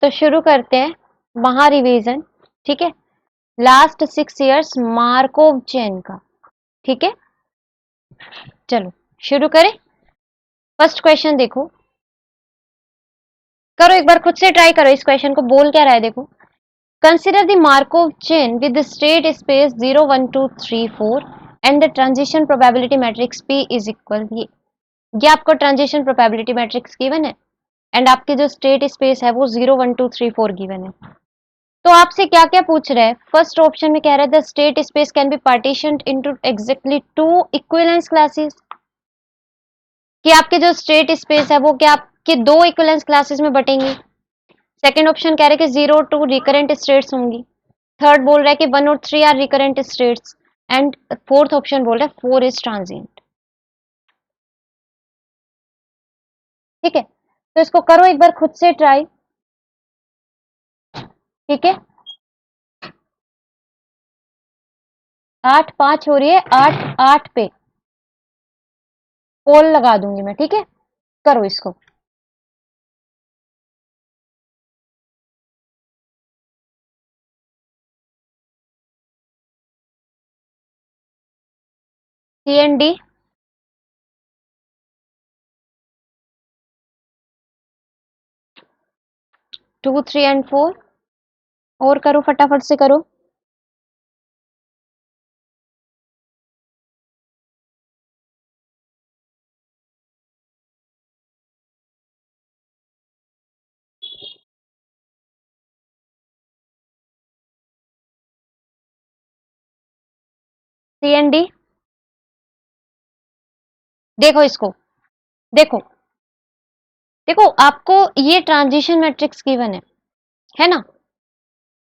तो शुरू करते हैं महा रिवीजन। ठीक है, लास्ट 6 इयर्स मार्कोव चेन का। ठीक है, चलो शुरू करें। फर्स्ट क्वेश्चन देखो, करो एक बार खुद से ट्राई करो इस क्वेश्चन को, बोल क्या रहा है देखो। Consider the Markov chain with the state space 0 1 2 3 4 and the transition probability matrix P is equal. ये आपको ट्रांजिशन प्रोबेबिलिटी मैट्रिक्स गिवन है एंड आपके जो स्टेट स्पेस है वो 0 1 2 3 4 गिवन है। तो आपसे क्या क्या पूछ रहा है। फर्स्ट ऑप्शन में कह रहा है the state space can be partitioned into exactly 2 equivalence classes, कि आपके जो स्टेट स्पेस है वो क्या आपके 2 इक्विवेलेंस क्लासेस में बटेंगे। सेकंड ऑप्शन कह रहा है कि 0 और 2 रिकरेंट स्टेट्स होंगी। थर्ड बोल रहा है कि 1 और 3 are recurrent states and fourth option बोल रहा है 4 इज ट्रांजिएंट। ठीक है, तो इसको करो एक बार खुद से ट्राई। ठीक है, 8 5 हो रही है, 8 8 पे पोल लगा दूंगी मैं। ठीक है, करो इसको। सी एंड डी 2 3 एंड 4 और करो, फटाफट से करो। सी एंड डी देखो इसको, देखो देखो आपको ये ट्रांजिशन मैट्रिक्स गिवन है ना।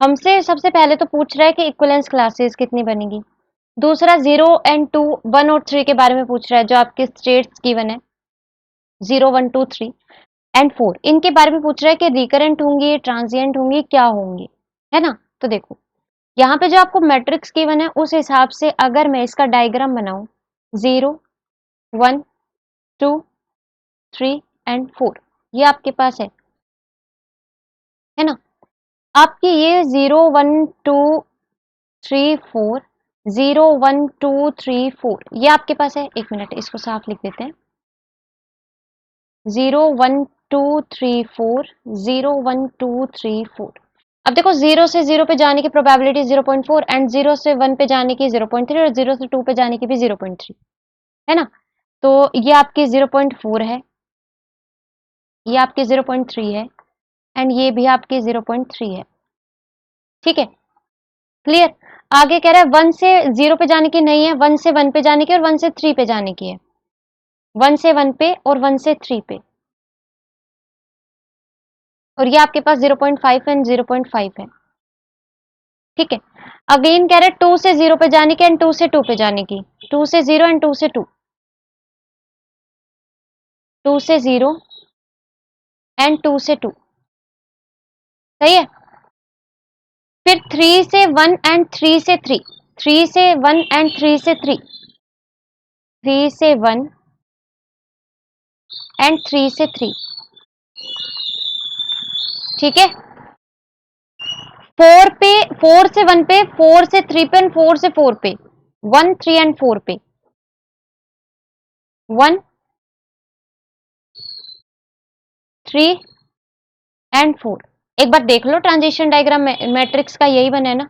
हमसे सबसे पहले तो पूछ रहा है कि इक्विवेलेंस क्लासेस कितनी बनेगी। दूसरा 0 एंड 2 1 और 3 के बारे में पूछ रहा है, जो आपके स्टेट्स गिवन है 0 1 2 3 एंड 4, इनके बारे में पूछ रहा है कि रिकरेंट होंगी, ट्रांजिएंट होंगी, क्या होंगी, है ना। तो देखो यहाँ पे जो आपको मैट्रिक्स गिवन है उस हिसाब से अगर मैं इसका डायग्राम बनाऊं 0 1 2 3 एंड 4, ये आपके पास है ना। आपकी ये 0 1 2 3 4 0 1 2 3 4 ये आपके पास है। एक मिनट इसको साफ लिख देते हैं। 0 1 2 3 4 0 1 2 3 4। अब देखो 0 से 0 पे जाने की प्रोबेबिलिटी 0.4 एंड 0 से 1 पे जाने की 0.3 और 0 से 2 पे जाने की भी 0.3, है ना। तो ये आपकी 0.4 है, ये आपकी 0.3 है एंड ये भी आपकी 0.3 है। ठीक है, क्लियर। आगे कह रहा है 1 से 0 पे जाने की नहीं है, 1 से 1 पे जाने की और 1 से 3 पे जाने की है। 1 से 1 पे और 1 से 3 पे, और ये आपके पास 0.5 एंड 0.5 है। ठीक है, अगेन कह रहे हैं 2 से 0 पे जाने की एंड 2 से 2 पे जाने की। 2 से 0 एंड 2 से 2, 2 से 0 एंड 2 से 2, सही है। फिर 3 से 1 एंड 3 से 3, 3 से 1 एंड 3 से 3, 3 से 1 एंड 3 से 3। ठीक है, 4 पे, 4 से 1 पे, 4 से 3 पे एंड 4 से 4 पे, 1 3 एंड 4 पे, 1 3 एंड 4। एक बार देख लो ट्रांजिशन डायग्राम मैट्रिक्स का यही बना है ना।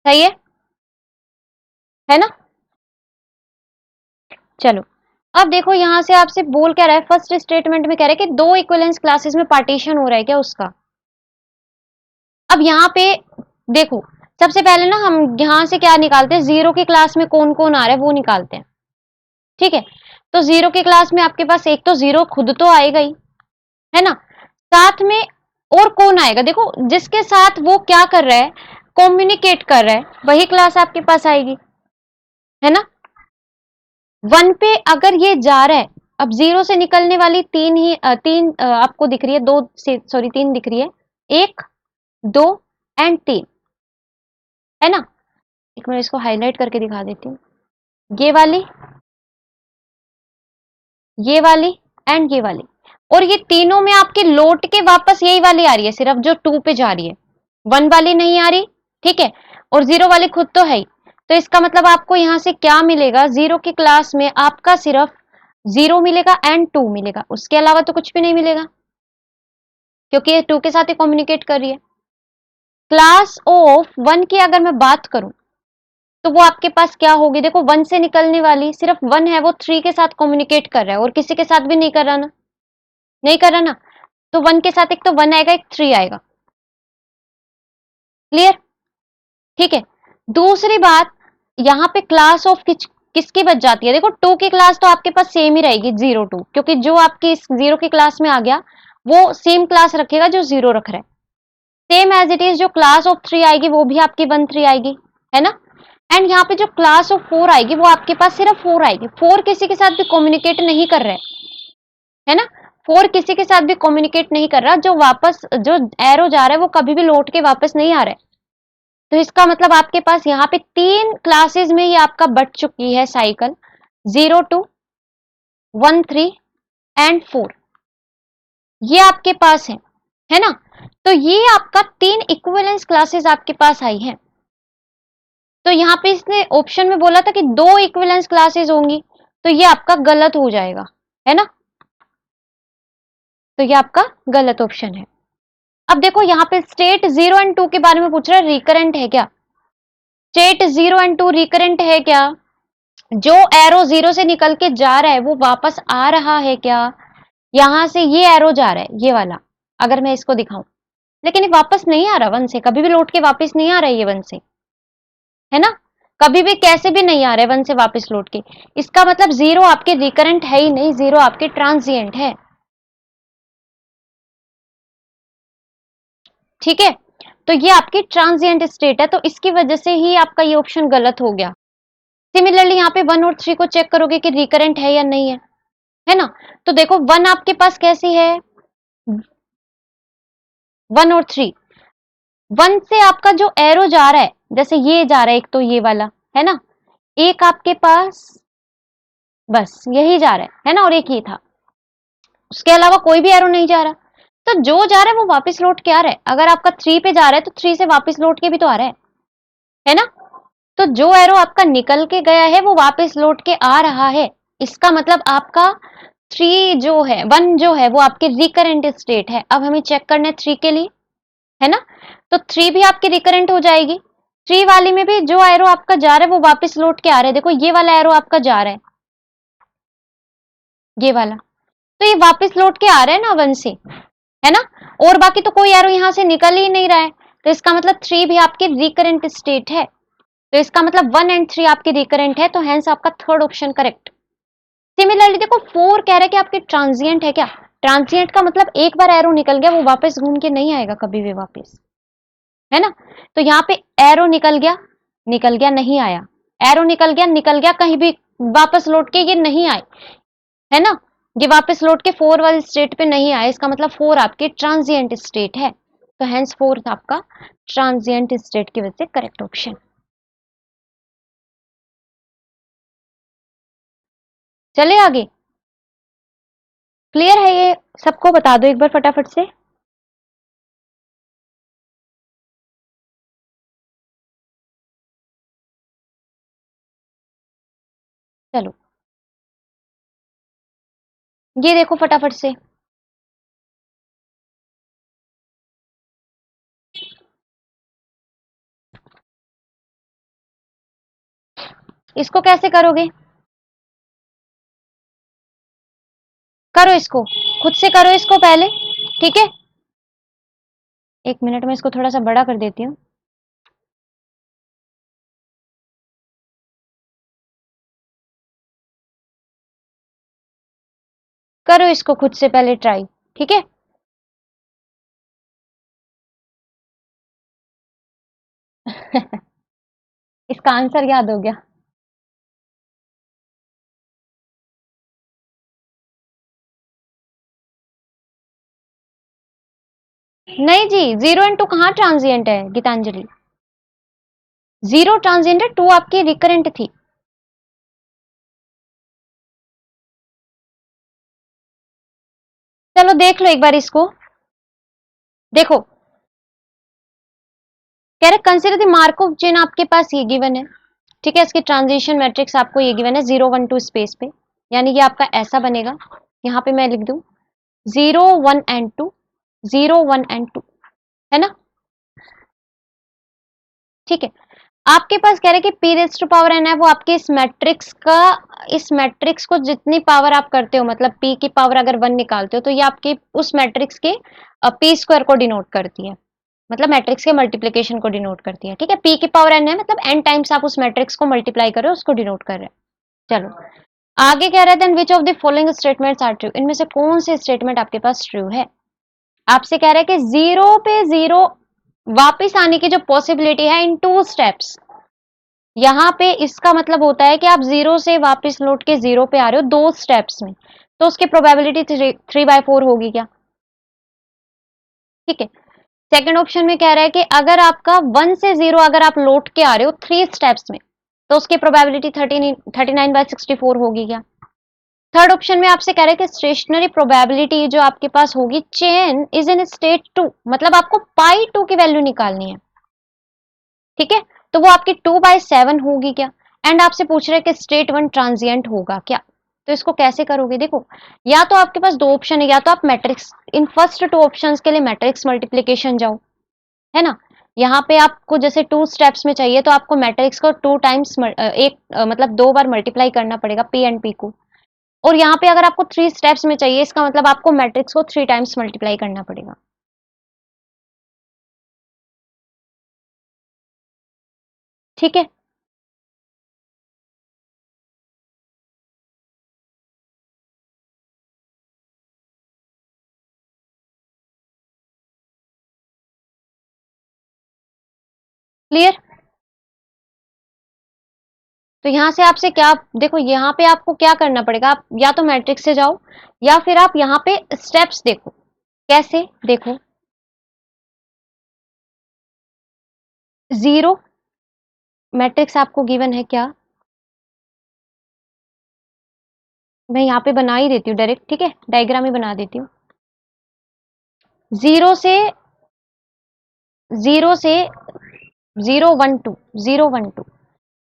सही है ना। चलो अब देखो यहां से आपसे बोल क्या रहा है, फर्स्ट स्टेटमेंट में कह रहा है कि 2 इक्विवेलेंस क्लासेस में पार्टीशन हो रहा है क्या उसका। अब यहाँ पे देखो सबसे पहले ना हम यहां से क्या निकालते हैं, 0 की क्लास में कौन कौन आ रहा है वो निकालते हैं। ठीक है, तो 0 की क्लास में आपके पास एक तो 0 खुद तो आएगा ही, है ना। साथ में और कौन आएगा, देखो जिसके साथ वो क्या कर रहा है, कम्युनिकेट कर रहा है, वही क्लास आपके पास आएगी, है ना। 1 पे अगर ये जा रहा है, अब 0 से निकलने वाली तीन आपको दिख रही है, 2 से सॉरी 3 दिख रही है, 1, 2 एंड 3, है ना। एक मिनट इसको हाईलाइट करके दिखा देती हूँ। ये वाली एंड ये वाली, और ये तीनों में आपके लौट के वापस यही वाली आ रही है, सिर्फ जो 2 पे जा रही है, 1 वाली नहीं आ रही, ठीक है। और 0 वाली खुद तो है ही, तो इसका मतलब आपको यहां से क्या मिलेगा, 0 की क्लास में आपका सिर्फ 0 मिलेगा एंड 2 मिलेगा, उसके अलावा तो कुछ भी नहीं मिलेगा, क्योंकि ये 2 के साथ ही कम्युनिकेट कर रही है। क्लास ऑफ 1 की अगर मैं बात करूं तो वो आपके पास क्या होगी, देखो 1 से निकलने वाली सिर्फ 1 है, वो 3 के साथ कम्युनिकेट कर रहा है और किसी के साथ भी नहीं कर रहा ना, नहीं कर रहा ना। तो 1 के साथ एक तो 1 आएगा, एक 3 आएगा, क्लियर, ठीक है। दूसरी बात, यहाँ पे क्लास ऑफ किसकी बच जाती है, देखो 2 की क्लास तो आपके पास सेम ही रहेगी 0 2, क्योंकि जो आपकी इस 0 की क्लास में आ गया वो सेम क्लास रखेगा जो 0 रख रहा है। सेम एज इट इज जो क्लास ऑफ 3 आएगी वो भी आपकी 1 3 आएगी, है ना। एंड यहाँ पे जो क्लास ऑफ 4 आएगी वो आपके पास सिर्फ 4 आएगी, 4 किसी के साथ भी कम्युनिकेट नहीं कर रहा है ना। 4 किसी के साथ भी कम्युनिकेट नहीं कर रहा, जो वापस जो एरो जा रहा है वो कभी भी लौट के वापस नहीं आ रहा है। तो इसका मतलब आपके पास यहाँ पे 3 क्लासेस में ये आपका बट चुकी है साइकिल, 0 2 1 3 एंड 4, ये आपके पास है ना। तो ये आपका 3 इक्विवेलेंस क्लासेस आपके पास आई हैं। तो यहाँ पे इसने ऑप्शन में बोला था कि 2 इक्विवेलेंस क्लासेस होंगी, तो ये आपका गलत हो जाएगा, है ना। तो ये आपका गलत ऑप्शन है। अब देखो यहाँ पे स्टेट 0 एंड 2 के बारे में पूछ रहा है, रिकरेंट है क्या, स्टेट 0 एंड 2 रिकरेंट है क्या, जो एरो 0 से निकल के जा रहा है वो वापस आ रहा है क्या, यहां से ये एरो जा रहा है ये वाला, अगर मैं इसको दिखाऊं, लेकिन ये वापस नहीं आ रहा 1 से, कभी भी लौट के वापस नहीं आ रहा है ये 1 से, है ना। कभी भी कैसे भी नहीं आ रहा है 1 से वापस लौट के, इसका मतलब 0 आपके रिकरेंट है ही नहीं, 0 आपके ट्रांजिएंट है, ठीक है। तो ये आपकी ट्रांजिएंट स्टेट है, तो इसकी वजह से ही आपका ये ऑप्शन गलत हो गया। सिमिलरली यहाँ पे 1 और 3 को चेक करोगे कि रिकरेंट है या नहीं है ना। तो देखो 1 आपके पास कैसी है, 1 और 3, 1 से आपका जो एरो जा रहा है, जैसे ये जा रहा है एक, तो ये वाला है ना, एक आपके पास बस यही जा रहा है ना, और एक ये था, उसके अलावा कोई भी एरो नहीं जा रहा। तो जो जा रहा है वो वापस लौट के आ रहा है, अगर आपका 3 पे जा रहा है तो 3 से वापस लौट के भी तो आ रहा है ना। तो जो एरो आपका निकल के गया है वो वापस लौट के आ रहा है, इसका मतलब आपका 3 जो है 1 जो है वो आपके रिकरेंट स्टेट है। अब हमें चेक करना है 3 के लिए, है ना। तो 3 भी आपकी रिकरेंट हो जाएगी, 3 वाली में भी जो एरो आपका जा रहा है वो वापस लौट के आ रहा है, देखो ये वाला एरो आपका जा रहा है, ये वाला, तो ये वापस लौट के आ रहा है ना 1 से, है ना। और बाकी तो कोई एरो यहां से निकल ही नहीं रहा है, तो इसका मतलब 3 भी आपकी रिकरेंट स्टेट है, तो इसका मतलब 1 एंड 3 आपकी रिकरेंट है, तो हेंस आपका थर्ड ऑप्शन करेक्ट। सिमिलरली देखो 4 कह रहा है कि आपकी ट्रांजिएंट है क्या, ट्रांजिएंट का मतलब एक बार एरो निकल गया वो वापस घूम के नहीं आएगा कभी भी वापस, है ना। तो यहाँ पे एरो निकल गया नहीं आया, एरो निकल गया कहीं भी वापस लौट के ये नहीं आए, है ना। ये वापस लौट के 4 वाले स्टेट पे नहीं आए, इसका मतलब 4 आपके ट्रांजिएंट स्टेट है, तो हेंस 4 आपका ट्रांजिएंट स्टेट की वजह से करेक्ट ऑप्शन। चले आगे, क्लियर है ये, सबको बता दो एक बार फटाफट से। चलो ये देखो फटाफट से, इसको कैसे करोगे, करो इसको, खुद से करो इसको पहले, ठीक है। एक मिनट में इसको थोड़ा सा बड़ा कर देती हूँ। करो इसको खुद से पहले ट्राई, ठीक है। इसका आंसर याद हो गया। नहीं जी, 0 एंड 2 कहाँ ट्रांजिएंट है गीतांजलि? 0 ट्रांजिएंट है, 2 आपकी रिकरेंट थी। चलो देख लो एक बार इसको, देखो कह रहे कंसीडर द मार्कओव चेन, आपके पास ये गिवन है, ठीक है। इसकी ट्रांजिशन मैट्रिक्स आपको ये गिवन है 0 1 2 स्पेस पे, यानी ये आपका ऐसा बनेगा। यहाँ पे मैं लिख दूं 0 1 एंड 2, 0 1 एंड 2, है ना, ठीक है। आपके पास कह रहे कि p raise to power n है, वो आपके इस मैट्रिक्स का, इस मैट्रिक्स को जितनी पावर आप करते हो, मतलब p की पावर अगर 1 निकालते हो तो ये आपके उस मैट्रिक्स के p स्क्वायर को डिनोट करती है, मतलब मैट्रिक्स के मल्टीप्लिकेशन को डिनोट करती है, ठीक है। p की पावर n है, मतलब n टाइम्स आप उस मैट्रिक्स को मल्टीप्लाई कर रहे हो, उसको डिनोट कर रहे हैं। चलो आगे कह रहे थे which of the following statements are true, इनमें से कौन से स्टेटमेंट आपके पास ट्रू है। आपसे कह रहे हैं कि 0 पे 0 वापिस आने की जो पॉसिबिलिटी है इन 2 स्टेप्स, यहाँ पे इसका मतलब होता है कि आप 0 से वापस लौट के 0 पे आ रहे हो 2 स्टेप्स में, तो उसकी प्रोबेबिलिटी 3/4 होगी क्या, ठीक है। सेकंड ऑप्शन में कह रहा है कि अगर आपका 1 से 0 अगर आप लौट के आ रहे हो 3 स्टेप्स में, तो उसकी प्रोबेबिलिटी 39/64 होगी क्या। थर्ड ऑप्शन में आपसे कह रहे हैं कि स्टेशनरी प्रोबेबिलिटी जो आपके पास होगी, चेन इज इन स्टेट 2, मतलब आपको पाई 2 की वैल्यू निकालनी है, ठीक है। तो वो आपकी 2/7 होगी क्या। एंड आपसे पूछ रहे हैं कि स्टेट 1 ट्रांजिएंट होगा क्या। तो इसको कैसे करोगे, देखो या तो आपके पास 2 ऑप्शन है, या तो आप मैट्रिक्स, इन फर्स्ट 2 ऑप्शंस के लिए मैट्रिक्स मल्टीप्लिकेशन जाओ, है ना। यहाँ पे आपको जैसे 2 स्टेप्स में चाहिए तो आपको मैट्रिक्स को 2 टाइम्स मतलब 2 बार मल्टीप्लाई करना पड़ेगा p एंड p को। और यहाँ पे अगर आपको 3 स्टेप्स में चाहिए, इसका मतलब आपको मैट्रिक्स को 3 टाइम्स मल्टीप्लाई करना पड़ेगा, ठीक है। क्लियर। तो यहाँ से आपसे क्या, देखो यहाँ पे आपको क्या करना पड़ेगा, आप या तो मैट्रिक्स से जाओ, या फिर आप यहाँ पे स्टेप्स देखो, कैसे देखो, 0 मैट्रिक्स आपको गिवन है क्या, मैं यहाँ पे बना ही देती हूँ डायरेक्ट, ठीक है, डायग्राम ही बना देती हूँ। 0 से 0 से 0 1 2, 0 1 2,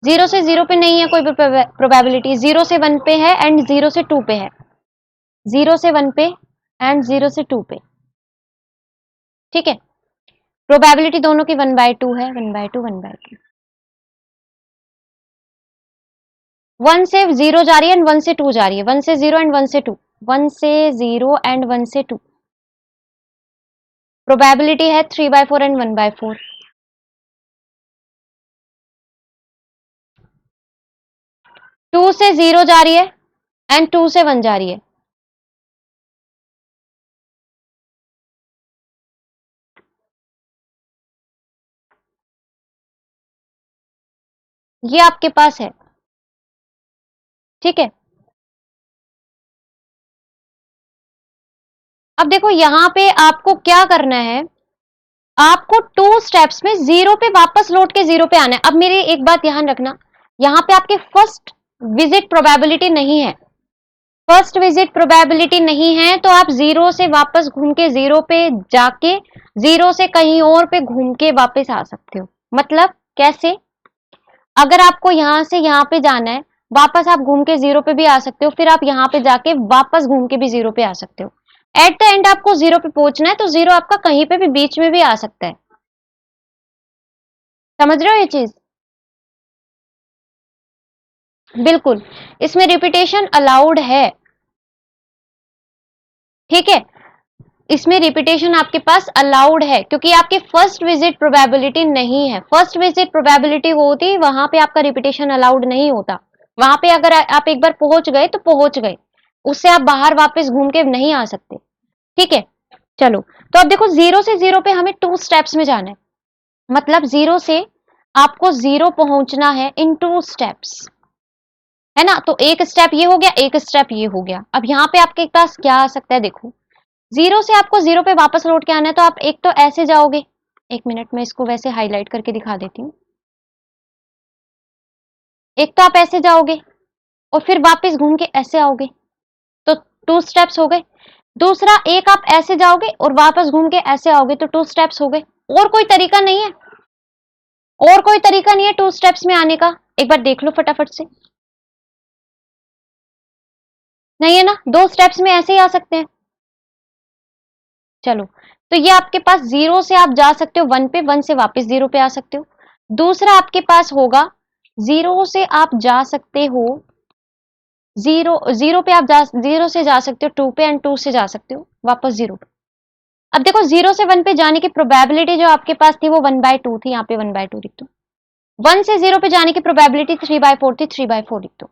0 से 0 पे नहीं है कोई भी प्रोबेबिलिटी, 0 से 1 पे है एंड 0 से 2 पे है, 0 से 1 पे एंड 0 से 2 पे, ठीक है। प्रोबेबिलिटी दोनों की 1/2 है, 1/2 1/2। 1 से 0 जा रही है एंड 1 से 2 जा रही है, 1 से 0 एंड 1 से 2, 1 से 0 एंड 1 से 2, प्रोबेबिलिटी है 3/4 एंड 1/4। 2 से 0 जा रही है एंड 2 से 1 जा रही है, ये आपके पास है, ठीक है। अब देखो यहाँ पे आपको क्या करना है, आपको 2 स्टेप्स में 0 पे वापस लौट के 0 पे आना है। अब मेरी एक बात ध्यान रखना, यहाँ पे आपके फर्स्ट विजिट प्रोबेबिलिटी नहीं है, फर्स्ट विजिट प्रोबेबिलिटी नहीं है, तो आप 0 से वापस घूम के 0 पे जाके 0 से कहीं और पे घूम के वापस आ सकते हो। मतलब कैसे, अगर आपको यहाँ से यहाँ पे जाना है, वापस आप घूम के 0 पे भी आ सकते हो, फिर आप यहाँ पे जाके वापस घूम के भी 0 पे आ सकते हो। एट द एंड आपको 0 पे पहुंचना है, तो 0 आपका कहीं पे भी बीच में भी आ सकता है। समझ रहे हो ये चीज, बिल्कुल। इसमें रिपीटेशन अलाउड है, ठीक है। इसमें रिपीटेशन आपके पास अलाउड है, क्योंकि आपकी फर्स्ट विजिट प्रोबेबिलिटी नहीं है। फर्स्ट विजिट प्रोबेबिलिटी होती, वहां पे आपका रिपीटेशन अलाउड नहीं होता। वहां पे अगर आप एक बार पहुंच गए तो पहुंच गए, उससे आप बाहर वापस घूम के नहीं आ सकते, ठीक है। चलो तो अब देखो 0 से 0 पे हमें 2 स्टेप्स में जाना है, मतलब 0 से आपको 0 पहुंचना है इन 2 स्टेप्स, है ना। तो एक स्टेप ये हो गया, एक स्टेप ये हो गया। अब यहाँ पे आपके पास क्या आ सकता है, देखो 0 से आपको 0 पे वापस लौट के आना है, तो आप एक तो ऐसे जाओगे, 1 मिनट में इसको वैसे हाईलाइट करके दिखा देती हूँ। एक तो आप ऐसे जाओगे और फिर वापस घूम के ऐसे आओगे, तो 2 स्टेप्स हो गए। दूसरा, एक आप ऐसे जाओगे और वापस घूम के ऐसे आओगे, तो 2 स्टेप्स हो गए। और कोई तरीका नहीं है, और कोई तरीका नहीं है 2 स्टेप्स में आने का। एक बार देख लो फटाफट से, नहीं है ना, 2 स्टेप्स में ऐसे ही आ सकते हैं। चलो, तो ये आपके पास 0 से आप जा सकते हो 1 पे, 1 से वापस 0 पे आ सकते हो। दूसरा आपके पास होगा 0 से आप जा सकते हो, 0 पे आप 0 से जा सकते हो 2 पे, एंड 2 से जा सकते हो वापस 0 पे। अब देखो 0 से 1 पे जाने की प्रोबेबिलिटी जो आपके पास थी वो 1/2 थी, यहाँ पे 1/2 लिख दो। 1 से 0 पे जाने की प्रोबेबिलिटी 3/4 थी, 3/4 लिख दो।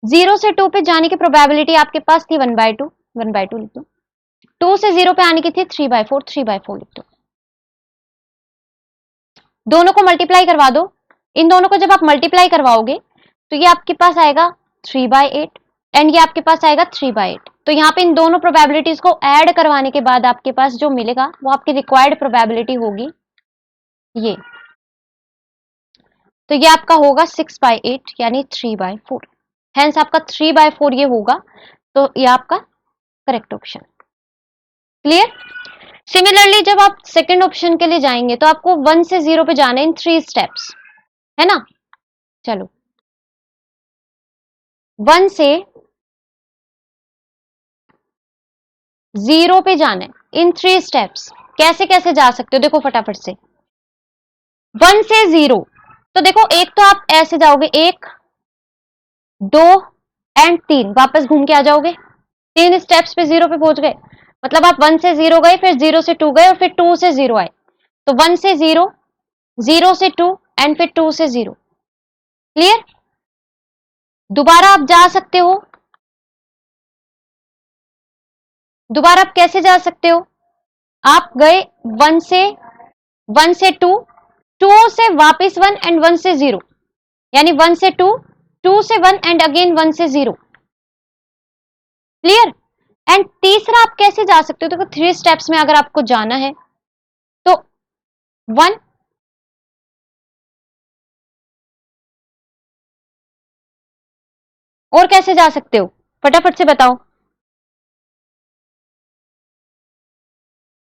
0 से 2 पे जाने की प्रोबेबिलिटी आपके पास थी 1/2, 1/2 लिख दो। 2 से 0 पे आने की थी 3/4, 3/4 लिख दो। दोनों को मल्टीप्लाई करवा दो। इन दोनों को जब आप मल्टीप्लाई करवाओगे तो ये आपके पास आएगा 3/8 एंड ये आपके पास आएगा 3/8। तो यहाँ पे इन दोनों प्रोबेबिलिटीज को ऐड करवाने के बाद आपके पास जो मिलेगा वो आपकी रिक्वायर्ड प्रोबेबिलिटी होगी ये। तो ये आपका होगा 6/8 यानी 3/4। हेंस आपका 3/4 ये होगा, तो ये आपका करेक्ट ऑप्शन। क्लियर? सिमिलरली जब आप सेकंड ऑप्शन के लिए जाएंगे तो आपको 1 से 0 पे जाना है इन 3 स्टेप्स, है ना। चलो, 1 से 0 पे जाना है इन 3 स्टेप्स। कैसे कैसे जा सकते हो देखो फटाफट से। 1 से 0, तो देखो एक तो आप ऐसे जाओगे, 1 2 एंड 3, वापस घूम के आ जाओगे। 3 स्टेप्स पे 0 पे पहुंच गए, मतलब आप 1 से 0 गए, फिर 0 से 2 गए और फिर 2 से 0 आए। तो 1 से 0, 0 से 2 एंड फिर 2 से 0। क्लियर? दोबारा आप जा सकते हो। दोबारा आप कैसे जा सकते हो? आप गए 1 से 2, 2 से वापस 1 एंड 1 से 0, यानी 1 से 2, 2 से 1 एंड अगेन 1 से 0। क्लियर? एंड तीसरा आप कैसे जा सकते हो? देखो 3 स्टेप्स में अगर आपको जाना है तो 1, और कैसे जा सकते हो फटाफट से बताओ।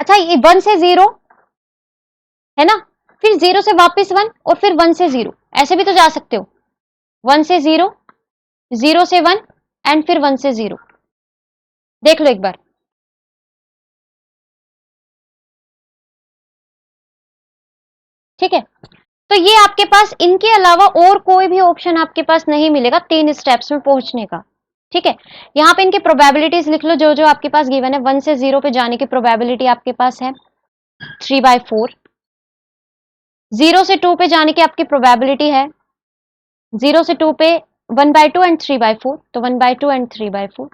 अच्छा, ये 1 से 0 है ना, फिर 0 से वापस 1 और फिर 1 से 0, ऐसे भी तो जा सकते हो। 1 से 0, 0 से 1 एंड फिर 1 से 0। देख लो एक बार। ठीक है, तो ये आपके पास इनके अलावा और कोई भी ऑप्शन आपके पास नहीं मिलेगा 3 स्टेप्स में पहुंचने का। ठीक है, यहां पे इनकी प्रोबेबिलिटीज लिख लो जो जो आपके पास गिवन है। 1 से 0 पे जाने की प्रोबेबिलिटी आपके पास है 3/4। 0 से 2 पे जाने की आपकी प्रोबेबिलिटी है 0 से 2 पे 1/2 एंड 3/4, तो 1/2 एंड 3/4।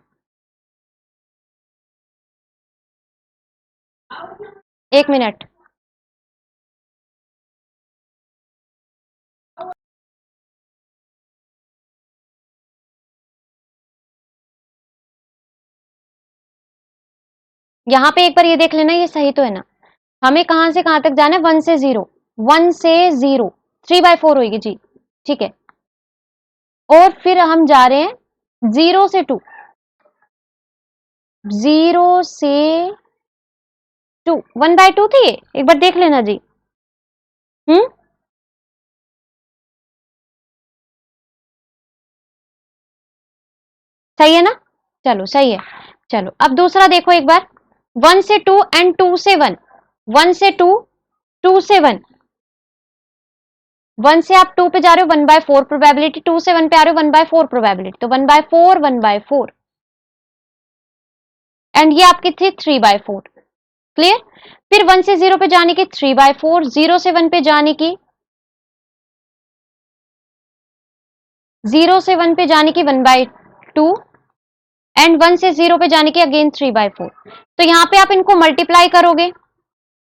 1 मिनट। यहां पे एक बार ये देख लेना, ये सही तो है ना। हमें कहां से कहां तक जाना है? 1 से 0, 1 से 0 3/4 होगी जी। ठीक है, और फिर हम जा रहे हैं 0 से 2, 0 से 2, 1/2 थी ये, एक बार देख लेना जी। हम्म, सही है ना। चलो सही है। चलो अब दूसरा देखो एक बार। 1 से 2 एंड 2 से 1, 1 से 2, 2 से 1। 1 से आप 2 पे जा रहे हो 1/4 प्रोबेबिलिटी, 2 से 1 पे आ रहे हो 1/4 प्रोबेबिलिटी, तो 1/4, 1/4 एंड ये आपकी थी 3/4। क्लियर? फिर 1 से 0 पे जाने की 3/4, 0 से 1 पे जाने की 0 से 1 पे जाने की 1/2 एंड 1 से 0 पे जाने की अगेन 3/4। तो यहां पे आप इनको मल्टीप्लाई करोगे,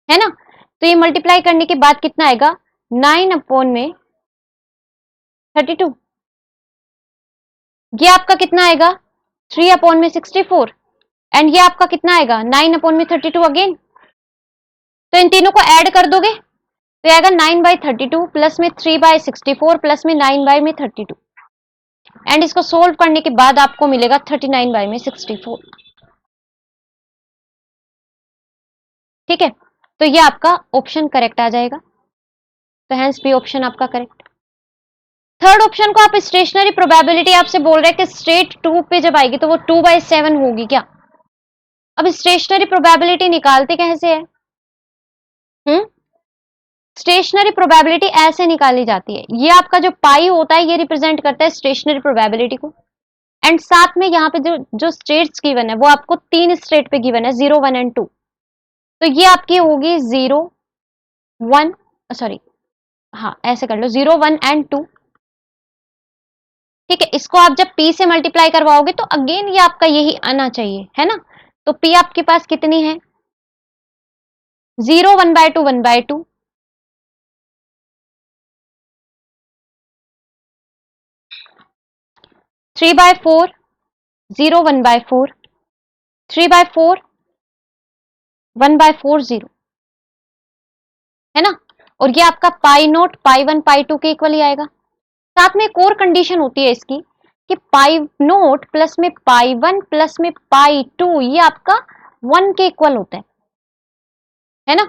है ना, तो ये मल्टीप्लाई करने के बाद कितना आएगा? 9/32। ये आपका कितना आएगा? 3/64। एंड ये आपका कितना आएगा 9/32 अगेन। तो इन तीनों को ऐड कर दोगे तो आएगा 9/32 प्लस में 3/64 प्लस में 9/32 एंड इसको सोल्व करने के बाद आपको मिलेगा 39/64। ठीक है, तो ये आपका ऑप्शन करेक्ट आ जाएगा। तो हैंस बी ऑप्शन आपका करेक्ट। थर्ड ऑप्शन को आप स्टेशनरी प्रोबेबिलिटी आपसे बोल रहे हैं कि स्ट्रेट 2 पे जब आएगी तो वो 2/7 होगी क्या। अब स्टेशनरी प्रोबेबिलिटी निकालते कैसे है? स्टेशनरी प्रोबेबिलिटी ऐसे निकाली जाती है, ये आपका जो पाई होता है ये रिप्रेजेंट करता है स्टेशनरी प्रोबेबिलिटी को एंड साथ में यहाँ पे जो जो स्टेट्स गिवन है वो आपको 3 स्टेट पे गिवन है 0, 1 एंड 2। तो ये आपकी होगी 0, 1, सॉरी हाँ ऐसे कर लो 0, 1 एंड 2। ठीक है, इसको आप जब p से मल्टीप्लाई करवाओगे तो अगेन ये आपका यही आना चाहिए है ना। तो p आपके पास कितनी है 0, 1/2, 1/2, 3/4, 0, 1/4, 3/4, 1/4, 0 है ना। और ये आपका पाई नोट पाई 1 पाई 2 के इक्वल ही आएगा। साथ में एक और कंडीशन होती है इसकी कि पाई नोट प्लस में पाई 1 प्लस में पाई 2 ये आपका 1 के इक्वल होता है ना।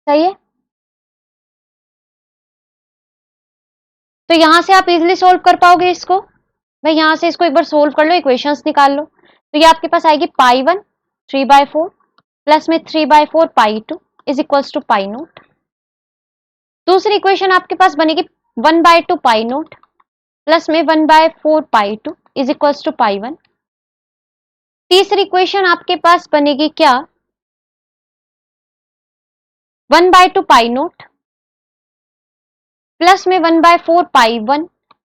सही है, तो यहां से आप इजिली सोल्व कर पाओगे इसको। भाई यहां से इसको एक बार सोल्व कर लो, इक्वेशंस निकाल लो। तो ये आपके पास आएगी पाई 1 3/4 प्लस में 3/4 pi 2 is equals to pi naught. दूसरी इक्वेशन आपके पास बनेगी 1/2 पाई नोट प्लस में 1/4 pi 2 is equals to pi 1। तीसरी इक्वेशन आपके पास बनेगी क्या 1/2 पाई नोट प्लस में 1/4 पाई 1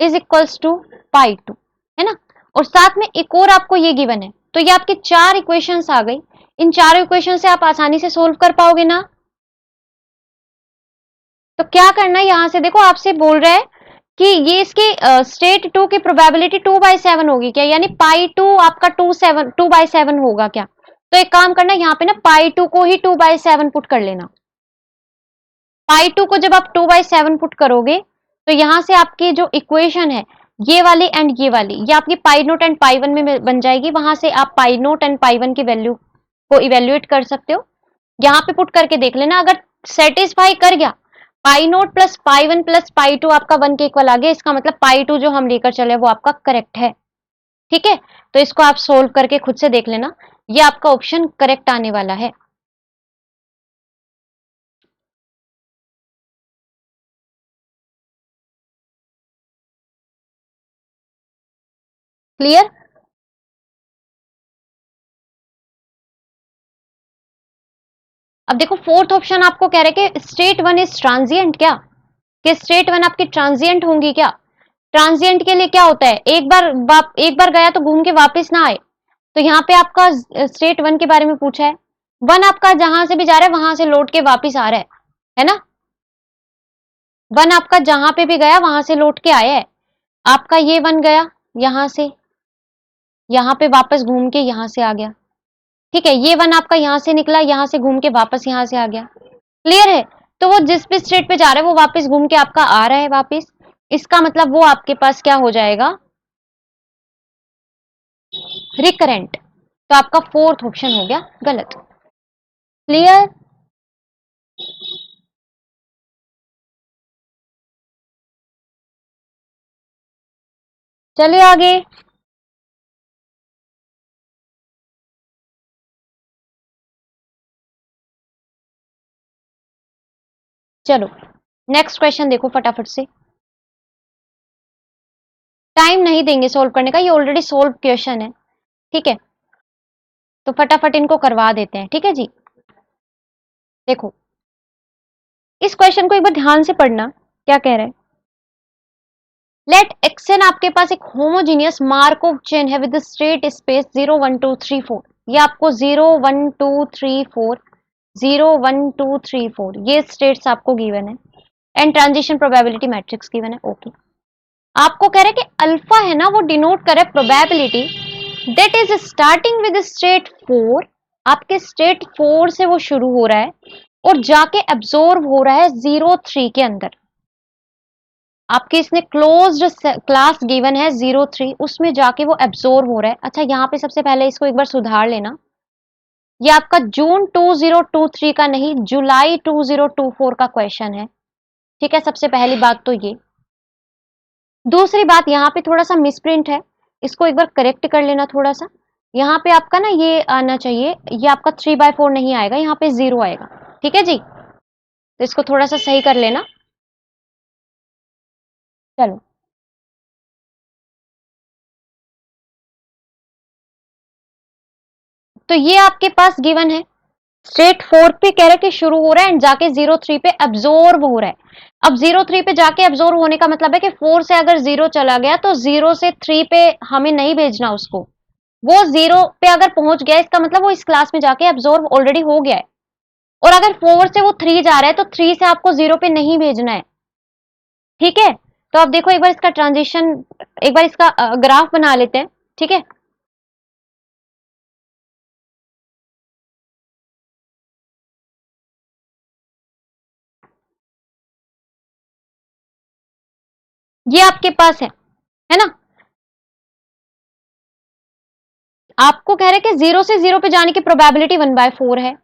इज इक्वल्स टू पाई 2 है ना। और साथ में एक और आपको ये गिवन है, तो ये आपकी 4 इक्वेशंस आ गई। इन चारों इक्वेशन से आप आसानी से सोल्व कर पाओगे ना। तो क्या करना है यहां से देखो आपसे बोल रहा है कि ये इसकी स्टेट 2 की प्रोबेबिलिटी 2/7 होगी क्या, यानी पाई 2 आपका 2/7 होगा क्या। तो एक काम करना यहाँ पे ना पाई 2 को ही 2/7 पुट कर लेना। पाई 2 को जब आप 2/7 पुट करोगे तो यहां से आपकी जो इक्वेशन है ये वाली एंड ये आपकी पाई नोट एंड पाई 1 में बन जाएगी। वहां से आप पाई नोट एंड पाई 1 की वैल्यू को इवेल्युएट कर सकते हो। यहाँ पे पुट करके देख लेना, अगर सेटिस्फाई कर गया pi naught plus pi 1 plus pi 2 आपका 1 के इक्वल आ गया, इसका मतलब पाई 2 जो हम लेकर चले वो आपका करेक्ट है। ठीक है, तो इसको आप सोल्व करके खुद से देख लेना, ये आपका ऑप्शन करेक्ट आने वाला है। क्लियर। अब देखो फोर्थ ऑप्शन आपको कह रहे कि स्टेट 1 इज ट्रांजिएंट क्या, कि स्टेट 1 आपकी ट्रांजिएंट होंगी क्या। ट्रांजिएंट के लिए क्या होता है एक बार गया तो घूम के वापस ना आए। तो यहाँ पे आपका स्टेट 1 के बारे में पूछा है। 1 आपका जहां से भी जा रहा है वहां से लौट के वापस आ रहा है ना। 1 आपका जहां पे भी गया वहां से लौट के आया है। आपका ये 1 गया यहां से यहाँ पे वापस घूम के यहां से आ गया। ठीक है, ये 1 आपका यहां से निकला, यहां से घूम के वापस यहां से आ गया। क्लियर है, तो वो जिस भी स्टेट पे जा रहा है वो वापस घूम के आपका आ रहा है वापस। इसका मतलब वो आपके पास क्या हो जाएगा रिकरेंट। तो आपका फोर्थ ऑप्शन हो गया गलत। क्लियर। चलिए आगे। चलो नेक्स्ट क्वेश्चन देखो फटाफट से, टाइम नहीं देंगे सोल्व करने का, ये ऑलरेडी सोल्व क्वेश्चन है। ठीक है, तो फटाफट इनको करवा देते हैं। ठीक है जी, देखो इस क्वेश्चन को एक बार ध्यान से पढ़ना क्या कह रहा है। लेट एक्सन आपके पास एक होमोजीनियस मार्कोव चेन है विद स्ट्रेट स्पेस 0 1 2 3 4। ये आपको 0 1 2 3 4 0 1 2 3 4 ये स्टेट्स आपको गिवन है and transition probability matrix given है। ओके, आपको कह रहे हैं कि अल्फा है ना वो डिनोट करे probability that is starting with state 4, आपके स्टेट 4 से वो शुरू हो रहा है और जाके एब्जॉर्ब हो रहा है 0 3 के अंदर। आपके इसने क्लोज्ड क्लास गिवन है 0 3, उसमें जाके वो एब्जॉर्ब हो रहा है। अच्छा यहाँ पे सबसे पहले इसको एक बार सुधार लेना, ये आपका जून 2023 का नहीं, जुलाई 2024 का क्वेश्चन है, ठीक है। सबसे पहली बात तो ये। दूसरी बात, यहाँ पे थोड़ा सा मिसप्रिंट है, इसको एक बार करेक्ट कर लेना थोड़ा सा। यहाँ पे आपका ना ये आना चाहिए, ये आपका 3/4 नहीं आएगा, यहाँ पे 0 आएगा, ठीक है जी। तो इसको थोड़ा सा सही कर लेना। चलो, तो ये आपके पास गिवन है, स्टेट 4 पे कह रहे कि शुरू हो रहा है एंड जाके 0 3 पे एब्जॉर्ब हो रहा है। अब 0 3 पे जाके एब्जॉर्ब होने का मतलब है कि 4 से अगर 0 चला गया तो 0 से 3 पे हमें नहीं भेजना उसको, वो 0 पे अगर पहुंच गया इसका मतलब वो इस क्लास में जाके एब्जॉर्ब ऑलरेडी हो गया है। और अगर 4 से वो 3 जा रहा है तो 3 से आपको 0 पे नहीं भेजना है, ठीक है। तो अब देखो एक बार इसका ट्रांजिशन, एक बार इसका ग्राफ बना लेते हैं, ठीक है। ये आपके पास है ना। आपको कह रहे कि 0 से 0 पे जाने की प्रोबेबिलिटी 1/4 है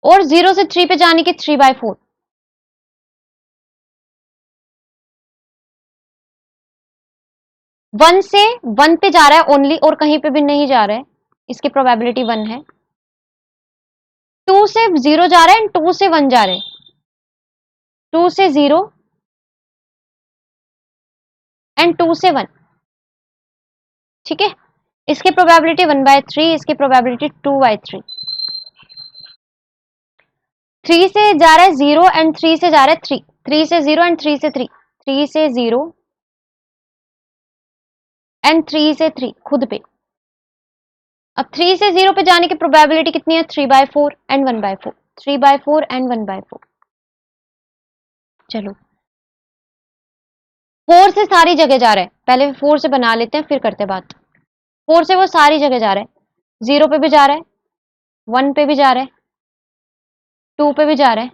और 0 से 3 पे जाने की 3/4। 1 से 1 पे जा रहा है ओनली और कहीं पे भी नहीं जा रहा है, इसकी प्रोबेबिलिटी 1 है। 2 से 0 जा रहा है एंड 2 से 1 जा रहे हैं, 2 से 0 एंड 2 से 1, ठीक है। इसकी प्रोबेबिलिटी 1/3, इसकी प्रोबेबिलिटी 2/3। 3 से जा रहा है 0 एंड 3 से जा रहा है 3, 3 से 0 एंड 3 से 3, 3 से 0 एंड 3 से 3 खुद पे। अब 3 से 0 पे जाने की प्रोबेबिलिटी कितनी है, 3/4 एंड 1/4, 3/4 एंड 1/4। चलो, 4 से सारी जगह जा रहा है, पहले 4 से बना लेते हैं फिर करते हैं बात। 4 से वो सारी जगह जा रहा है, 0 पे भी जा रहा है, 1 पे भी जा रहा है, 2 पे भी जा रहा है,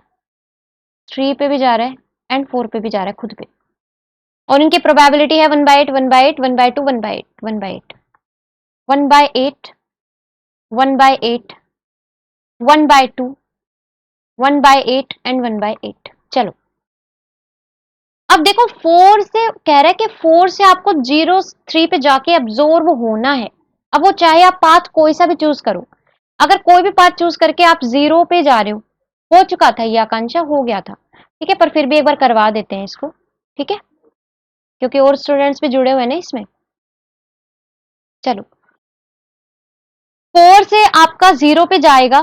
3 पे भी जा रहा है एंड 4 पे भी जा रहा है खुद पे। और इनकी प्रोबेबिलिटी है 1/8, 1/8, 1/2, 1/8, 1/8, 1/8, 1/8, 1/2, 1/8 एंड 1/8। चलो, अब देखो 4 से कह रहा है कि 4 से आपको 0 3 पे जाके एब्जॉर्ब होना है। अब वो चाहे आप पाथ कोई सा भी चूज करो, अगर कोई भी पाथ चूज करके आप 0 पे जा रहे हो चुका था, ये आकांक्षा हो गया था, ठीक है। पर फिर भी एक बार करवा देते हैं इसको, ठीक है, क्योंकि और स्टूडेंट्स भी जुड़े हुए हैं ना इसमें। चलो, 4 से आपका 0 पे जाएगा,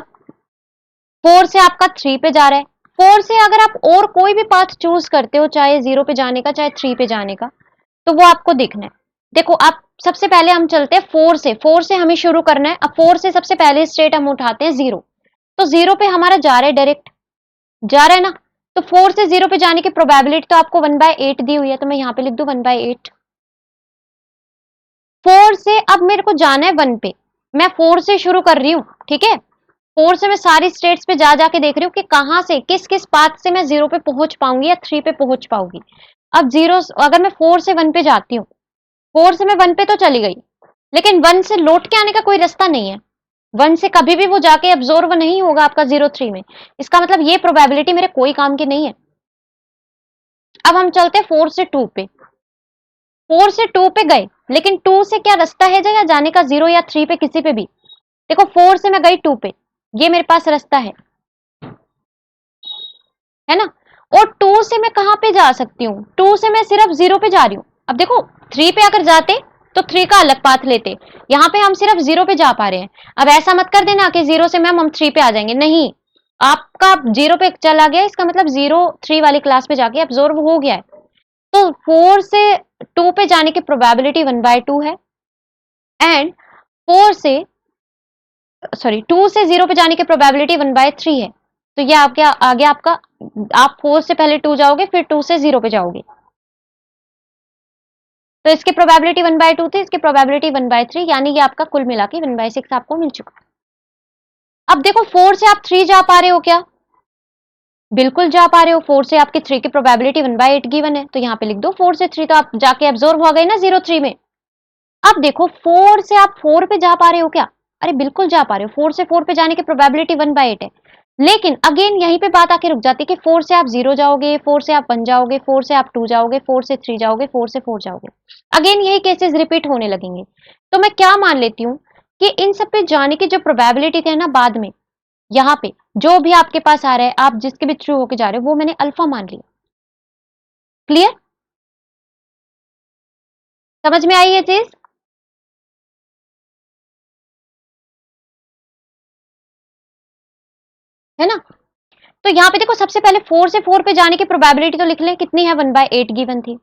4 से आपका 3 पे जा रहा है। 4 से अगर आप और कोई भी पाथ चूज करते हो, चाहे 0 पे जाने का चाहे 3 पे जाने का, तो वो आपको देखना है। देखो, आप सबसे पहले हम चलते हैं 4 से हमें शुरू करना है। अब 4 से सबसे पहले स्टेट हम उठाते हैं 0, तो 0 पे हमारा जा रहा है, डायरेक्ट जा रहा है ना। तो 4 से 0 पे जाने की प्रोबेबिलिटी तो आपको 1/8 दी हुई है, तो मैं यहाँ पे लिख दूं 1/8। 4 से अब मेरे को जाना है 1 पे, मैं 4 से शुरू कर रही हूँ, ठीक है। 4 से मैं सारी स्टेट्स पे जा जाके देख रही हूँ कि कहाँ से किस किस पाथ से मैं 0 पे पहुंच पाऊंगी या 3 पे पहुंच पाऊंगी। अब 0 अगर मैं 4 से 1 पे जाती हूँ, 4 से मैं 1 पे तो चली गई, लेकिन 1 से लौट के आने का कोई रास्ता नहीं है। 1 से कभी भी वो जाके एब्जॉर्व नहीं होगा आपका 0 3 में, इसका मतलब ये प्रोबेबिलिटी मेरे कोई काम की नहीं है। अब हम चलते हैं 4 से 2 पे। 4 से 2 पे गए, लेकिन 2 से क्या रास्ता है जगह जाने का 0 या 3 पे किसी पे भी। देखो 4 से मैं गई 2 पे, ये मेरे पास रास्ता है ना। और 2 से मैं कहां पे जा सकती हूँ, 2 से मैं सिर्फ 0 पे जा रही हूँ। अब देखो 3 पे अगर जाते तो 3 का अलग पाथ लेते, यहाँ पे हम सिर्फ 0 पे जा पा रहे हैं। अब ऐसा मत कर देना कि 0 से मैम हम 3 पे आ जाएंगे, नहीं, आपका 0 पे चला गया इसका मतलब 0 3 वाली क्लास पे जाके एब्जॉर्ब हो गया है। तो 4 से 2 पे जाने की प्रोबेबिलिटी 1/2 है एंड 4 से 2 से 0 पे जाने की प्रोबेबिलिटी 1/3 है। तो ये आपके आ गया आपका, आप 4 से पहले 2 जाओगे, फिर 2 से 0 पे जाओगे, तो इसकी प्रोबेबिलिटी 1/2 थी, इसकी प्रोबेबिलिटी 1/3, यानी ये आपका कुल मिला के 1/6 आपको मिल चुका। अब देखो 4 से आप 3 जा पा रहे हो क्या? बिल्कुल जा पा रहे हो। 4 से आपकी 3 की प्रोबेबिलिटी 1/8 गिवन है, तो यहाँ पे लिख दो 4 से 3, तो आप जाके एब्जॉर्ब हो गए ना 0 3 में। अब देखो 4 से आप 4 पे जा पा रहे हो क्या? अरे बिल्कुल जा पा रहे हो। 4 से 4 पे जाने की प्रोबेबिलिटी 1/8 है। लेकिन अगेन यहीं पे बात आके रुक जाती है कि 4 से आप 0 जाओगे, 4 से आप 1 जाओगे, 4 से आप 2 जाओगे, 4 से 3 जाओगे, 4 से 4 जाओगे। अगेन यही केसेस रिपीट होने लगेंगे। तो मैं क्या मान लेती हूँ कि इन सब पे जाने की जो प्रोबेबिलिटी थे ना, बाद में यहाँ पे जो भी आपके पास आ रहा है, आप जिसके भी थ्रू होके जा रहे हो, वो मैंने अल्फा मान लिया। क्लियर? समझ में आई ये चीज? है ना? तो यहाँ पे देखो सबसे पहले 4 से 4 पे जाने की प्रोबेबिलिटी तो लिख लें, कितनी है? 1/8 गिवन थी।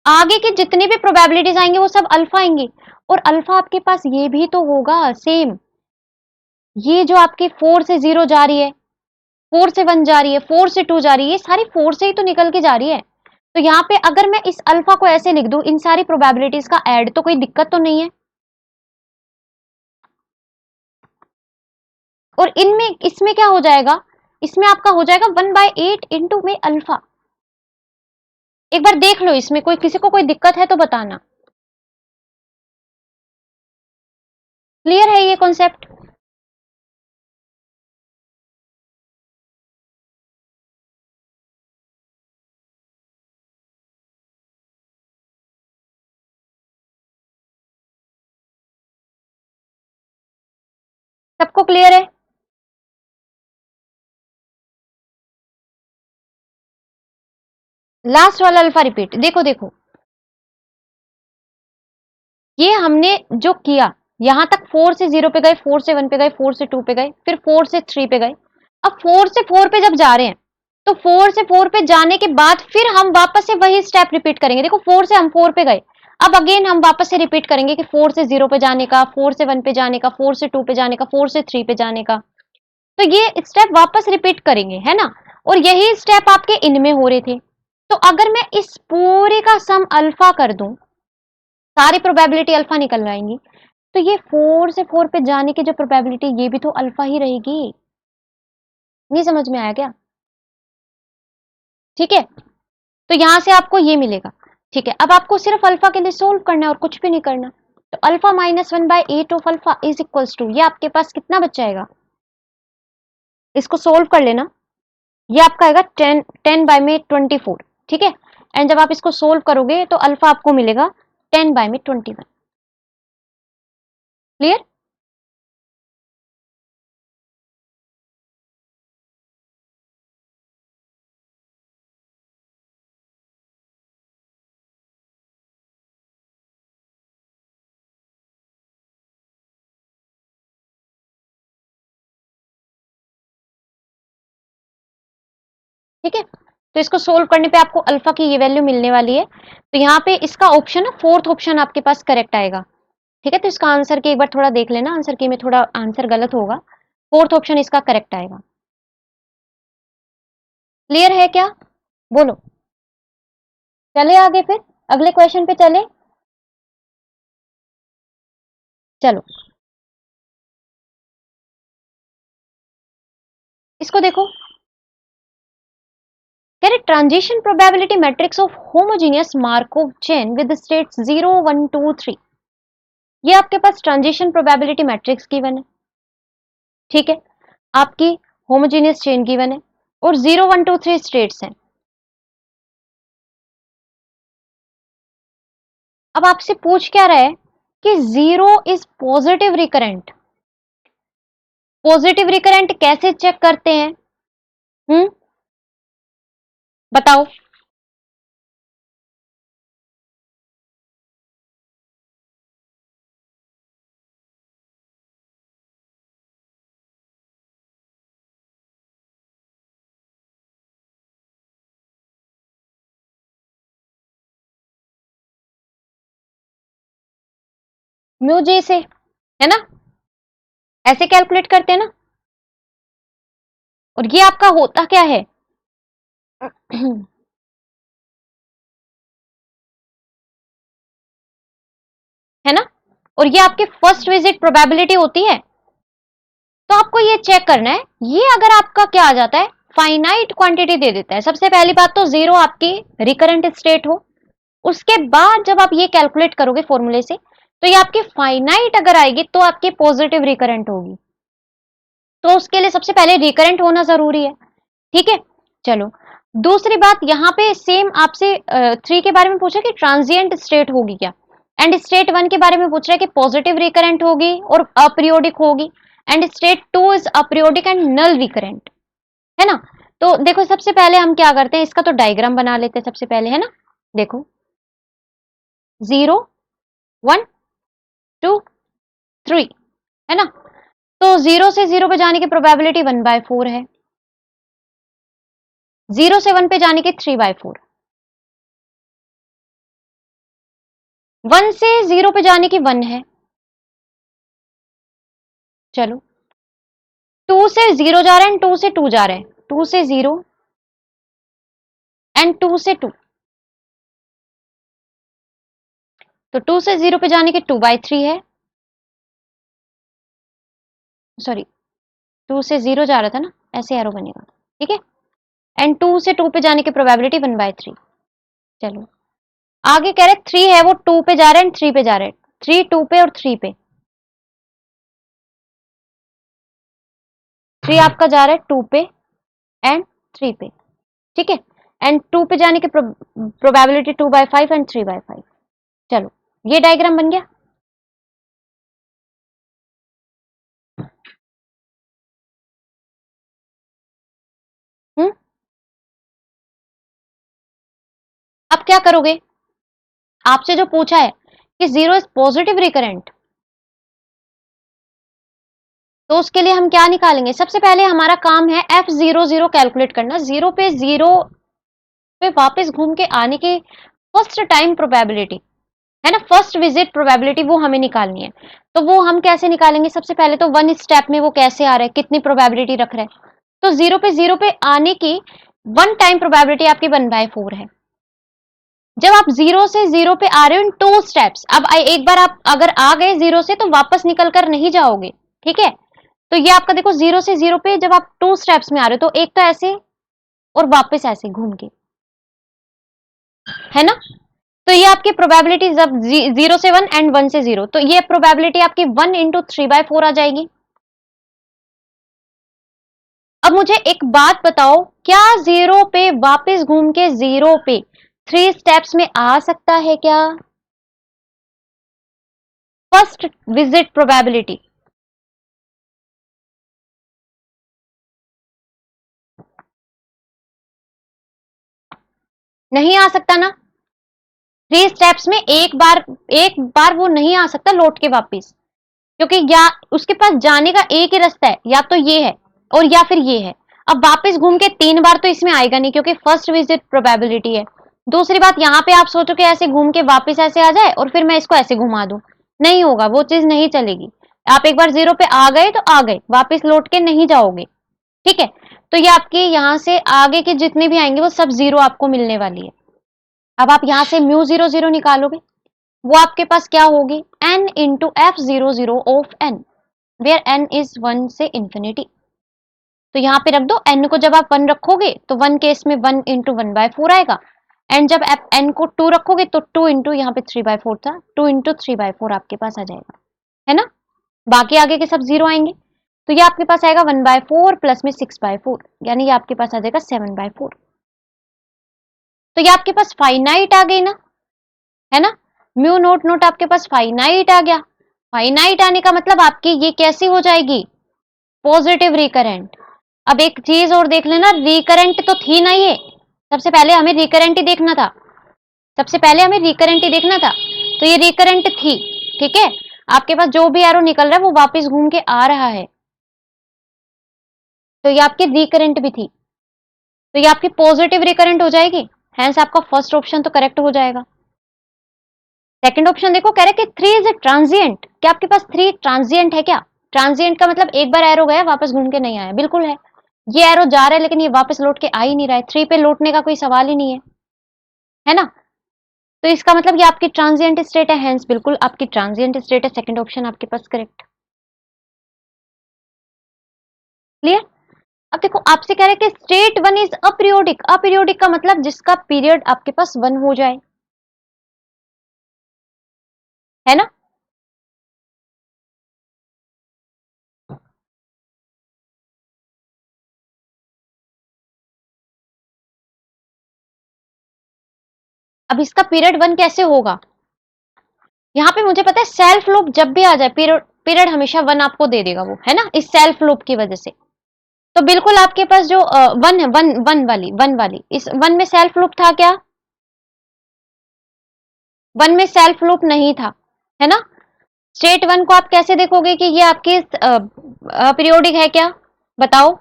आगे की जितनी भी प्रोबेबिलिटीज आएंगी वो सब अल्फा आएंगी, और अल्फा आपके पास ये भी तो होगा सेम। ये जो आपकी 4 से 0 जा रही है, 4 से 1 जा रही है, 4 से 2 जा रही है, ये सारी 4 से ही तो निकल के जा रही है। तो यहाँ पे अगर मैं इस अल्फा को ऐसे लिख दूं, इन सारी प्रोबेबिलिटीज का ऐड, तो कोई दिक्कत तो नहीं है। और इनमें इसमें क्या हो जाएगा? इसमें आपका हो जाएगा 1/8 इंटू में अल्फा। एक बार देख लो, इसमें कोई किसी को कोई दिक्कत है तो बताना। क्लियर है ये कॉन्सेप्ट? सबको क्लियर है? लास्ट वाला अल्फा रिपीट, देखो देखो, ये हमने जो किया, यहां तक 4 से 0 पे गए, 4 से 1 पे गए, 4 से 2 पे गए, फिर 4 से 3 पे गए। अब 4 से 4 पे जब जा रहे हैं, तो 4 से 4 पे जाने के बाद फिर हम वापस से वही स्टेप रिपीट करेंगे। देखो 4 से हम 4 पे गए, अब अगेन हम वापस से रिपीट करेंगे कि 4 से 0 पे जाने का, 4 से 1 पे जाने का, 4 से 2 पे जाने का, 4 से 3 पे जाने का। तो ये स्टेप वापस रिपीट करेंगे, है ना? और यही स्टेप आपके इनमें हो रहे थे। तो अगर मैं इस पूरे का सम अल्फा कर दूं, सारी प्रोबेबिलिटी अल्फा निकल आएंगी, तो ये 4 से 4 पे जाने की जो प्रोबेबिलिटी, ये भी तो अल्फा ही रहेगी। नहीं समझ में आया क्या? ठीक है, तो यहां से आपको ये मिलेगा। ठीक है, अब आपको सिर्फ अल्फा के लिए सोल्व करना है और कुछ भी नहीं करना। तो alpha -1/8 of alpha is equals to, ये आपके पास कितना बच जाएगा? इसको सोल्व कर लेना, ये आपका आएगा 10/24। ठीक है, एंड जब आप इसको सोल्व करोगे तो अल्फा आपको मिलेगा 10/21। क्लियर? ठीक है, तो इसको सोल्व करने पे आपको अल्फा की ये वैल्यू मिलने वाली है। तो यहाँ पे इसका ऑप्शन, फोर्थ ऑप्शन आपके पास करेक्ट आएगा। ठीक है, तो इसका आंसर की एक बार थोड़ा देख लेना, आंसर की में थोड़ा आंसर गलत होगा। फोर्थ ऑप्शन इसका करेक्ट आएगा। क्लियर है क्या? बोलो। चले आगे फिर, अगले क्वेश्चन पे चले। चलो, इसको देखो, कह रहे transition probability matrix of homogeneous Markov chain with states 0 1 2 3। ये आपके पास ट्रांजिशन प्रोबेबिलिटी मैट्रिक्स गिवन है। ठीक है, आपकी होमोजीनियस चेन गिवन है, और 0 1 2 3 स्टेट्स हैं। अब आपसे पूछ क्या रहा है कि 0 is positive recurrent. Positive recurrent कैसे चेक करते हैं? हम्म, बताओ। म्यूजे से, है ना? ऐसे कैलकुलेट करते हैं ना? और ये आपका होता क्या है है ना, और ये आपकी फर्स्ट विजिट प्रोबेबिलिटी होती है। तो आपको ये चेक करना है, ये अगर आपका क्या आ जाता है, फाइनाइट क्वांटिटी दे देता है। सबसे पहली बात तो जीरो आपकी रिकरेंट स्टेट हो, उसके बाद जब आप ये कैलकुलेट करोगे फॉर्मूले से, तो ये आपकी फाइनाइट अगर आएगी तो आपकी पॉजिटिव रिकरेंट होगी। तो उसके लिए सबसे पहले रिकरेंट होना जरूरी है, ठीक है। चलो दूसरी बात, यहाँ पे सेम आपसे 3 के बारे में पूछा कि ट्रांजिएंट स्टेट होगी क्या, एंड स्टेट 1 के बारे में पूछ रहा है कि पॉजिटिव रिकरेंट होगी और अपरियोडिक होगी, and state 2 is aperiodic and null recurrent, है ना। तो देखो सबसे पहले हम क्या करते हैं, इसका तो डायग्राम बना लेते हैं सबसे पहले, है ना। देखो 0 1 2 3, है ना। तो 0 से 0 पे जाने की प्रोबेबिलिटी 1/4 है, 0 से 1 पे जाने की 3/4, 1 से 0 पे जाने की 1 है। चलो 2 से 0 जा रहा है एंड 2 से 2 जा रहा है, 2 से 0 एंड 2 से 2, तो 2 से 0 पे जाने की 2/3 है, सॉरी 2 से 0 जा रहा था ना, ऐसे एरो बनेगा, ठीक है। एंड 2 से 2 पे जाने की प्रोबेबिलिटी 1/3। चलो आगे कह रहे 3 है, वो 2 पे जा रहा है एंड 3 पे जा रहा है, 3 2 पे और 3 पे, 3 आपका जा रहा है 2 पे एंड 3 पे, ठीक है। एंड 2 पे जाने की प्रोबेबिलिटी 2/5 एंड 3/5। चलो ये डायग्राम बन गया। हम्म, अब क्या करोगे, आपसे जो पूछा है कि 0 इज पॉजिटिव रिकरेंट, तो उसके लिए हम क्या निकालेंगे, सबसे पहले हमारा काम है F00 कैलकुलेट करना, 0 पे वापस घूम के आने की फर्स्ट टाइम प्रोबेबिलिटी, है ना, फर्स्ट विजिट प्रोबेबिलिटी, वो हमें निकालनी है। तो वो हम कैसे निकालेंगे, सबसे पहले तो 1 स्टेप में वो कैसे आ रहा है, कितनी प्रोबेबिलिटी रख रहा है, तो 0 पे आने की 1 टाइम प्रोबेबिलिटी आपकी 1/4 है। जब आप 0 से 0 पे आ रहे हो इन 2 स्टेप्स, अब एक बार आप अगर आ गए 0 से तो वापस निकल कर नहीं जाओगे, ठीक है। तो ये आपका देखो 0 से 0 पे जब आप 2 स्टेप्स में आ रहे हो, तो एक तो ऐसे और वापस ऐसे घूम के, है ना। तो ये आपकी प्रोबेबिलिटी जब 0 से 1 एंड 1 से 0, तो ये प्रोबेबिलिटी आपकी 1 इंटू 3/4 आ जाएगी। अब मुझे एक बात बताओ, क्या 0 पे वापस घूम के 0 पे 3 स्टेप्स में आ सकता है क्या, फर्स्ट विजिट प्रोबेबिलिटी, नहीं आ सकता ना। 3 स्टेप्स में एक बार वो नहीं आ सकता लौट के वापस, क्योंकि या उसके पास जाने का एक ही रास्ता है, या तो ये है और या फिर ये है। अब वापस घूम के 3 बार तो इसमें आएगा नहीं, क्योंकि फर्स्ट विजिट प्रोबेबिलिटी है। दूसरी बात, यहाँ पे आप सोचो कि ऐसे घूम के वापस ऐसे आ जाए और फिर मैं इसको ऐसे घुमा दूं, नहीं होगा, वो चीज नहीं चलेगी। आप एक बार 0 पे आ गए तो आ गए, वापस लौट के नहीं जाओगे, ठीक है। तो ये आपके यहाँ से आगे के जितने भी आएंगे वो सब 0 आपको मिलने वाली है। अब आप यहाँ से μ00 निकालोगे, वो आपके पास क्या होगी, n into F00 of n, where n is 1 से इंफिनिटी। तो यहाँ पे रख दो n को, जब आप 1 रखोगे तो 1 केस में 1 इंटू 1/4 आएगा, एंड जब आप n को 2 रखोगे तो 2 इंटू यहाँ पे 3/4 था, 2 इंटू 3/4 आपके पास आ जाएगा, है ना। बाकी आगे के सब 0 आएंगे, तो ये आपके पास आएगा 1/4 प्लस में 6/4, यानी ये आपके पास आ जाएगा 7/4। तो ये आपके पास फाइनाइट आ गई ना, है ना, म्यू नोट नोट आपके पास फाइनाइट आ गया। फाइनाइट आने का मतलब आपकी ये कैसी हो जाएगी, पॉजिटिव रिकरेंट। अब एक चीज और देख लेना, रिकरेंट तो थी ना ये, सबसे पहले हमें रिकरेंट ही देखना था, सबसे पहले हमें रिकरेंट ही देखना था, तो ये रिकरेंट थी, ठीक है। आपके पास जो भी एरो निकल रहा है वो वापस घूम के आ रहा है, तो ये आपकी रिकरेंट भी थी, तो ये आपकी पॉजिटिव रिकरेंट हो जाएगी, हेंस आपका फर्स्ट ऑप्शन तो करेक्ट हो जाएगा। सेकंड ऑप्शन देखो, कह रहे कि 3 इज ए ट्रांजिएंट, क्या आपके पास 3 ट्रांजिएंट है क्या, ट्रांजिएंट का मतलब एक बार एरो गया वापस घूम के नहीं आया, बिल्कुल है। ये एरो जा रहा है लेकिन ये वापस लौट के आ ही नहीं रहा है, 3 पे लौटने का कोई सवाल ही नहीं है ना? तो इसका मतलब ये आपकी ट्रांजिएंट स्टेट है, हेंस बिल्कुल आपकी ट्रांजिएंट स्टेट है, सेकंड ऑप्शन आपके पास करेक्ट। क्लियर? अब देखो आपसे कह रहे हैं कि state one is aperiodic, aperiodic का मतलब जिसका पीरियड आपके पास वन हो जाए, है ना? अब इसका पीरियड वन कैसे होगा? यहाँ पे मुझे पता है सेल्फ लूप जब भी आ जाए पीरियड पीरियड हमेशा वन आपको दे देगा वो, है ना, इस सेल्फ लूप की वजह से। तो बिल्कुल आपके पास जो वन है, वन वाली इस वन में सेल्फ लूप था क्या? वन में सेल्फ लूप नहीं था, है ना? स्टेट वन को आप कैसे देखोगे कि ये आपकी पीरियोडिक है क्या? बताओ।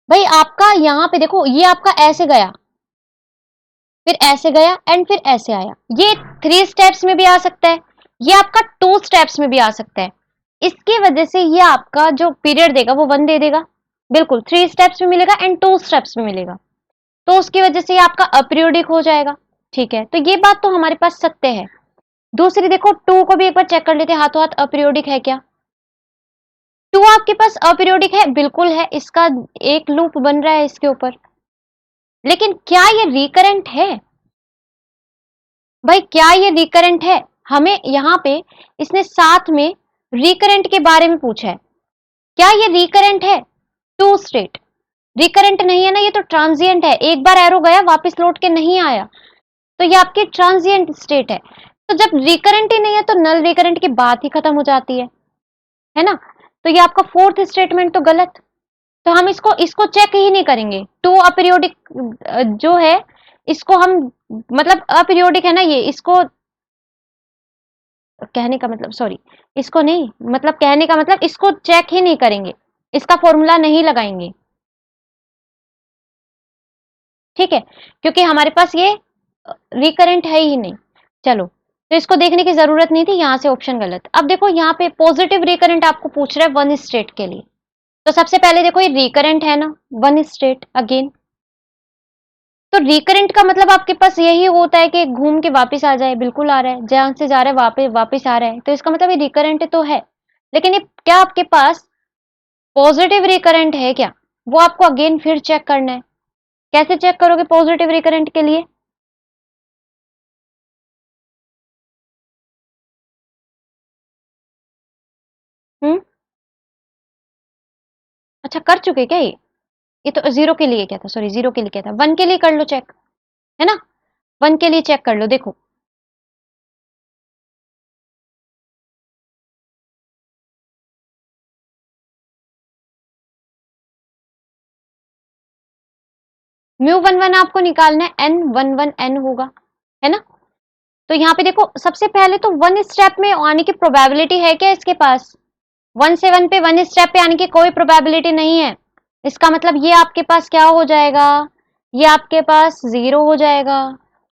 भाई आपका यहाँ पे देखो, ये आपका ऐसे गया, फिर ऐसे गया एंड फिर ऐसे आया, ये 3 स्टेप्स में भी आ सकता है, ये आपका 2 स्टेप्स में भी आ सकता है। इसकी वजह से ये आपका जो पीरियड देगा वो वन दे देगा, बिल्कुल 3 स्टेप्स में मिलेगा एंड 2 स्टेप्स में मिलेगा। तो उसकी वजह से ये आपका अपीरियोडिक हो जाएगा। ठीक है, तो ये बात तो हमारे पास सत्य है। दूसरी देखो, 2 को भी एक बार चेक कर लेते हैं हाथों हाथ, अपीरियोडिक है क्या? 2 आपके पास अपीरियोडिक है, बिल्कुल है, इसका एक लूप बन रहा है इसके ऊपर, लेकिन क्या ये रिकरेंट है? भाई क्या ये रिकरेंट है? हमें यहाँ पे इसने साथ में रिकरेंट के बारे में पूछा है, क्या ये रिकरेंट है? टू स्टेट रिकरेंट नहीं है ना, ये तो ट्रांजिएंट है, एक बार एरो गया वापस लौट के नहीं आया, तो ये आपकी ट्रांजिएंट स्टेट है। तो जब रिकरेंट ही नहीं है तो नल रिकरेंट की बात ही खत्म हो जाती है ना? तो ये आपका फोर्थ स्टेटमेंट तो गलत। तो हम इसको इसको चेक ही नहीं करेंगे, टू अपीरियोडिक जो है इसको हम, मतलब अपीरियोडिक है ना ये, इसको कहने का मतलब, सॉरी, इसको नहीं, मतलब कहने का मतलब इसको चेक ही नहीं करेंगे, इसका फॉर्मूला नहीं लगाएंगे, ठीक है, क्योंकि हमारे पास ये रिकरेंट है ही नहीं। चलो, तो इसको देखने की जरूरत नहीं थी, यहां से ऑप्शन गलत। अब देखो यहाँ पे पॉजिटिव रिकरेंट आपको पूछ रहा है वन स्टेट के लिए, तो सबसे पहले देखो ये रिकरेंट है ना, वन स्टेट अगेन, तो रिकरेंट का मतलब आपके पास यही होता है कि घूम के वापस आ जाए, बिल्कुल आ रहा है, जहां से जा रहा है वापस वापस आ रहा है, तो इसका मतलब ये रिकरेंट तो है। लेकिन ये क्या आपके पास पॉजिटिव रिकरेंट है क्या? वो आपको अगेन फिर चेक करना है। कैसे चेक करोगे पॉजिटिव रिकरेंट के लिए? हम्म, अच्छा कर चुके क्या ये तो जीरो के लिए क्या था, सॉरी जीरो के लिए क्या था, वन के लिए कर लो चेक, है ना? वन के लिए चेक कर लो, देखो। म्यू वन वन आपको निकालना है, एन वन वन एन होगा, है ना? तो यहाँ पे देखो सबसे पहले तो वन स्टेप में आने की प्रोबेबिलिटी है क्या इसके पास? वन से वन पे वन स्टेप पे आने की कोई प्रोबेबिलिटी नहीं है। इसका मतलब ये आपके पास क्या हो जाएगा? ये आपके पास जीरो हो जाएगा।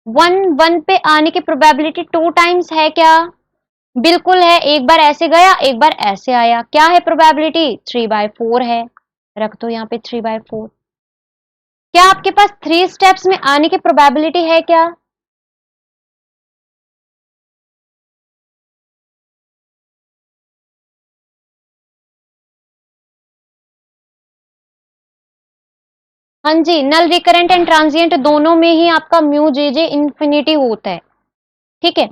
वन वन पे आने की प्रोबेबिलिटी टू टाइम्स है क्या? बिल्कुल है, एक बार ऐसे गया एक बार ऐसे आया, क्या है प्रोबेबिलिटी? 3/4 है, रख दो यहाँ पे 3/4। क्या आपके पास 3 स्टेप्स में आने की प्रोबेबिलिटी है क्या? हाँ जी, नल रिकरेंट एंड ट्रांजिएंट दोनों में ही आपका म्यू जे जे इन्फिनिटी होता है, ठीक है।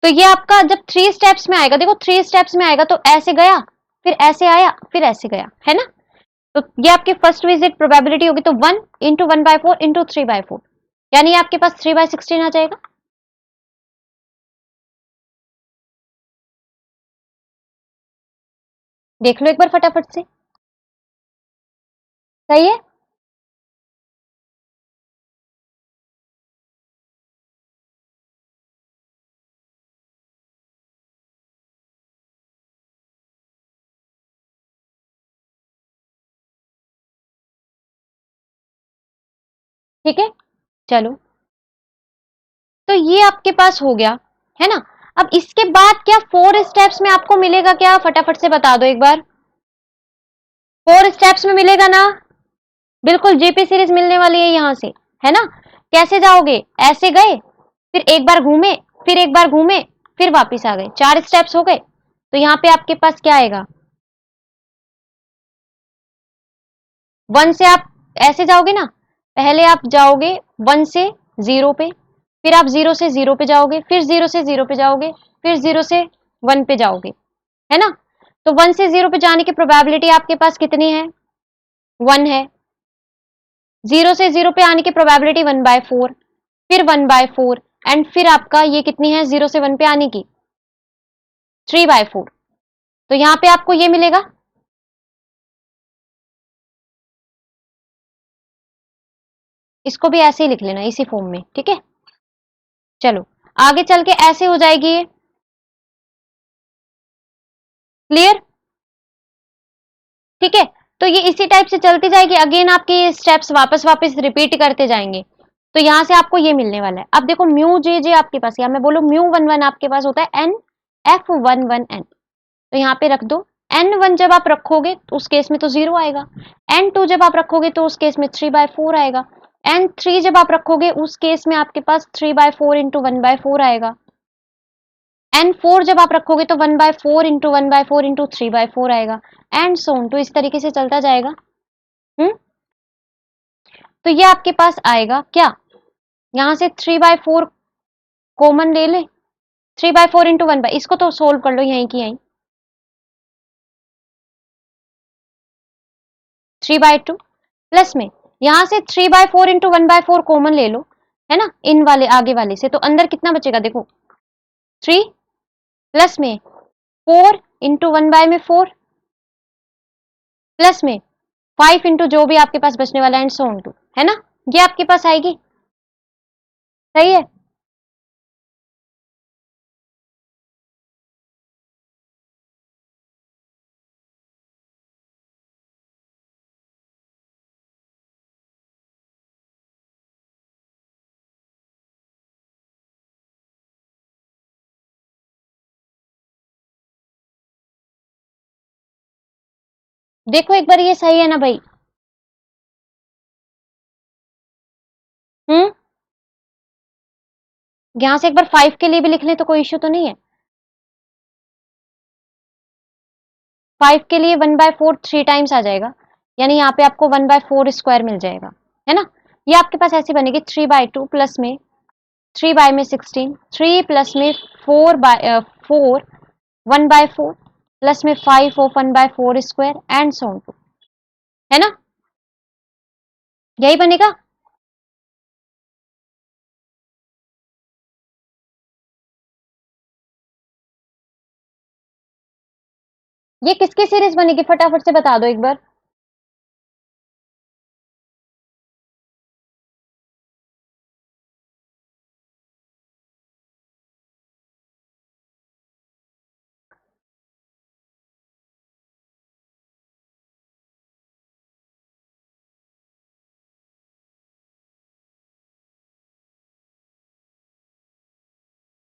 तो ये आपका जब 3 स्टेप्स में आएगा, देखो 3 स्टेप्स में आएगा तो ऐसे गया, फिर ऐसे आया, फिर ऐसे गया, है ना? तो ये आपकी फर्स्ट विजिट प्रोबेबिलिटी होगी, तो 1 × 1/4 × 3/4, यानी आपके पास 3/16 आ जाएगा। देख लो एक बार फटाफट से। सही है? ठीक है, चलो। तो ये आपके पास हो गया, है ना। अब इसके बाद क्या 4 स्टेप्स में आपको मिलेगा क्या, फटाफट से बता दो एक बार। 4 स्टेप्स में मिलेगा ना, बिल्कुल जीपी सीरीज मिलने वाली है यहां से, है ना। कैसे जाओगे, ऐसे गए, फिर एक बार घूमे, फिर एक बार घूमे, फिर वापस आ गए, 4 स्टेप्स हो गए। तो यहाँ पे आपके पास क्या आएगा, 1 से आप ऐसे जाओगे ना, पहले आप जाओगे 1 से 0 पे, फिर आप 0 से 0 पे जाओगे, फिर 0 से 0 पे जाओगे, फिर 0 से 1 पे जाओगे, है ना। तो 1 से 0 पे जाने की प्रोबेबिलिटी आपके पास कितनी है, 1 है। 0 से 0 पे आने की प्रोबेबिलिटी 1/4, फिर 1/4, एंड फिर आपका ये कितनी है 0 से 1 पे आने की, 3/4। तो यहां पे आपको ये मिलेगा। इसको भी ऐसे ही लिख लेना इसी फॉर्म में, ठीक है। चलो आगे चल के ऐसे हो जाएगी ये, क्लियर, ठीक है। तो ये इसी टाइप से चलती जाएगी, अगेन आपके ये स्टेप्स वापस वापस रिपीट करते जाएंगे। तो यहां से आपको ये मिलने वाला है। अब देखो म्यू जे जे आपके पास, या मैं बोलूं म्यू 1 1 आपके पास होता है एन एफ 1 1 एन। तो यहाँ पे रख दो, n1 जब आप रखोगे तो उस केस में तो 0 आएगा, n2 जब आप रखोगे तो उस केस में 3/4 आएगा, n3 जब आप रखोगे उस केस में आपके पास 3/4 इंटू 1/4 आएगा, n4 जब आप रखोगे तो 1/4 इंटू 1/4 इंटू 3/4 आएगा, एंड सो ऑन। तो इस तरीके से चलता जाएगा। हम्म। तो ये आपके पास आएगा क्या, यहां से 3/4 कॉमन ले ले, 3/4 इंटू 1 इसको तो सोल्व कर लो यहीं की यहीं, 3/2 प्लस में यहां से 3/4 इंटू 1/4 कॉमन ले लो, है ना, इन वाले आगे वाले से। तो अंदर कितना बचेगा देखो, 3 प्लस में 4 इंटू 1/4 प्लस में 5 इंटू जो भी आपके पास बचने वाला है, एंड सो ऑन टू, है ना। ये आपके पास आएगी, सही है। देखो एक बार ये सही है ना भाई। हम्म। यहां से एक बार 5 के लिए भी लिख लें तो कोई इश्यू तो नहीं है। 5 के लिए 1/4 3 टाइम्स आ जाएगा, यानी यहाँ पे आपको 1/4 स्क्वायर मिल जाएगा, है ना। ये आपके पास ऐसी बनेगी 3/2 प्लस में 3 में 16, 3 प्लस में 4 1/4 प्लस में 5 of 1/4 square and so on too, है ना। यही बनेगा। ये किसकी सीरीज बनेगी फटाफट से बता दो एक बार।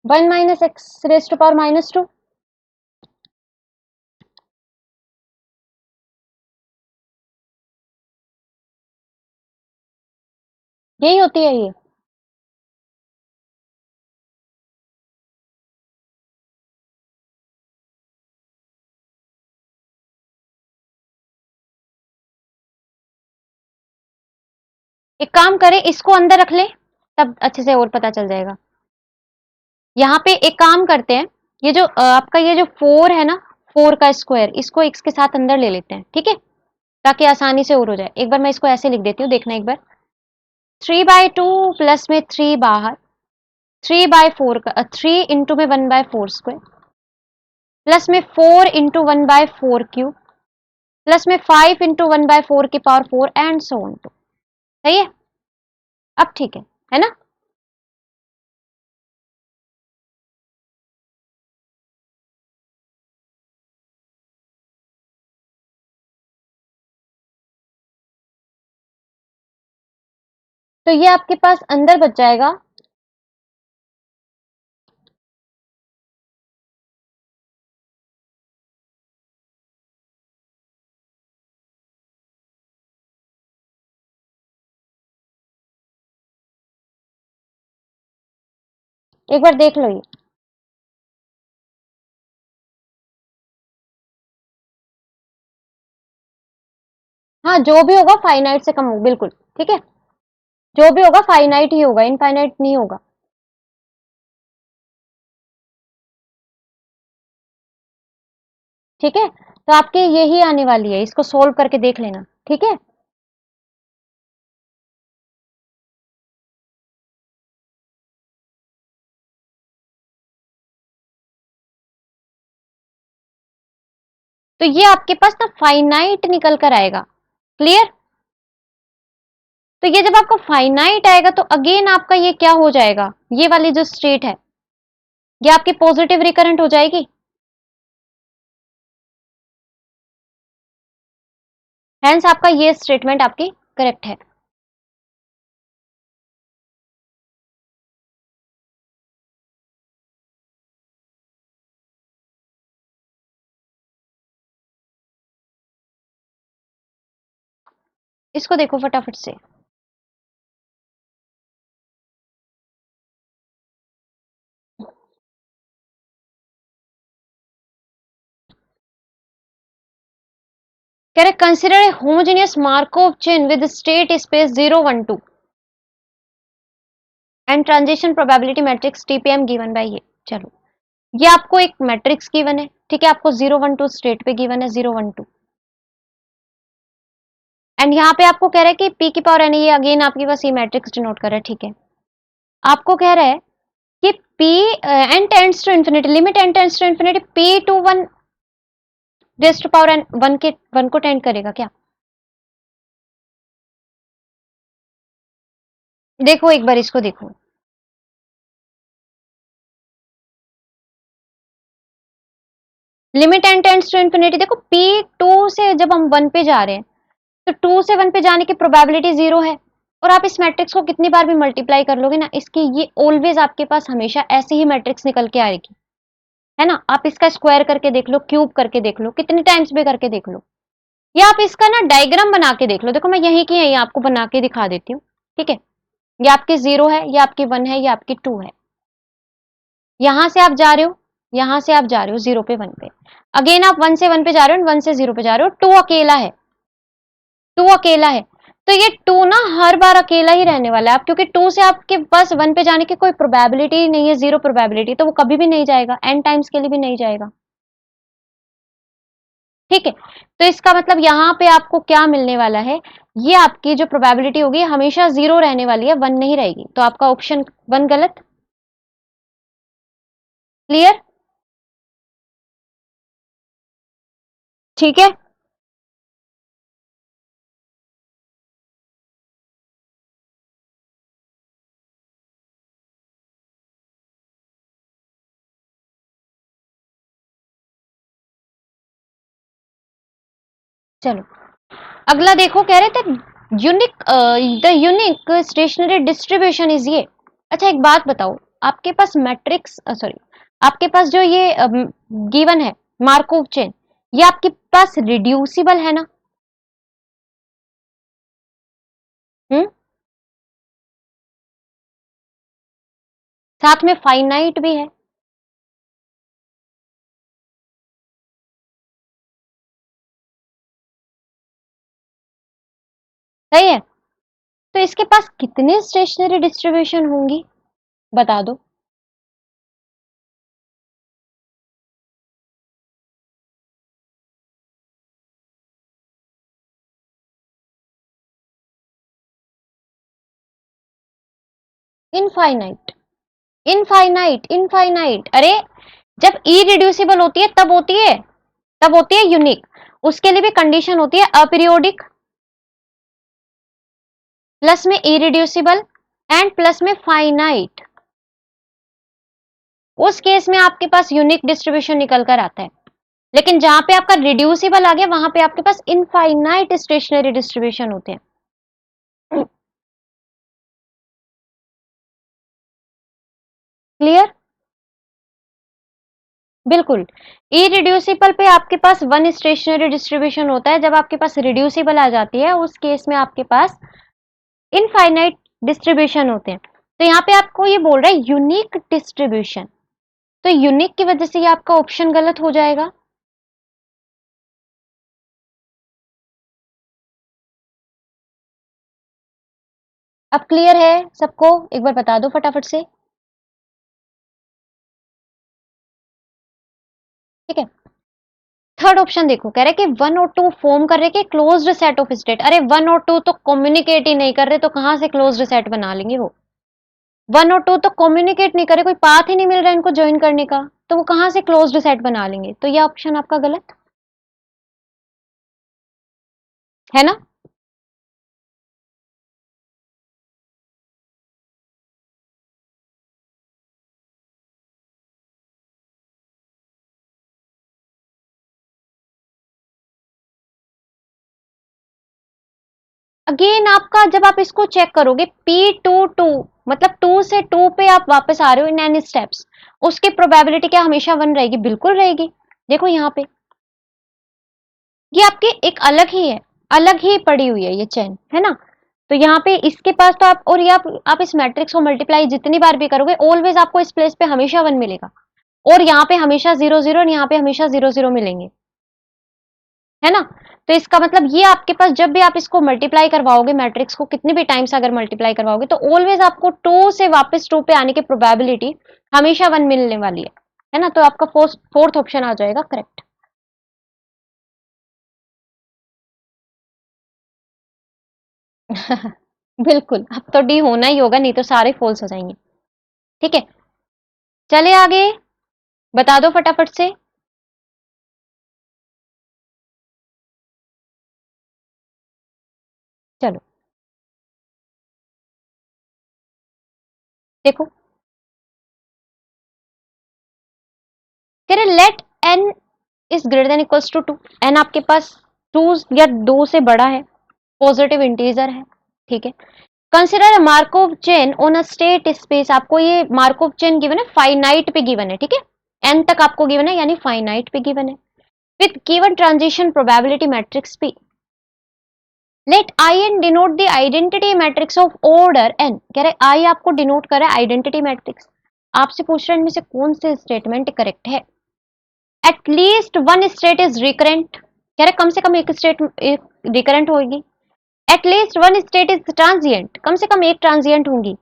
One minus x raise to power -2, यही होती है ये। एक काम करें, इसको अंदर रख ले, तब अच्छे से और पता चल जाएगा। यहाँ पे एक काम करते हैं, ये जो आपका ये जो 4 है ना, 4 का स्क्वायर, इसको x के साथ अंदर ले लेते हैं, ठीक है, ताकि आसानी से और हो जाए। एक बार मैं इसको ऐसे लिख देती हूँ, देखना एक बार। 3/2 प्लस में 3 बाहर, 3/4 का 3 इंटू में 1/4 स्क्वायर प्लस में 4 इंटू 1/4 क्यूब प्लस में 5 इंटू 1/4 की power 4 and so on too. सही है, अब ठीक है ना। तो ये आपके पास अंदर बच जाएगा एक बार देख लो ये। हाँ, जो भी होगा फाइनाइट से कम होगा, बिल्कुल ठीक है। जो भी होगा फाइनाइट ही होगा, इनफाइनाइट नहीं होगा। ठीक है, तो आपके यही आने वाली है, इसको सोल्व करके देख लेना। ठीक है, तो ये आपके पास ना फाइनाइट निकल कर आएगा। क्लियर? तो ये जब आपका फाइनाइट आएगा तो अगेन आपका ये क्या हो जाएगा, ये वाली जो स्टेट है ये आपकी पॉजिटिव रिकरेंट हो जाएगी। हेंस आपका ये स्टेटमेंट आपकी करेक्ट है। इसको देखो फटाफट से। कह रहे consider a homogeneous Markov chain with state space 0 1 2 and transition probability matrix TPM given by ये। चलो, ये आपको एक मैट्रिक्स गिवन है, ठीक है, आपको 0 1 2 स्टेट पे गिवन है 0 1 2, एंड यहाँ पे आपको कह रहा है कि p की पावर n, ये अगेन आपके पास ये मैट्रिक्स डिनोट कर रहा है। ठीक है, आपको कह रहा है कि p n tends to infinity, limit n tends to infinity, p to 1 raise to power n 1 के 1 को टेंड करेगा क्या? देखो एक बार इसको देखो, limit n tends to infinity, देखो p 2 से जब हम 1 पे जा रहे हैं तो 2 से 1 पे जाने की प्रोबेबिलिटी 0 है, और आप इस मैट्रिक्स को कितनी बार भी मल्टीप्लाई कर लोगे ना, इसकी ये ऑलवेज आपके पास हमेशा ऐसे ही मैट्रिक्स निकल के आएगी, है ना। आप इसका स्क्वायर करके देख लो, क्यूब करके देख लो, कितने टाइम्स भी करके देख लो, या आप इसका ना डायग्राम बना के देख लो। देखो मैं यहीं की यहीं आपको बना के दिखा देती हूँ। ठीक है, ये आपकी 0 है, ये आपकी 1 है, ये आपकी 2 है। यहां से आप जा रहे हो, यहां से आप जा रहे हो 0 पे 1 पे, अगेन आप 1 से 1 पे जा रहे हो, 1 से 0 पे जा रहे हो, 2 अकेला है, 2 अकेला है। तो ये 2 ना हर बार अकेला ही रहने वाला है, आप क्योंकि 2 से आपके पास 1 पे जाने की कोई प्रोबेबिलिटी ही नहीं है, 0 प्रोबेबिलिटी, तो वो कभी भी नहीं जाएगा, n टाइम्स के लिए भी नहीं जाएगा। ठीक है, तो इसका मतलब यहाँ पे आपको क्या मिलने वाला है, ये आपकी जो प्रोबेबिलिटी होगी हमेशा 0 रहने वाली है, 1 नहीं रहेगी, तो आपका ऑप्शन 1 गलत। क्लियर? ठीक है, चलो अगला देखो, कह रहे थे unique, the unique stationary distribution is ये। अच्छा एक बात बताओ, आपके पास मैट्रिक्स, सॉरी, आपके पास जो ये गिवन है मार्कोव चेन, ये आपके पास रिड्यूसिबल है ना? हम्म, साथ में फाइनाइट भी है। सही है, तो इसके पास कितने स्टेशनरी डिस्ट्रीब्यूशन होंगी, बता दो। इनफाइनाइट, इनफाइनाइट, इनफाइनाइट, अरे जब इरिड्यूसिबल होती है तब होती है, तब होती है यूनिक, उसके लिए भी कंडीशन होती है अपीरियोडिक, प्लस में इरिड्यूसिबल, एंड प्लस में फाइनाइट। उस केस में आपके पास यूनिक डिस्ट्रीब्यूशन निकल कर आता है, लेकिन जहां पे आपका रिड्यूसिबल आ गया वहां पे आपके पास इनफाइनाइट स्टेशनरी डिस्ट्रीब्यूशन होते हैं। क्लियर? बिल्कुल, इरिड्यूसिबल पे आपके पास वन स्टेशनरी डिस्ट्रीब्यूशन होता है, जब आपके पास रिड्यूसिबल आ जाती है उस केस में आपके पास इनफाइनाइट डिस्ट्रीब्यूशन होते हैं। तो यहाँ पे आपको ये बोल रहा है यूनिक डिस्ट्रीब्यूशन, तो यूनिक की वजह से ये आपका ऑप्शन गलत हो जाएगा। अब क्लियर है सबको, एक बार बता दो फटाफट से। ठीक है, थर्ड ऑप्शन देखो, कह रहे कि वन और टू फॉर्म कर रहे कि क्लोज्ड सेट ऑफ स्टेट। अरे वन और टू तो कम्युनिकेट ही नहीं कर रहे, तो कहां से क्लोज्ड सेट बना लेंगे वो। वन और टू तो कम्युनिकेट नहीं कर रहे, कोई पाथ ही नहीं मिल रहा है इनको ज्वाइन करने का, तो वो कहां से क्लोज्ड सेट बना लेंगे। तो ये ऑप्शन आपका गलत है ना। अगेन आपका जब आप इसको चेक करोगे P2 मतलब 2 से 2 पे आप वापस आ रहे हो इन एनी स्टेप्स, उसकी प्रोबेबिलिटी क्या हमेशा 1 रहेगी? बिल्कुल रहेगी। देखो यहाँ पे ये आपके एक अलग ही है, अलग ही पड़ी हुई है ये चेन, है ना। तो यहाँ पे इसके पास तो आप, और ये आप इस मैट्रिक्स को मल्टीप्लाई जितनी बार भी करोगे ऑलवेज आपको इस प्लेस पे हमेशा 1 मिलेगा, और यहाँ पे हमेशा 0 0 और यहाँ पे हमेशा 0 0 मिलेंगे, है ना। तो इसका मतलब ये आपके पास जब भी आप इसको मल्टीप्लाई करवाओगे मैट्रिक्स को, कितनी भी टाइम्स अगर मल्टीप्लाई करवाओगे, तो ऑलवेज आपको 2 से वापस 2 पे आने की प्रोबेबिलिटी हमेशा 1 मिलने वाली है ना। तो आपका फोर्थ ऑप्शन आ जाएगा करेक्ट। बिल्कुल, अब तो डी होना ही होगा, नहीं तो सारे फॉल्स हो जाएंगे। ठीक है, चले आगे, बता दो फटाफट से। चलो देखो, कह रहे let n is greater than equals to 2। N आपके पास 2 या 2 से बड़ा है, पॉजिटिव इंटीजर है। ठीक है, consider Markov chain on a state space. आपको ये मार्कोव चेन गिवन है, फाइनाइट पे गिवन है। ठीक है, एन तक आपको गिवन है, यानी फाइनाइट पे गिवन है, with given transition probability matrix P. Let I n denote the identity matrix of order n. कह रहे आई आपको डिनोट कर रहा है आइडेंटिटी मैट्रिक्स। आपसे पूछ रहे हैं इनमें से कौन से स्टेटमेंट करेक्ट है। At least one state is recurrent, कह रहे कम से कम एक स्टेट रिकरेंट होगी। At least one state is transient, कम से कम एक ट्रांजिएंट होंगी।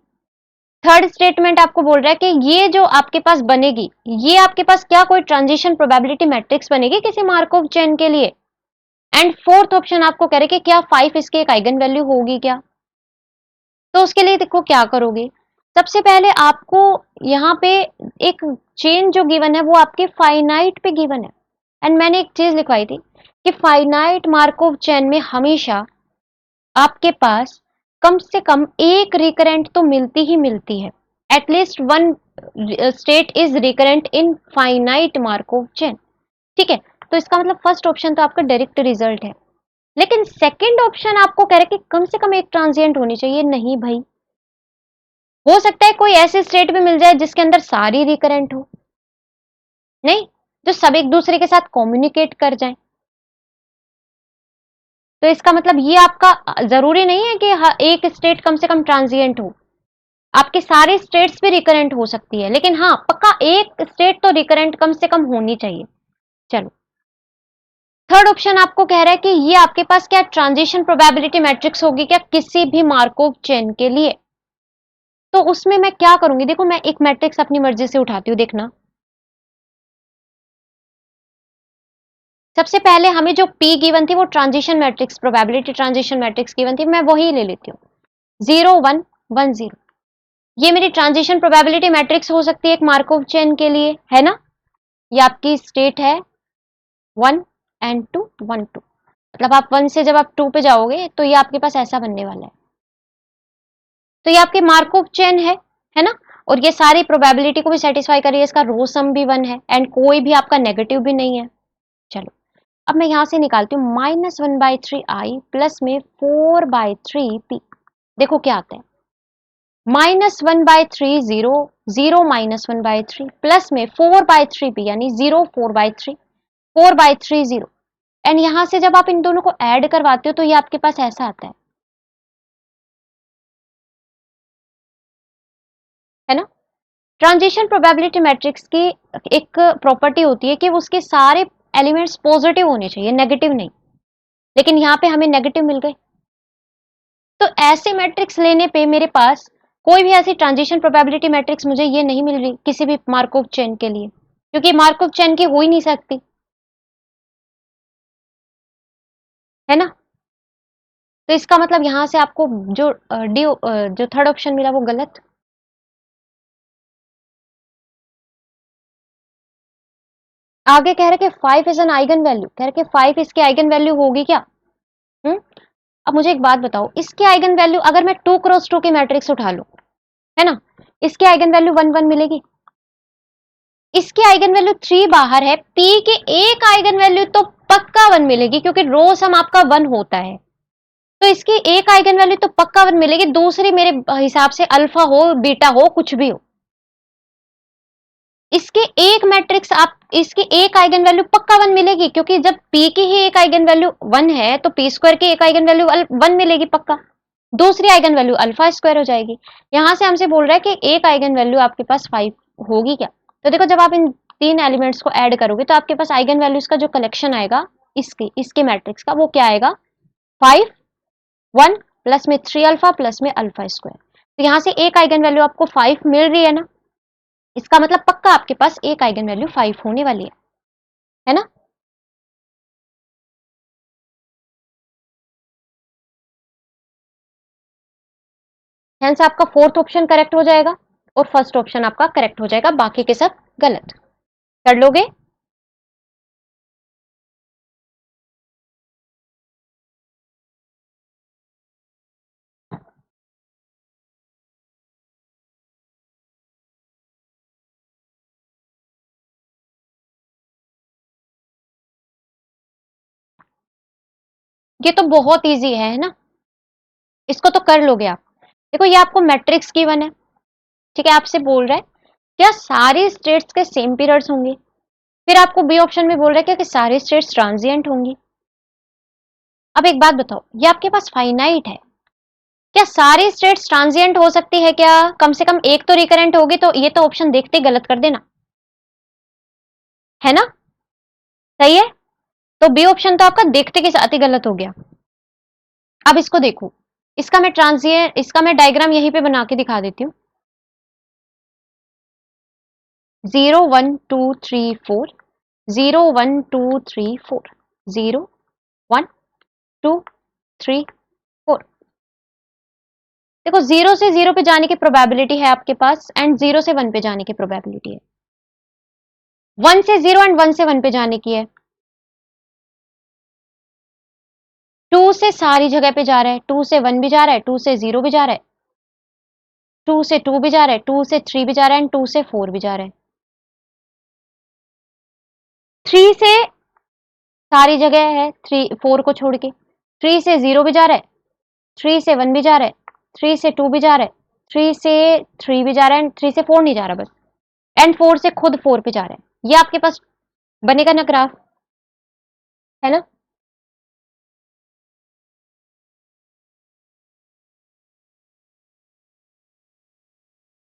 थर्ड स्टेटमेंट आपको बोल रहा है कि ये जो आपके पास बनेगी, ये आपके पास क्या कोई ट्रांजिशन प्रोबेबिलिटी मैट्रिक्स बनेगी किसी मार्कोव चेन के लिए। एंड फोर्थ ऑप्शन आपको कह रहे कि क्या 5 इसके एक आइगन वैल्यू होगी क्या। तो उसके लिए देखो क्या करोगे। सबसे पहले आपको यहाँ पे एक चेन जो गिवन है वो आपके फाइनाइट पे गिवन है, एंड मैंने एक चीज लिखवाई थी कि फाइनाइट मार्कोव चेन में हमेशा आपके पास कम से कम एक रिकरेंट तो मिलती ही मिलती है। At least one state is recurrent in finite Markov chain. ठीक है, तो इसका मतलब फर्स्ट ऑप्शन तो आपका डायरेक्ट रिजल्ट है। लेकिन सेकंड ऑप्शन आपको कह रहा है कि कम से कम एक ट्रांजिएंट होनी चाहिए। नहीं भाई, हो सकता है कोई ऐसे स्टेट भी मिल जाए जिसके अंदर सारी रिकरेंट हो, नहीं, जो सब एक दूसरे के साथ कम्युनिकेट कर जाए। तो इसका मतलब ये आपका जरूरी नहीं है कि एक स्टेट कम से कम ट्रांजिएंट हो, आपके सारे स्टेट्स भी रिकरेंट हो सकती है, लेकिन हाँ पक्का एक स्टेट तो रिकरेंट कम से कम होनी चाहिए। चलो, थर्ड ऑप्शन आपको कह रहा है कि ये आपके पास क्या ट्रांजिशन प्रोबेबिलिटी मैट्रिक्स होगी क्या किसी भी मार्कोव चेन के लिए। तो उसमें मैं क्या करूंगी, देखो मैं एक मैट्रिक्स अपनी मर्जी से उठाती हूँ, देखना। सबसे पहले हमें जो P गिवन थी वो transition matrix, probability transition matrix given थी, मैं वही ले लेती हूँ। 0 1 1 0, ये मेरी ट्रांजिशन प्रोबेबिलिटी मैट्रिक्स हो सकती है एक मार्कोव चेन के लिए, है ना। ये आपकी स्टेट है 1 एंड 2 1 2, मतलब आप 1 से जब आप 2 पे जाओगे तो ये आपके पास ऐसा बनने वाला है। तो ये आपके मार्कोव चेन है ना। और ये सारी प्रोबेबिलिटी को भी सेटिस्फाई कर रही है, इसका रो सम भी 1 है एंड कोई भी आपका नेगेटिव भी नहीं है। चलो, अब मैं यहां से निकालती हूँ -1/3i प्लस में 4/3p। देखो क्या आता है, -1/3 0 0 -1/3 प्लस में 4/3p यानी 0 4/3 4/3 0। एंड यहां से जब आप इन दोनों को ऐड करवाते हो तो ये आपके पास ऐसा आता है। ट्रांजिशन प्रोबेबिलिटी मैट्रिक्स की एक प्रॉपर्टी होती है कि उसके सारे एलिमेंट्स पॉजिटिव होने चाहिए, नेगेटिव नहीं। लेकिन यहाँ पे हमें नेगेटिव मिल गए, तो ऐसे मैट्रिक्स लेने पे मेरे पास कोई भी ऐसी ट्रांजिशन प्रोबेबिलिटी मैट्रिक्स मुझे ये नहीं मिल रही किसी भी मार्कोव चेन के लिए, क्योंकि मार्कोव चेन की हो ही नहीं सकती, है ना। तो इसका मतलब यहां से आपको जो जो थर्ड ऑप्शन मिला वो गलत। आगे कह रहे कि 5 इज एन आइगन वैल्यू, कह रहे कि 5 इसकी आइगन वैल्यू होगी क्या। हम्म अब मुझे एक बात बताओ, इसकी आइगन वैल्यू अगर मैं 2 क्रॉस 2 की मैट्रिक्स उठा लूं, है ना, इसकी आइगन वैल्यू 1 1 मिलेगी। इसकी आइगन वैल्यू 3 बाहर है, पी की एक आइगन वैल्यू तो पक्का 1 मिलेगी, क्योंकि रो सम आपका 1 होता है, तो इसकी एक आइगन वैल्यू तो पक्का 1 मिलेगी। दूसरी मेरे हिसाब से अल्फा हो बीटा हो कुछ भी हो, इसके एक मैट्रिक्स आप इसकी एक आइगन वैल्यू पक्का 1 मिलेगी, क्योंकि जब p की ही एक आइगन वैल्यू 1 है तो p स्क्वायर की एक आइगन वैल्यू 1 मिलेगी पक्का, दूसरी आइगन वैल्यू अल्फा स्क्वायर हो जाएगी। यहां से हमसे बोल रहा है कि एक आइगन वैल्यू आपके पास 5 होगी क्या। तो देखो, जब आप इन तीन एलिमेंट्स को ऐड करोगे तो आपके पास आइगन वैल्यूज का जो कलेक्शन आएगा इसके मैट्रिक्स का, वो क्या आएगा, 5 1 प्लस में 3 अल्फा प्लस में अल्फा स्क्वायर। तो यहां से एक आइगन वैल्यू आपको 5 मिल रही है ना, इसका मतलब पक्का आपके पास एक आइगन वैल्यू 5 होने वाली है ना। हेंस आपका फोर्थ ऑप्शन करेक्ट हो जाएगा और फर्स्ट ऑप्शन आपका करेक्ट हो जाएगा, बाकी के सब गलत। कर लोगे। ये तो बहुत इजी है ना, इसको तो कर लोगे आप। देखो, ये आपको मैट्रिक्स गिवन है, ठीक है, आपसे बोल रहा है क्या सारी स्टेट्स के सेम पीरियड्स होंगे, फिर आपको बी ऑप्शन में बोल रहा है क्या कि सारी स्टेट्स ट्रांजिएंट होंगी। अब एक बात बताओ, ये आपके पास फाइनाइट है, क्या सारी स्टेट्स ट्रांजिएंट हो सकती है क्या, कम से कम एक तो रिकरेंट होगी, तो ये तो ऑप्शन देखते ही गलत कर देना, है ना। सही है, तो बी ऑप्शन तो आपका देखते के साथ ही गलत हो गया। अब इसको देखो, इसका मैं डायग्राम यहीं पे बना के दिखा देती हूँ। 0 1 2 3 4 0 1 2 3 4 0 1 2 3 4। देखो, 0 से 0 पे जाने की प्रोबेबिलिटी है आपके पास, एंड 0 से 1 पे जाने की प्रोबेबिलिटी है, 1 से 0 एंड 1 से 1 पे जाने की है, 2 से सारी जगह पे जा रहा है, 2 से 1 भी जा रहा है, 2 से 0 भी जा रहा है, 2 से 2 भी जा रहा है, 2 से 3 भी जा रहा है, एंड 2 से 4 भी जा रहा है, 3 से सारी जगह है, 3 4 को छोड़ के, 3 से 0 भी जा रहा है, 3 से 1 भी जा रहा है, 3 से 2 भी जा रहा है, 3 से 3 भी जा रहा है, एंड 3 से 4 नहीं जा रहा बस, एंड 4 से खुद 4 पे जा रहा है। ये आपके पास बनेगा ना ग्राफ, है ना।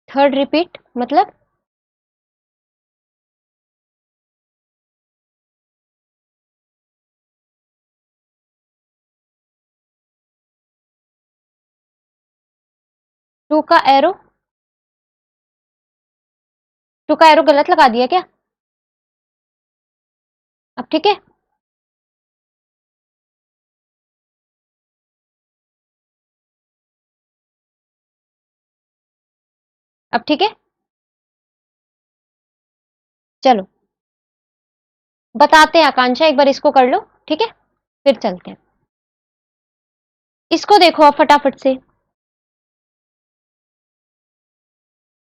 थर्ड रिपीट मतलब, 2 का एरो, 2 का एरो गलत लगा दिया क्या, अब ठीक है। अब ठीक है, चलो बताते हैं आकांक्षा, एक बार इसको कर लो, ठीक है, फिर चलते हैं। इसको देखो आप फटाफट से,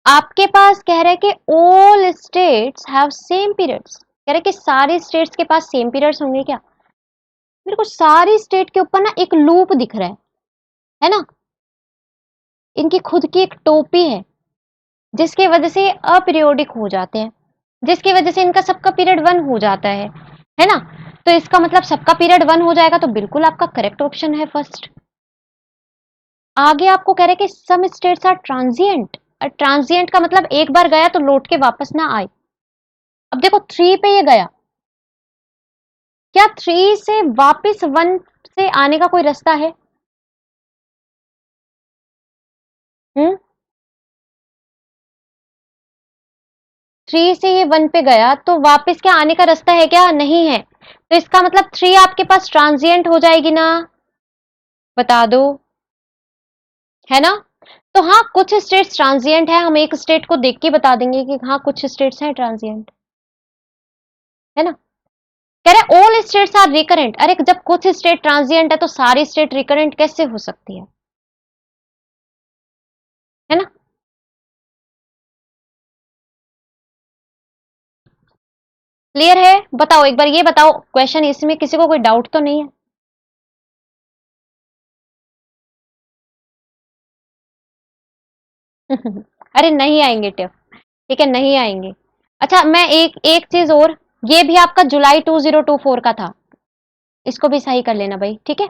आपके पास कह रहा है कि all states have same periods, कह रहे कि सारे स्टेट्स के पास सेम पीरियड्स होंगे क्या। मेरे को सारी स्टेट के ऊपर ना एक लूप दिख रहा है ना, इनकी खुद की एक टोपी है, जिसकी वजह से ये अपीरियोडिक हो जाते हैं, जिसकी वजह से इनका सबका पीरियड 1 हो जाता है ना। तो इसका मतलब सबका पीरियड 1 हो जाएगा, तो बिल्कुल आपका करेक्ट ऑप्शन है फर्स्ट। आगे आपको कह रहे हैं कि some states are transient, transient का मतलब एक बार गया तो लौट के वापस ना आए। अब देखो 3 पे ये गया, क्या 3 से वापस 1 से आने का कोई रास्ता है? 3 से ये 1 पे गया तो वापस क्या आने का रास्ता है क्या? नहीं है। तो इसका मतलब 3 आपके पास ट्रांजिएंट हो जाएगी ना, बता दो, है ना? तो हाँ, कुछ स्टेट्स ट्रांजिएंट है, हम एक स्टेट को देख के बता देंगे कि हाँ कुछ स्टेट्स हैं ट्रांजिएंट, है ना? कह रहे ऑल स्टेट्स आर रिकरेंट। अरे जब कुछ स्टेट ट्रांजिएंट है तो सारी स्टेट रिकरेंट कैसे हो सकती है ना? क्लियर है? बताओ एक बार, ये बताओ क्वेश्चन, इसमें किसी को कोई डाउट तो नहीं है? अरे नहीं आएंगे टिफ, ठीक है, नहीं आएंगे। अच्छा, मैं एक एक चीज और, ये भी आपका जुलाई 2024 का था, इसको भी सही कर लेना भाई, ठीक है?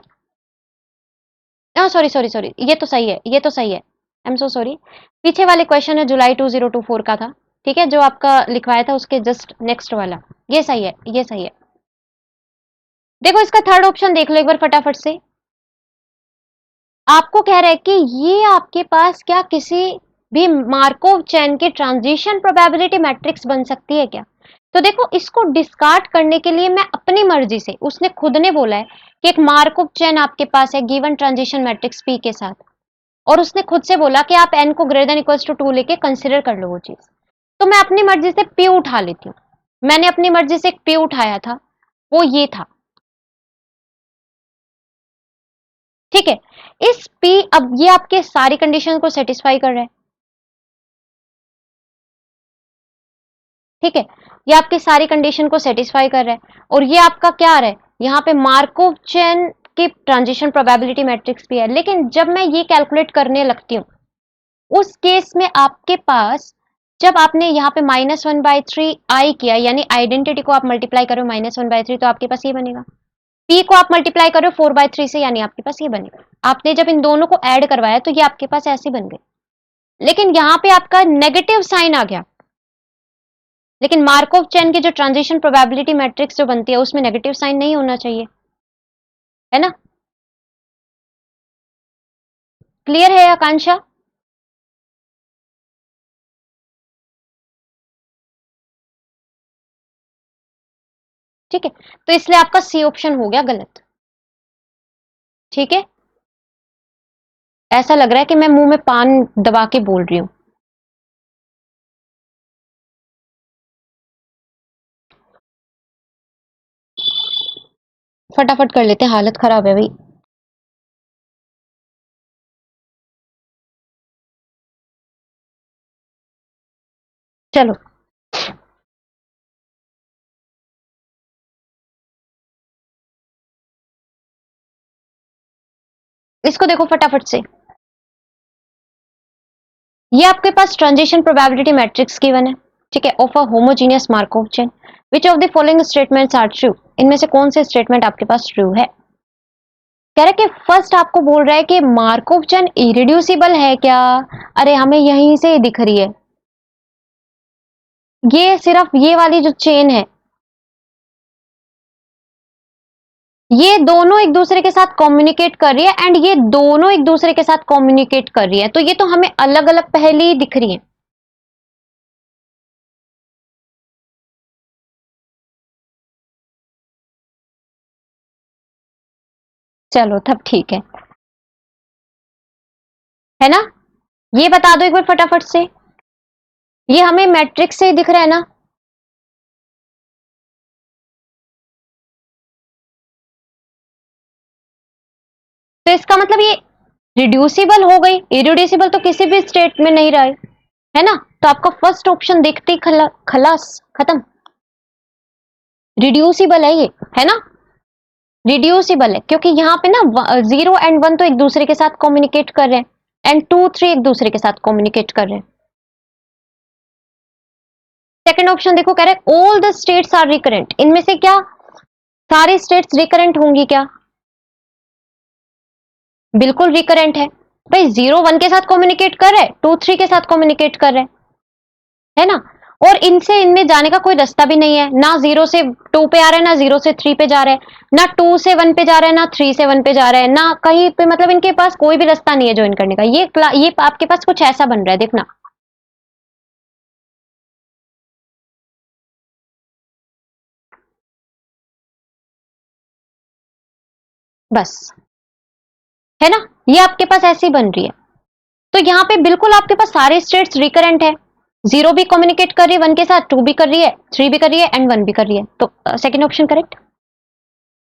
सॉरी सॉरी सॉरी, ये तो सही है, ये तो सही है, आई एम सो सॉरी। पीछे वाले क्वेश्चन है जुलाई 2024 का था, ठीक है, जो आपका लिखवाया था उसके जस्ट नेक्स्ट वाला, ये सही है, ये सही है। देखो इसका थर्ड ऑप्शन देख लो एक बार फटाफट से। आपको कह रहा है कि ये आपके पास क्या किसी भी मार्कोव चेन की ट्रांजिशन प्रोबेबिलिटी मैट्रिक्स बन सकती है क्या? तो देखो इसको डिस्कार्ड करने के लिए मैं अपनी मर्जी से, उसने खुद ने बोला है कि एक मार्कोव चेन आपके पास है गिवन ट्रांजिशन मैट्रिक्स पी के साथ, और उसने खुद से बोला कि आप एन को ग्रेटर देन इक्वल्स टू 2 लेके कंसिडर कर लो वो चीज। तो मैं अपनी मर्जी से पी उठा लेती हूँ। मैंने अपनी मर्जी से एक पी उठाया था, वो ये था, ठीक है। इस पी, अब ये आपके सारी कंडीशन को सेटिस्फाई कर रहा है, ठीक है, ये आपकी सारी कंडीशन को सेटिस्फाई कर रहा है, और ये आपका क्या आ रहा है, यहाँ पे मार्कोव चेन की ट्रांजिशन प्रोबेबिलिटी मैट्रिक्स भी है। लेकिन जब मैं ये कैलकुलेट करने लगती हूँ, उस केस में आपके पास, जब आपने यहाँ पे -1/3 आई किया, यानी आइडेंटिटी को आप मल्टीप्लाई करो -1/3, तो आपके पास ये बनेगा। पी को आप मल्टीप्लाई करो 4/3 से, यानी आपके पास ये बनेगा। आपने जब इन दोनों को ऐड करवाया तो ये आपके पास ऐसे बन गए। लेकिन यहाँ पे आपका नेगेटिव साइन आ गया, लेकिन मार्कोव चेन की जो ट्रांजिशन प्रोबेबिलिटी मैट्रिक्स जो बनती है उसमें नेगेटिव साइन नहीं होना चाहिए, है ना? क्लियर है आकांक्षा? ठीक है, तो इसलिए आपका सी ऑप्शन हो गया गलत, ठीक है। ऐसा लग रहा है कि मैं मुंह में पान दबा के बोल रही हूं। फटाफट कर लेते हैं, हालत खराब है भाई। चलो, इसको देखो फटाफट से। ये आपके पास ट्रांजिशन प्रोबेबिलिटी मैट्रिक्स गिवन है, ठीक है, of a homogeneous Markov chain, which of the following statements are true. इनमें से कौन से स्टेटमेंट आपके पास ट्रू है? कह रहा है कि फर्स्ट आपको बोल रहा है कि मार्कोव चेन इरिड्यूसिबल है क्या? अरे हमें यहीं से दिख रही है, ये सिर्फ ये वाली जो चेन है, ये दोनों एक दूसरे के साथ कम्युनिकेट कर रही है, एंड ये दोनों एक दूसरे के साथ कम्युनिकेट कर रही है, तो ये तो हमें अलग अलग पहले ही दिख रही है। चलो तब ठीक है ना? ये बता दो एक बार फटाफट से, ये हमें मैट्रिक्स से ही दिख रहा है ना? तो इसका मतलब ये रिड्यूसिबल हो गई, इरिड्यूसिबल तो किसी भी स्टेट में नहीं रहा है ना? तो आपका फर्स्ट ऑप्शन देखते ही खलास, खत्म। रिड्यूसिबल है ये, है ना? रिड्यूसिबल है क्योंकि यहाँ पे ना 0 एंड 1 तो एक दूसरे के साथ कम्युनिकेट कर रहे हैं, एंड 2 3 एक दूसरे के साथ कम्युनिकेट कर रहे हैं। सेकंड ऑप्शन देखो, कह रहे हैं all the states are recurrent. इनमें से क्या सारी स्टेट्स रिकरेंट होंगी क्या? बिल्कुल रिकरेंट है। भाई 0 1 के साथ कम्युनिकेट कर रहे, 2 3 के साथ कम्युनिकेट कर रहे, है ना। और इनसे इनमें जाने का कोई रास्ता भी नहीं है, ना 0 से 2 पे आ रहा है, ना 0 से 3 पे जा रहा है, ना 2 से 1 पे जा रहा है, ना 3 से 1 पे जा रहा है, ना कहीं पे, मतलब इनके पास कोई भी रास्ता नहीं है ज्वाइन करने का। ये आपके पास कुछ ऐसा बन रहा है, देखना। बस, है ना, ये आपके पास ऐसी बन रही है। तो यहाँ पे बिल्कुल आपके पास सारे स्टेट्स रिकरेंट है। 0 भी कम्युनिकेट कर रही है 1 के साथ, 2 भी कर रही है, 3 भी कर रही है एंड 1 भी कर रही है। तो second option correct.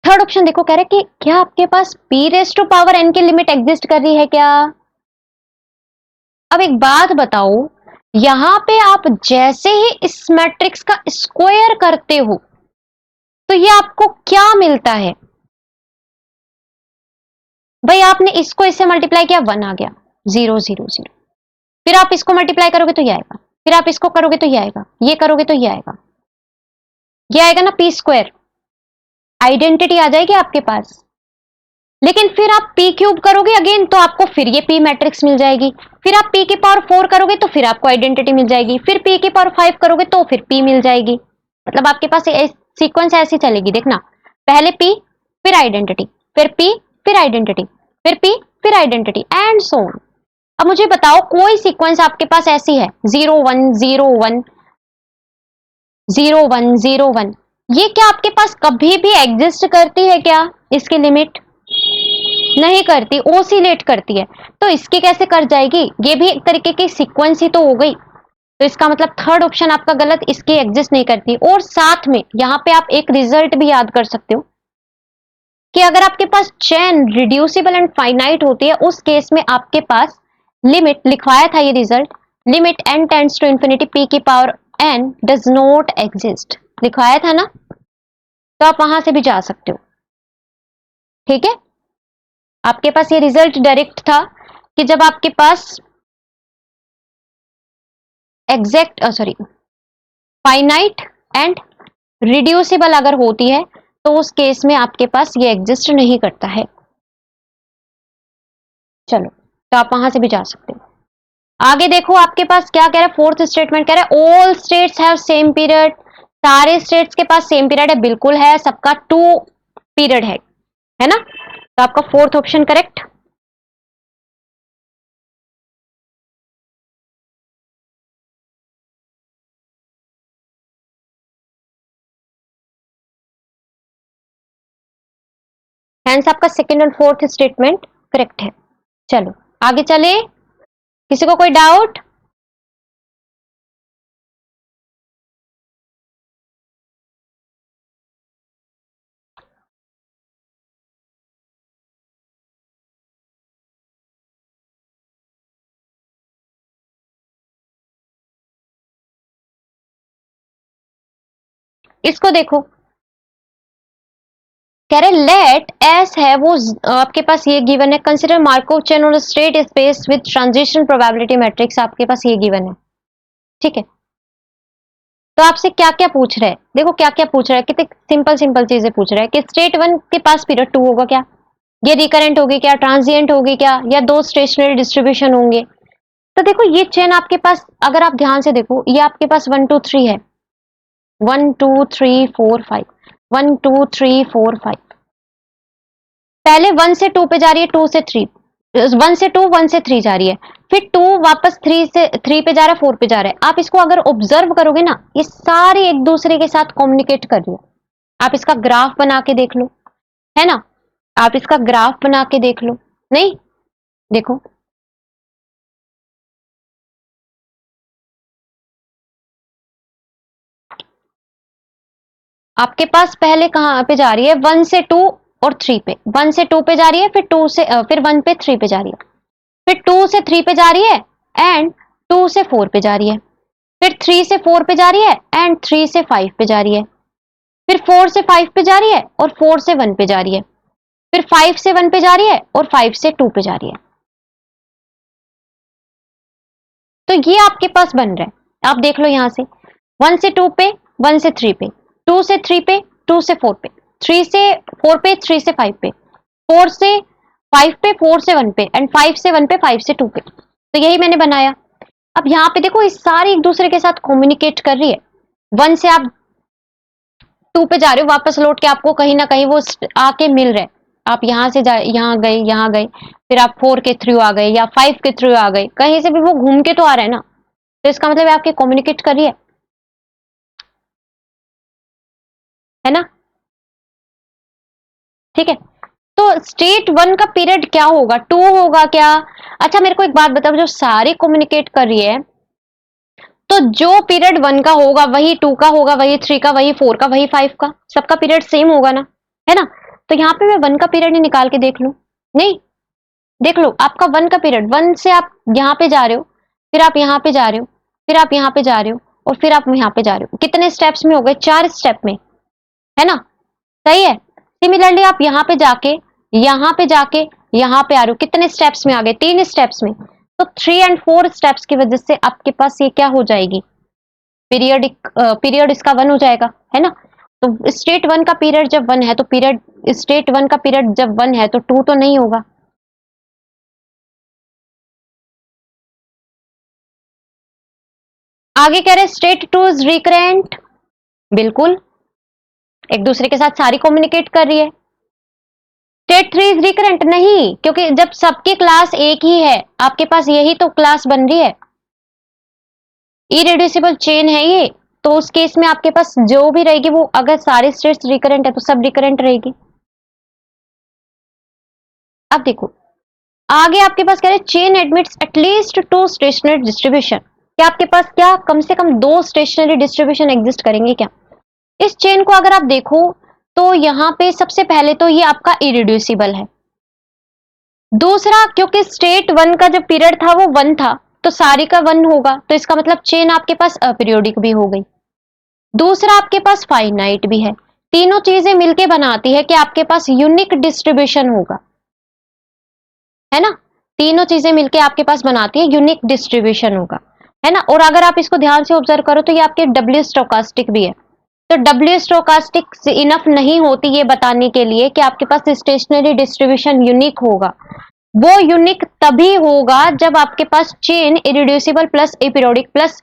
Third option देखो, कह रहे कि क्या आपके पास p raise to power n की लिमिट एग्जिस्ट कर रही है क्या। अब एक बात बताओ, यहां पे आप जैसे ही इस मैट्रिक्स का स्क्वायर करते हो तो ये आपको क्या मिलता है। भाई आपने इसको इससे मल्टीप्लाई किया, 1 आ गया, 0 0 0। फिर आप इसको मल्टीप्लाई करोगे तो ये आएगा, फिर आप इसको करोगे तो ये आएगा, ये करोगे तो ये आएगा, ये आएगा ना p स्क्वायर, आइडेंटिटी आ जाएगी आपके पास। लेकिन फिर आप p क्यूब करोगे अगेन तो आपको फिर ये p मैट्रिक्स मिल जाएगी। फिर आप p की पावर 4 करोगे तो फिर आपको आइडेंटिटी मिल जाएगी। फिर p की पावर 5 करोगे तो फिर p मिल जाएगी। मतलब आपके पास सीक्वेंस ऐसी चलेगी, देखना। पहले p, फिर आइडेंटिटी, फिर p, फिर आइडेंटिटी, फिर p, फिर आइडेंटिटी एंड सो ऑन। अब मुझे बताओ कोई सीक्वेंस आपके पास ऐसी है 0 1 0 1 0 1 0 1, ये क्या आपके पास कभी भी एग्जिस्ट करती है क्या। इसकी लिमिट नहीं करती, ओसिलेट करती है। तो इसकी कैसे कर जाएगी, ये भी एक तरीके की सीक्वेंस ही तो हो गई। तो इसका मतलब थर्ड ऑप्शन आपका गलत, इसकी एग्जिस्ट नहीं करती। और साथ में यहां पे आप एक रिजल्ट भी याद कर सकते हो कि अगर आपके पास चेन रिड्यूसिबल एंड फाइनाइट होती है, उस केस में आपके पास लिमिट लिखवाया था, ये result, limit n tends to infinity p की power n does not exist, लिखवाया था ना। तो आप वहां से भी जा सकते हो, ठीक है। आपके पास ये रिजल्ट डायरेक्ट था कि जब आपके पास exact sorry finite and reducible अगर होती है तो उस केस में आपके पास ये एग्जिस्ट नहीं करता है। चलो, तो आप वहां से भी जा सकते हो। आगे देखो आपके पास क्या कह रहा है, फोर्थ स्टेटमेंट कह रहा है all states have same period. सारे स्टेट्स के पास सेम पीरियड है, बिल्कुल है, सबका 2 पीरियड है ना। तो आपका फोर्थ ऑप्शन करेक्ट। हेंस आपका सेकंड और फोर्थ स्टेटमेंट करेक्ट है। चलो आगे चले, किसी को कोई डाउट। इसको देखो, कह रहे लेट एस है वो आपके पास ये गिवन है, consider Markov chain on state space with transition probability matrix, आपके पास ये गिवन है, ठीक है। तो आपसे क्या क्या पूछ रहा है, देखो क्या क्या पूछ रहा है, कितने सिंपल सिंपल चीजें पूछ रहा है कि स्टेट 1 के पास पीरियड 2 होगा क्या, ये रिकरेंट होगी क्या, ट्रांजिएंट होगी क्या, या 2 स्टेशनरी डिस्ट्रीब्यूशन होंगे। तो देखो ये चेन आपके पास अगर आप ध्यान से देखो, ये आपके पास 1 2 3 है, 1 2 3 4 5, 1 2 3 4 5। पहले 1 से 2 पे जा रही है, 2 से 3, 1 से 2 1 से 3 जा रही है, फिर 2 वापस 3 से 3 पे जा रहा है, 4 पे जा रहा है। आप इसको अगर ऑब्जर्व करोगे ना, ये सारे एक दूसरे के साथ कम्युनिकेट कर रही है। आप इसका ग्राफ बना के देख लो, है ना, आप इसका ग्राफ बना के देख लो। नहीं, देखो आपके पास पहले कहां पे जा रही है, 1 से 2 और 3 पे, 1 से 2 पे जा रही है, फिर 2 से फिर 1 पे 3 पे जा रही है, फिर 2 से 3 पे जा रही है एंड 2 से 4 पे जा रही है, फिर 3 से 4 पे जा रही है एंड 3 से 5 पे जा रही है, फिर 4 से 5 पे जा रही है और 4 से 1 पे जा रही है, फिर 5 से 1 पे जा रही है और 5 से 2 पे जा रही है। तो ये आपके पास बन रहा है, आप देख लो यहां से 1 से 2 पे, 1 से 3 पे, 2 से 3 पे, 2 से 4 पे, 3 से 4 पे, 3 से 5 पे, 4 से 5 पे, 4 से 1 पे, एंड 5 से 1 पे, 5 से 2 पे। तो यही मैंने बनाया। अब यहाँ पे देखो, इस सारी एक दूसरे के साथ कम्युनिकेट कर रही है। 1 से आप 2 पे जा रहे हो, वापस लौट के आपको कहीं ना कहीं वो आके मिल रहे। आप यहाँ से जा, यहाँ गए, फिर आप 4 के थ्रू आ गए या 5 के थ्रू आ गए, कहीं से भी वो घूम के तो आ रहे हैं ना। तो इसका मतलब है आपके कम्युनिकेट कर रही है ना। ठीक है, तो स्टेट 1 का पीरियड क्या होगा, 2 होगा क्या? अच्छा मेरे को एक बात बताओ, जो सारी कम्युनिकेट कर रही है, तो जो पीरियड 1 का होगा वही 2 का होगा, वही 3 का, वही 4 का, वही 5 का, सबका पीरियड सेम होगा ना, है ना। तो यहाँ पे मैं 1 का पीरियड ही निकाल के देख लूं। नहीं, देख लो, आपका 1 का पीरियड, 1 से आप यहाँ पे जा रहे हो, फिर आप यहाँ पे जा रहे हो, फिर आप यहाँ पे जा रहे हो, और फिर आप यहाँ पे जा रहे हो। कितने स्टेप्स में हो गए? 4 स्टेप में, है ना। सही है। सिमिलरली आप यहाँ पे जाके यहाँ पे आ रहे हो, कितने स्टेप्स में आ गए? 3 स्टेप्स में। तो 3 एंड 4 स्टेप्स की वजह से आपके पास ये क्या हो जाएगी, पीरियड इसका 1 हो जाएगा, है ना। तो स्टेट 1 का पीरियड जब 1 है, तो पीरियड स्टेट 1 का पीरियड जब 1 है, तो 2 तो नहीं होगा। आगे कह रहे स्टेट 2 इज रिकरेंट, बिल्कुल, एक दूसरे के साथ सारी कम्युनिकेट कर रही है। स्टेट 3 इज रिकरेंट, नहीं, क्योंकि जब सबकी क्लास एक ही है, आपके पास यही तो क्लास बन रही है, इरेड्यूसिबल चेन है ये। तो उस केस में आपके पास जो भी रहेगी वो, अगर सारे स्टेट्स रिकरेंट है तो सब रिकरेंट रहेगी। अब देखो आगे आपके पास कह रहे chain admits at least 2 stationary distribution, क्या आपके पास क्या कम से कम 2 स्टेशनरी डिस्ट्रीब्यूशन एग्जिस्ट करेंगे क्या? इस चेन को अगर आप देखो, तो यहां पे सबसे पहले तो ये आपका इरिड्यूसिबल है। दूसरा, क्योंकि स्टेट 1 का जो पीरियड था वो 1 था, तो सारी का 1 होगा, तो इसका मतलब चेन आपके पास अपीरियोडिक भी हो गई। दूसरा, आपके पास फाइनाइट भी है। तीनों चीजें मिलके बनाती है कि आपके पास यूनिक डिस्ट्रीब्यूशन होगा, है ना। तीनों चीजें मिलके आपके पास बनाती है यूनिक डिस्ट्रीब्यूशन होगा, है ना। और अगर आप इसको ध्यान से ऑब्जर्व करो, तो ये आपके डब्ल्यू स्टोकास्टिक भी है। तो डब्ल्यू स्टोकास्टिक इनफ नहीं होती ये बताने के लिए कि आपके पास स्टेशनरी डिस्ट्रीब्यूशन यूनिक होगा। वो यूनिक तभी होगा जब आपके पास chain irreducible plus aperiodic plus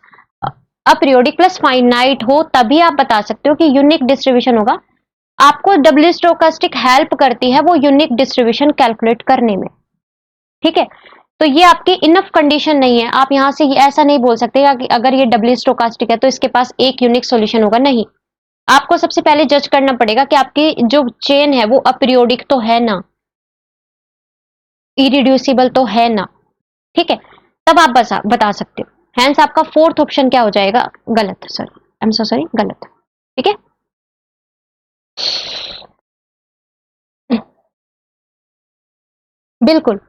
aperiodic plus finite हो, तभी आप बता सकते हो कि यूनिक डिस्ट्रीब्यूशन होगा। आपको डब्ल्यू स्टोकास्टिक हेल्प करती है वो यूनिक डिस्ट्रीब्यूशन कैलकुलेट करने में। ठीक है, तो ये आपकी इनफ कंडीशन नहीं है। आप यहां से ऐसा नहीं बोल सकते कि अगर ये डब्ल्यू स्टोकास्टिक है तो इसके पास एक यूनिक सॉल्यूशन होगा, नहीं। आपको सबसे पहले जज करना पड़ेगा कि आपकी जो चेन है वो अपीरियोडिक तो है ना, इरिड्यूसिबल तो है ना। ठीक है, तब आप बता सकते हो। हैंस आपका फोर्थ ऑप्शन क्या हो जाएगा? गलत, sorry, I am so sorry, गलत। ठीक है, बिल्कुल।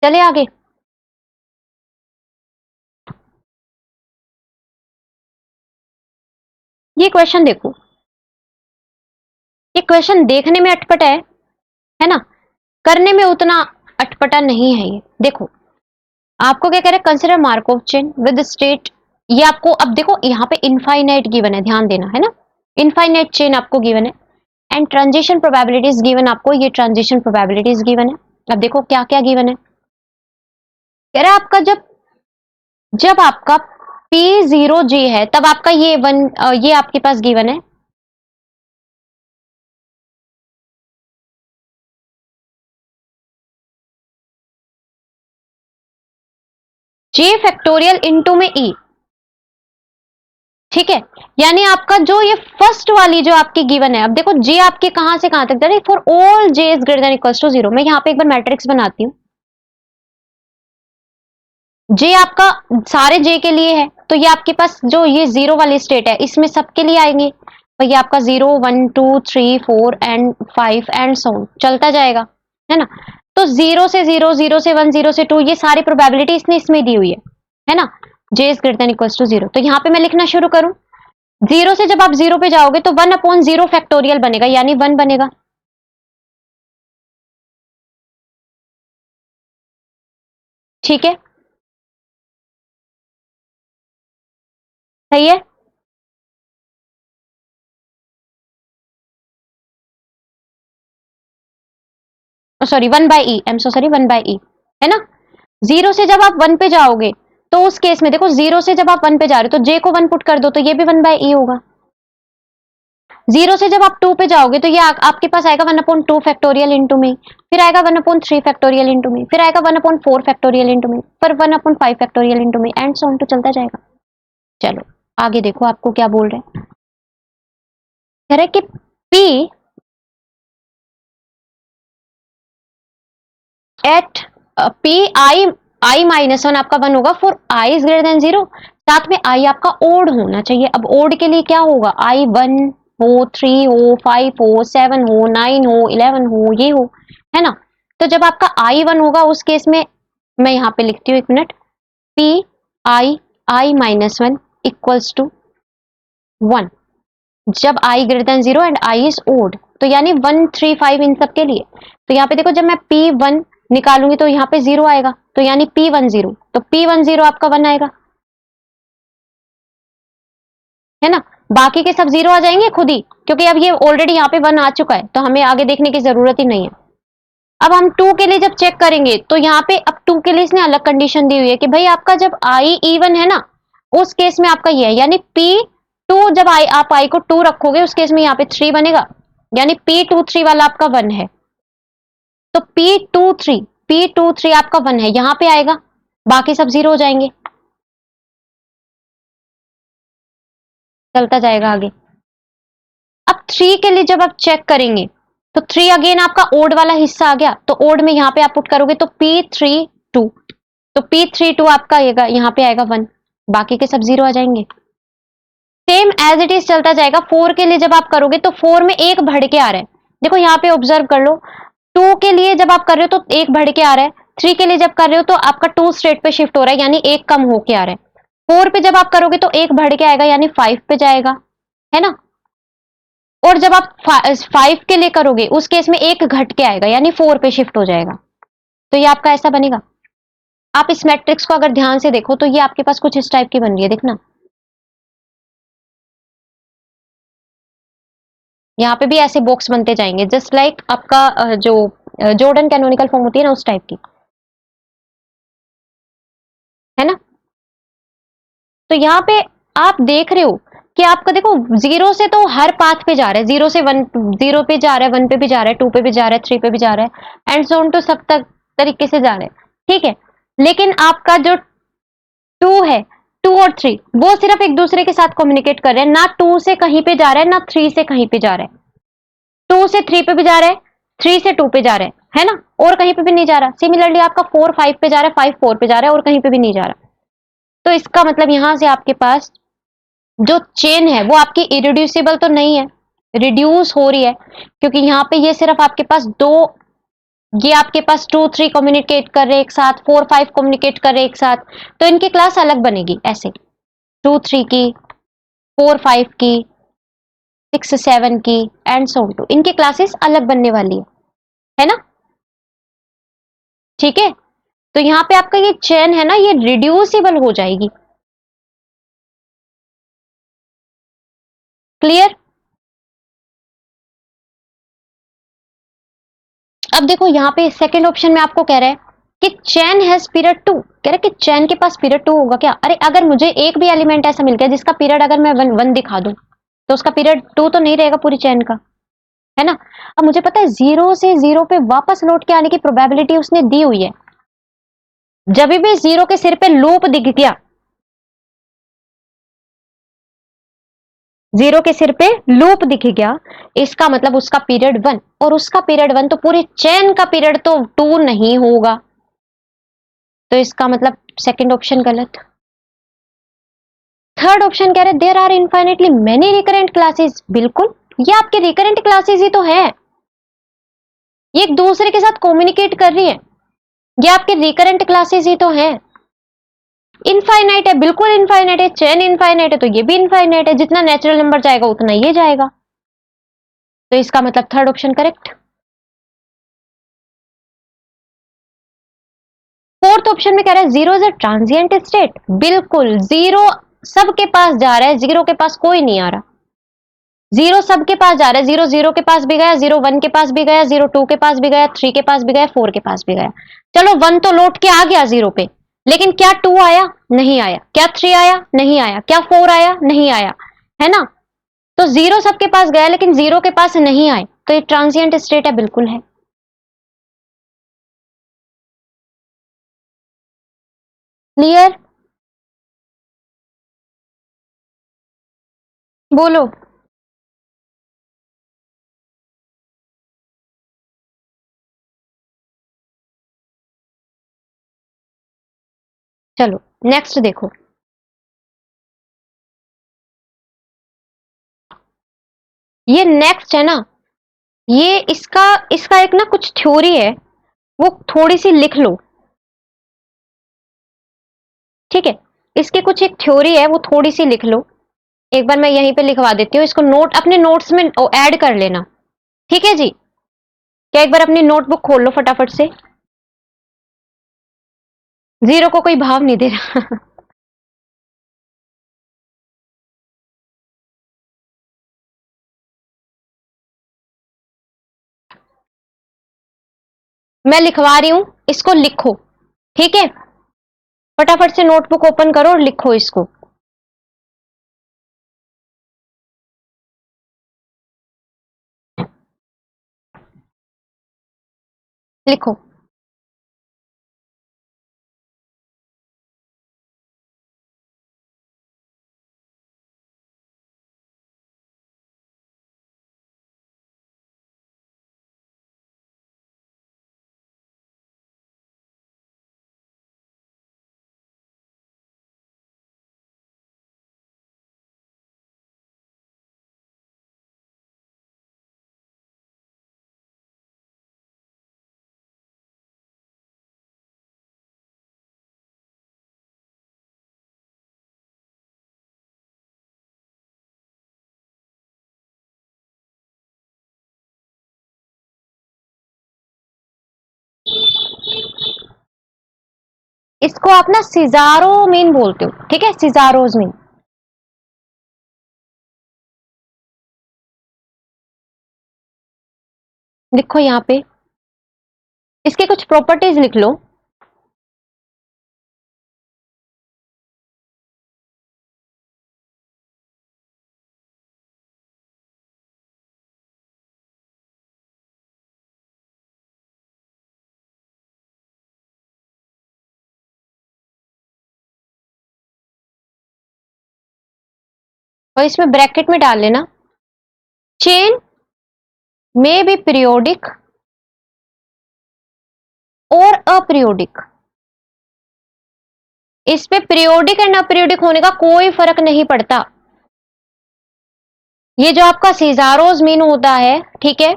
चले आगे। ये क्वेश्चन देखो, ये क्वेश्चन देखने में अटपटा है ना, करने में उतना अटपटा नहीं है। ये देखो, आपको क्या कह रहे हैं, consider Markov chain with state. ये आपको अब देखो यहाँ पे इनफाइनाइट गिवन है, ध्यान देना, है ना। इनफाइनाइट चेन आपको गिवन है, एंड ट्रांजिशन प्रोबेबिलिटीज गिवन, आपको ये ट्रांजिशन प्रोबेबिलिटीज गिवन है। अब देखो क्या क्या गिवन है। कह रहा है आपका जब जब आपका P0J है, तब आपका ये ये आपके पास गिवन है। J फैक्टोरियल इंटू में E, ठीक है। यानी आपका जो ये फर्स्ट वाली जो आपकी गिवन है, अब देखो J आपके कहां से कहां तक जा रही है, for all J is greater than equals to 0। मैं यहाँ पे एक बार मैट्रिक्स बनाती हूँ। J आपका सारे J के लिए है, तो ये आपके पास जो ये 0 वाली स्टेट है, इसमें सबके लिए आएंगे। तो ये आपका 0 1 2 3 4 एंड 5 एंड सो चलता जाएगा, है ना। तो 0 से 0, 0 से 1, 0 से 2, ये सारी प्रोबेबिलिटी इसने इसमें दी हुई है ना। J is greater than equals to 0, तो यहाँ पे मैं लिखना शुरू करूं। 0 से जब आप 0 पे जाओगे तो 1/0 फैक्टोरियल बनेगा, यानी 1 बनेगा। ठीक है, सही है। Sorry 1/e, I am so sorry, 1/e है ना। जीरो से जब आप 1 पे जाओगे तो उस केस में देखो, जीरो से जब आप 1 पे जा रहे हो तो j को 1 पुट कर दो तो ये भी 1/e होगा। जीरो से जब आप 2 पे जाओगे तो ये आपके पास आएगा 1/2 फैक्टोरियल इंटू में, फिर आएगा 1/3 फैक्टोरियल इंटू में, फिर आएगा 1/4 फैक्टोरियल इंटू में, फिर 1/5 फैक्टोरियल इंटू में, एंड सो ऑन टू चलता जाएगा। चलो आगे देखो आपको क्या बोल रहे हैं। कह रहे कि p एट p i -1 आपका 1 होगा for i is greater than 0। साथ में i आपका ओड होना चाहिए। अब ओड के लिए क्या होगा, i 1 हो, 3 हो, 5 हो, 7 हो, 9 हो, 11 हो, ये हो, है ना। तो जब आपका i 1 होगा उस केस में मैं यहाँ पे लिखती हूँ, एक minute, p i -1 equals to 1 जब i greater than 0 and i is odd, तो यानी 1 3 5 इन सब के लिए। तो यहाँ पे देखो जब मैं p1 निकालूंगी तो यहाँ पे 0 आएगा, तो यानी p10, तो p10 आपका 1 आएगा, है ना। बाकी के सब 0 आ जाएंगे खुद ही, क्योंकि अब ये ऑलरेडी यहाँ पे 1 आ चुका है तो हमें आगे देखने की जरूरत ही नहीं है। अब हम 2 के लिए जब चेक करेंगे तो यहाँ पे अब 2 के लिए इसने अलग कंडीशन दी हुई है कि भाई आपका जब i even है ना, उस केस में आपका ये है, यानी p2 जब आप i को 2 रखोगे उस केस में यहाँ पे 3 बनेगा, यानी p23 वाला आपका 1 है। तो p23 आपका 1 है, यहां पे आएगा, बाकी सब 0 हो जाएंगे, चलता जाएगा आगे। अब 3 के लिए जब आप चेक करेंगे तो 3 अगेन आपका ओड वाला हिस्सा आ गया, तो ओड में यहां पे आप पुट करोगे तो p32, तो p32 आपका आएगा, यहाँ पे आएगा 1, बाकी के सब 0 आ जाएंगे। सेम एज इट इज चलता जाएगा। 4 के लिए जब आप करोगे तो 4 में एक बढ़ के आ रहा है, देखो यहाँ पे ऑब्जर्व कर लो, 2 के लिए जब आप कर रहे हो तो एक बढ़ के आ रहा है, 3 के लिए जब कर रहे हो तो आपका 2 स्ट्रेट पे शिफ्ट हो रहा है, यानी एक कम होके आ रहा है। 4 पे जब आप करोगे तो एक बढ़ के आएगा, यानी 5 पे जाएगा, है ना। और जब आप 5 के लिए करोगे उस केस में एक घट के आएगा, यानी 4 पे शिफ्ट हो जाएगा। तो ये आपका ऐसा बनेगा। आप इस मैट्रिक्स को अगर ध्यान से देखो तो ये आपके पास कुछ इस टाइप की बन रही है, देखना यहाँ पे भी ऐसे बॉक्स बनते जाएंगे, जस्ट लाइक आपका जो जॉर्डन कैनोनिकल फॉर्म होती है ना, उस टाइप की, है ना। तो यहाँ पे आप देख रहे हो कि आपका देखो 0 से तो हर पाथ पे जा रहा है, 0 से 1, 0 पे जा रहा है, 1 पे भी जा रहा है, 2 पे भी जा रहा है, 3 पे भी जा रहा है, एंड सो ऑन टू सब तक तरीके से जा रहे हैं, ठीक है। लेकिन आपका जो 2 है, 2 और 3 वो सिर्फ एक दूसरे के साथ कम्युनिकेट कर रहे हैं, ना 2 से कहीं पे जा रहा है ना 3 से कहीं पे जा रहा है। 2 से 3 पे भी जा रहा है, 3 से 2 पे जा रहा है ना, और कहीं पे भी नहीं जा रहा। सिमिलरली आपका 4 5 पे जा रहा है, 5 4 पे जा रहा है, और कहीं पे भी नहीं जा रहा। तो इसका मतलब यहां से आपके पास जो चेन है वो आपकी इरिड्यूसिबल तो नहीं है, रिड्यूस हो रही है, क्योंकि यहाँ पे ये सिर्फ आपके पास दो, ये आपके पास 2 3 कम्युनिकेट कर रहे एक साथ, 4 5 कम्युनिकेट कर रहे एक साथ, तो इनकी क्लास अलग बनेगी ऐसे, 2 3 की, 4 5 की, 6 7 की, एंड सो ऑन टू, इनकी क्लासेस अलग बनने वाली है ना, ठीक है। तो यहाँ पे आपका ये चेन है ना, ये रिड्यूसिबल हो जाएगी। क्लियर। अब देखो यहाँ पे सेकंड ऑप्शन में आपको कह रहा है कि चैन हैज पीरियड 2, कह रहा है कि चैन के पास पीरियड 2 होगा क्या। अरे अगर मुझे एक भी एलिमेंट ऐसा मिल गया जिसका पीरियड अगर मैं 1 दिखा दूं तो उसका पीरियड 2 तो नहीं रहेगा पूरी चैन का, है ना। अब मुझे पता है 0 से 0 पे वापस लौट के आने की प्रोबेबिलिटी उसने दी हुई है। जब भी 0 के सिर पे लूप दिख गया, 0 के सिर पे लूप दिख गया, इसका मतलब उसका पीरियड 1, और उसका पीरियड 1 तो पूरी चेन का पीरियड तो 2 नहीं होगा, तो इसका मतलब सेकंड ऑप्शन गलत। थर्ड ऑप्शन कह रहे there are infinitely many recurrent classes, बिल्कुल ये आपके रिकरेंट क्लासेस ही तो है, ये एक दूसरे के साथ कम्युनिकेट कर रही है, ये आपके रिकरेंट क्लासेस ही तो है। इनफाइनाइट है, बिल्कुल इनफाइनाइट है, चेन इनफाइनाइट है तो ये भी इनफाइनाइट है, जितना नेचुरल नंबर जाएगा उतना ये जाएगा, तो इसका मतलब third option correct. Fourth option में कह रहा है zero is a transient state, बिल्कुल जीरो सबके पास जा रहा है, जीरो के पास कोई नहीं आ रहा। जीरो सबके पास जा रहा है, जीरो जीरो के पास भी गया, जीरो वन के पास भी गया, जीरो टू के पास भी गया, थ्री के पास भी गया, फोर के पास भी गया। चलो वन तो लौट के आ गया जीरो पे, लेकिन क्या टू आया? नहीं आया। क्या थ्री आया? नहीं आया। क्या फोर आया? नहीं आया। है ना? तो जीरो सबके पास गया लेकिन जीरो के पास नहीं आए, तो ये ट्रांजिएंट स्टेट है, बिल्कुल है। क्लियर? बोलो। चलो नेक्स्ट देखो। ये नेक्स्ट है ना, ये इसका इसका एक ना कुछ थ्योरी है, वो थोड़ी सी लिख लो। ठीक है, इसकी कुछ एक थ्योरी है, वो थोड़ी सी लिख लो। एक बार मैं यहीं पे लिखवा देती हूँ, इसको नोट अपने नोट्स में ऐड कर लेना। ठीक है जी? क्या एक बार अपनी नोटबुक खोल लो फटाफट से। जीरो को कोई भाव नहीं दे रहा। मैं लिखवा रही हूं, इसको लिखो। ठीक है, फटाफट से नोटबुक ओपन करो और लिखो इसको। लिखो। इसको आप ना सिजारो मीन बोलते हो, ठीक है? सिजारोज मीन। लिखो यहाँ पे, इसके कुछ प्रॉपर्टीज लिख लो। और इसमें ब्रैकेट में डाल लेना, चेन में बी पीरियोडिक और अपीरियोडिक। इस पे पीरियोडिक एंड अपीरियोडिक होने का कोई फर्क नहीं पड़ता। ये जो आपका सीजारोज मीन होता है, ठीक है,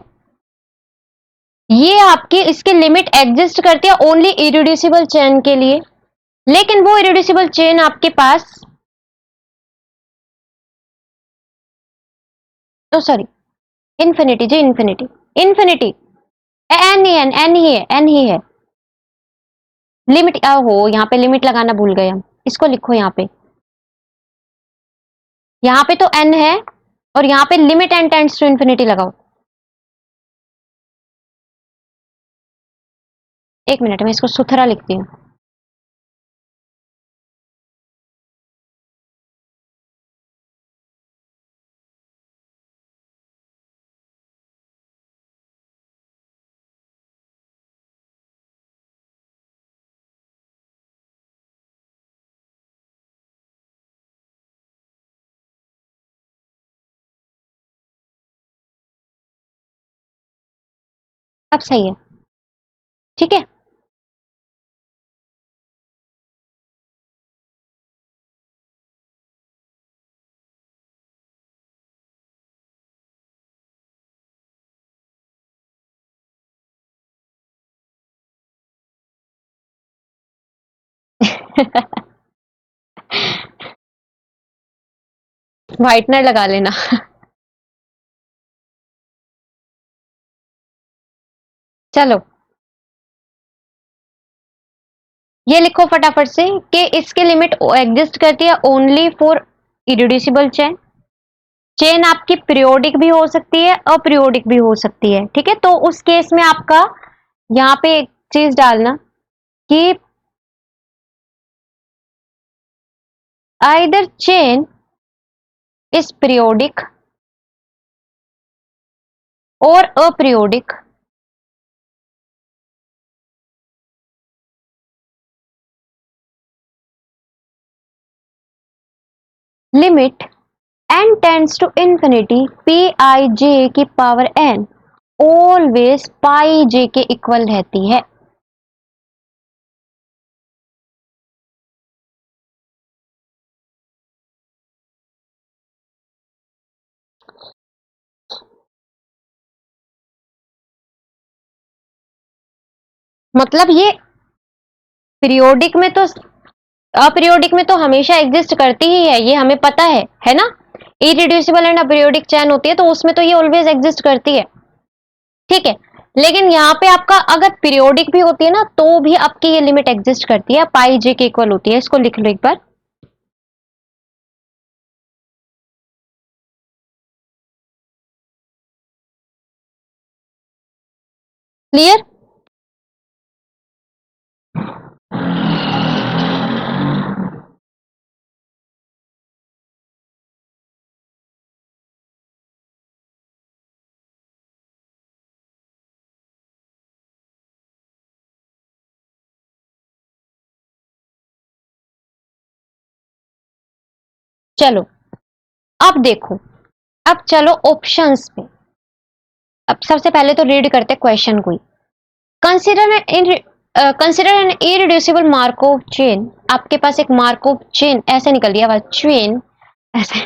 ये आपकी इसकी लिमिट एग्जिस्ट करती है ओनली इरिड्यूसिबल चेन के लिए, लेकिन वो इरिड्यूसिबल चेन आपके पास, तो सॉरी, इन्फिनिटी जी, इन्फिनिटी, इन्फिनिटी। एन ही, एन ही है, एन ही है। लिमिट हो, यहाँ पे लिमिट लगाना भूल गए हम, इसको लिखो यहाँ पे। यहाँ पे तो एन है और यहाँ पे limit n tends to infinity लगाओ। एक मिनट में इसको सुथरा लिखती हूँ। अब सही है, ठीक है। व्हाइटनर लगा लेना। चलो ये लिखो फटाफट से कि इसकी लिमिट एग्जिस्ट करती है only for irreducible chain. Chain आपकी पीरियोडिक भी हो सकती है, अपीरियोडिक भी हो सकती है, ठीक है। तो उस केस में आपका यहाँ पे एक चीज डालना कि आइदर चेन इज पीरियोडिक और aperiodic, limit n tends to infinity p i j की power n always pi j के इक्वल रहती है। मतलब ये पीरियोडिक में तो, अपीरियोडिक में तो हमेशा एग्जिस्ट करती ही है, ये हमें पता है ना। इरिड्यूसिबल एंड अपीरियोडिक चेन होती है तो उसमें तो ये ऑलवेज एग्जिस्ट करती है, ठीक है। लेकिन यहाँ पे आपका अगर पीरियोडिक भी होती है ना तो भी आपकी ये लिमिट एग्जिस्ट करती है, पाई जे के इक्वल होती है। इसको लिख लो एक बार। क्लियर? चलो अब देखो, अब चलो ऑप्शंस पे। अब सबसे पहले तो रीड करते क्वेश्चन को ही। Consider in consider an irreducible Markov chain. आपके पास एक मार्कोव चेन, ऐसे निकल दिया आवाज चेन ऐसे।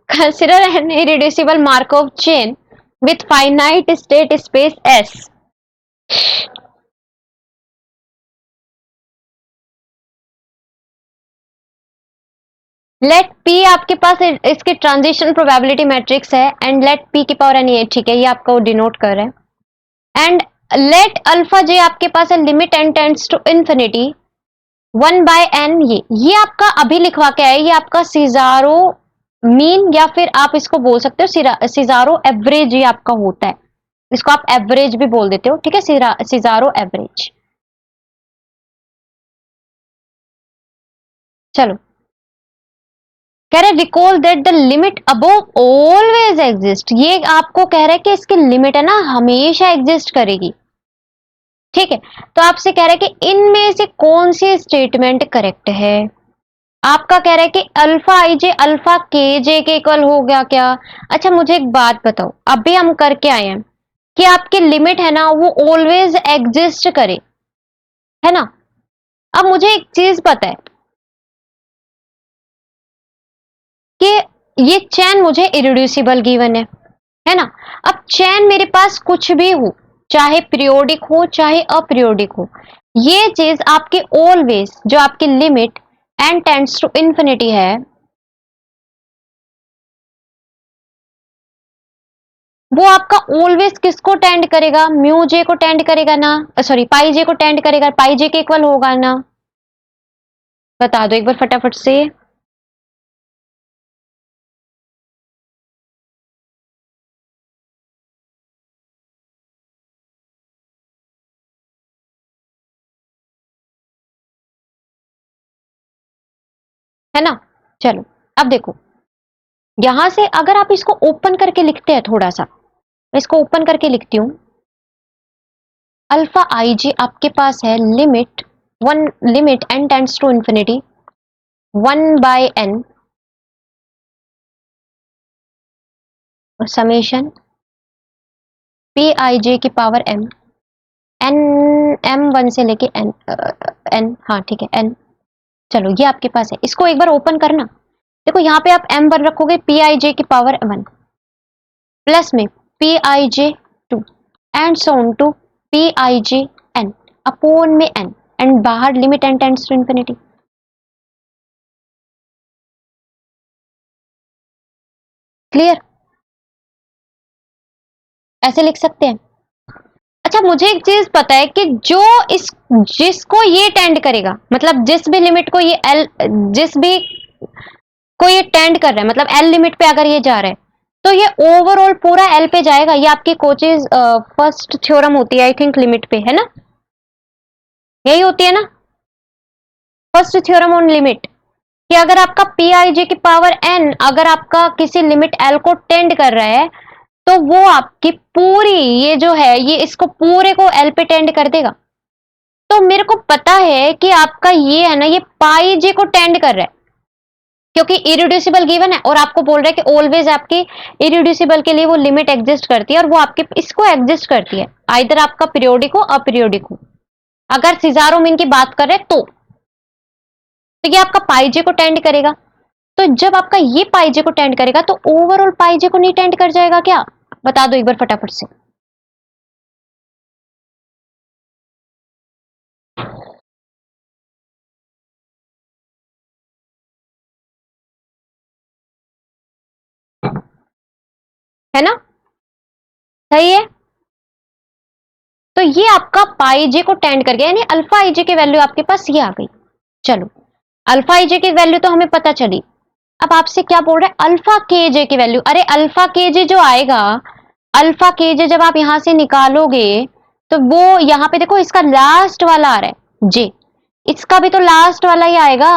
Consider an irreducible Markov chain with finite state space S. Let P आपके पास इसके ट्रांजिशन प्रोबेबिलिटी मैट्रिक्स है एंड लेट P की पावर एन, ये ठीक है, ये आपका डिनोट कर रहा है। एंड लेट अल्फा जे आपके पास है limit n tends to infinity 1/n। ये आपका अभी लिखवा के आया, ये आपका सीजारो मीन या फिर आप इसको बोल सकते हो सीजारो एवरेज, ये आपका होता है। इसको आप एवरेज भी बोल देते हो, ठीक है, सीजारो एवरेज। चलो, कह रहे recall that the limit above always exist. ये आपको कह रहा है कि इसकी लिमिट है ना हमेशा एग्जिस्ट करेगी, ठीक है। तो आपसे कह रहा है कि इनमें से कौन सी स्टेटमेंट करेक्ट है। आपका कह रहा है कि अल्फा आई जे अल्फा के जे के इक्वल हो गया क्या। अच्छा मुझे एक बात बताओ, अभी हम करके आए हैं कि आपकी लिमिट है ना वो ऑलवेज एग्जिस्ट करे, है ना। अब मुझे एक चीज पता कि ये चैन मुझे इरिड्यूसिबल गिवन है ना। अब चैन मेरे पास कुछ भी हो, चाहे पीरियोडिक हो चाहे अपीरियोडिक हो, ये चीज आपकी ऑलवेज जो आपकी limit n tends to infinity है, वो आपका ऑलवेज किसको टेंड करेगा, म्यू जे को टेंड करेगा ना, सॉरी पाई जे को टेंड करेगा, पाई जे के इक्वल होगा ना। बता दो एक बार फटाफट से। है ना। चलो अब देखो, यहां से अगर आप इसको ओपन करके लिखते हैं थोड़ा सा, मैं इसको ओपन करके लिखती हूं। अल्फा आई जे आपके पास है limit one, limit n tends to infinity 1/n summation p i j की पावर m, एन m 1 से लेके n n, हाँ ठीक है n। चलो ये आपके पास है, इसको एक बार ओपन करना। देखो यहाँ पे आप m1 रखोगे पी आई जे की पावर 1 प्लस में p i j 2 and so on to p i j n upon में n, एंड बाहर limit n tends to infinity. Clear? ऐसे लिख सकते हैं। अच्छा मुझे एक चीज पता है कि जो इस जिसको ये टेंड करेगा, मतलब जिस भी लिमिट को ये एल, जिस भी को ये टेंड कर रहा है, मतलब एल लिमिट पे अगर ये जा रहा है तो ये ओवरऑल पूरा एल पे जाएगा। ये आपकी कोचेज फर्स्ट थ्योरम होती है आई थिंक लिमिट पे, है ना? यही होती है ना फर्स्ट थ्योरम ऑन लिमिट, कि अगर आपका पी आई जे की पावर एन अगर आपका किसी लिमिट एल को टेंड कर रहा है तो वो आपकी पूरी ये जो है ये इसको पूरे को एल पे टेंड कर देगा। तो मेरे को पता है कि आपका ये है ना ये पाई जे को टेंड कर रहा है क्योंकि इरिड्यूसिबल गिवन है और आपको बोल रहा है कि ऑलवेज आपकी इरिड्यूसिबल के लिए वो लिमिट एग्जिस्ट करती है और वो आपके इसको एग्जिस्ट करती है, आइदर आपका पीरियोडिक हो अपीरियोडिक हो। अगर सिजारो मीन की बात करें तो ये आपका पाईजे को टेंड करेगा। तो जब आपका ये पाईजे को टेंड करेगा तो ओवरऑल पाईजे को नहीं टेंड कर जाएगा क्या? बता दो एक बार फटाफट से। है ना? सही है। तो ये आपका पाई जे को टेंड कर गया, यानी अल्फा आई जे की वैल्यू आपके पास ये आ गई। चलो अल्फा आई जे की वैल्यू तो हमें पता चली। अब आपसे क्या बोल रहे हैं अल्फा के जे की वैल्यू। अरे अल्फा के जे जो आएगा, अल्फा के जे जब आप यहां से निकालोगे तो वो यहां पे देखो इसका लास्ट वाला आ रहा है जे, इसका भी तो लास्ट वाला ही आएगा।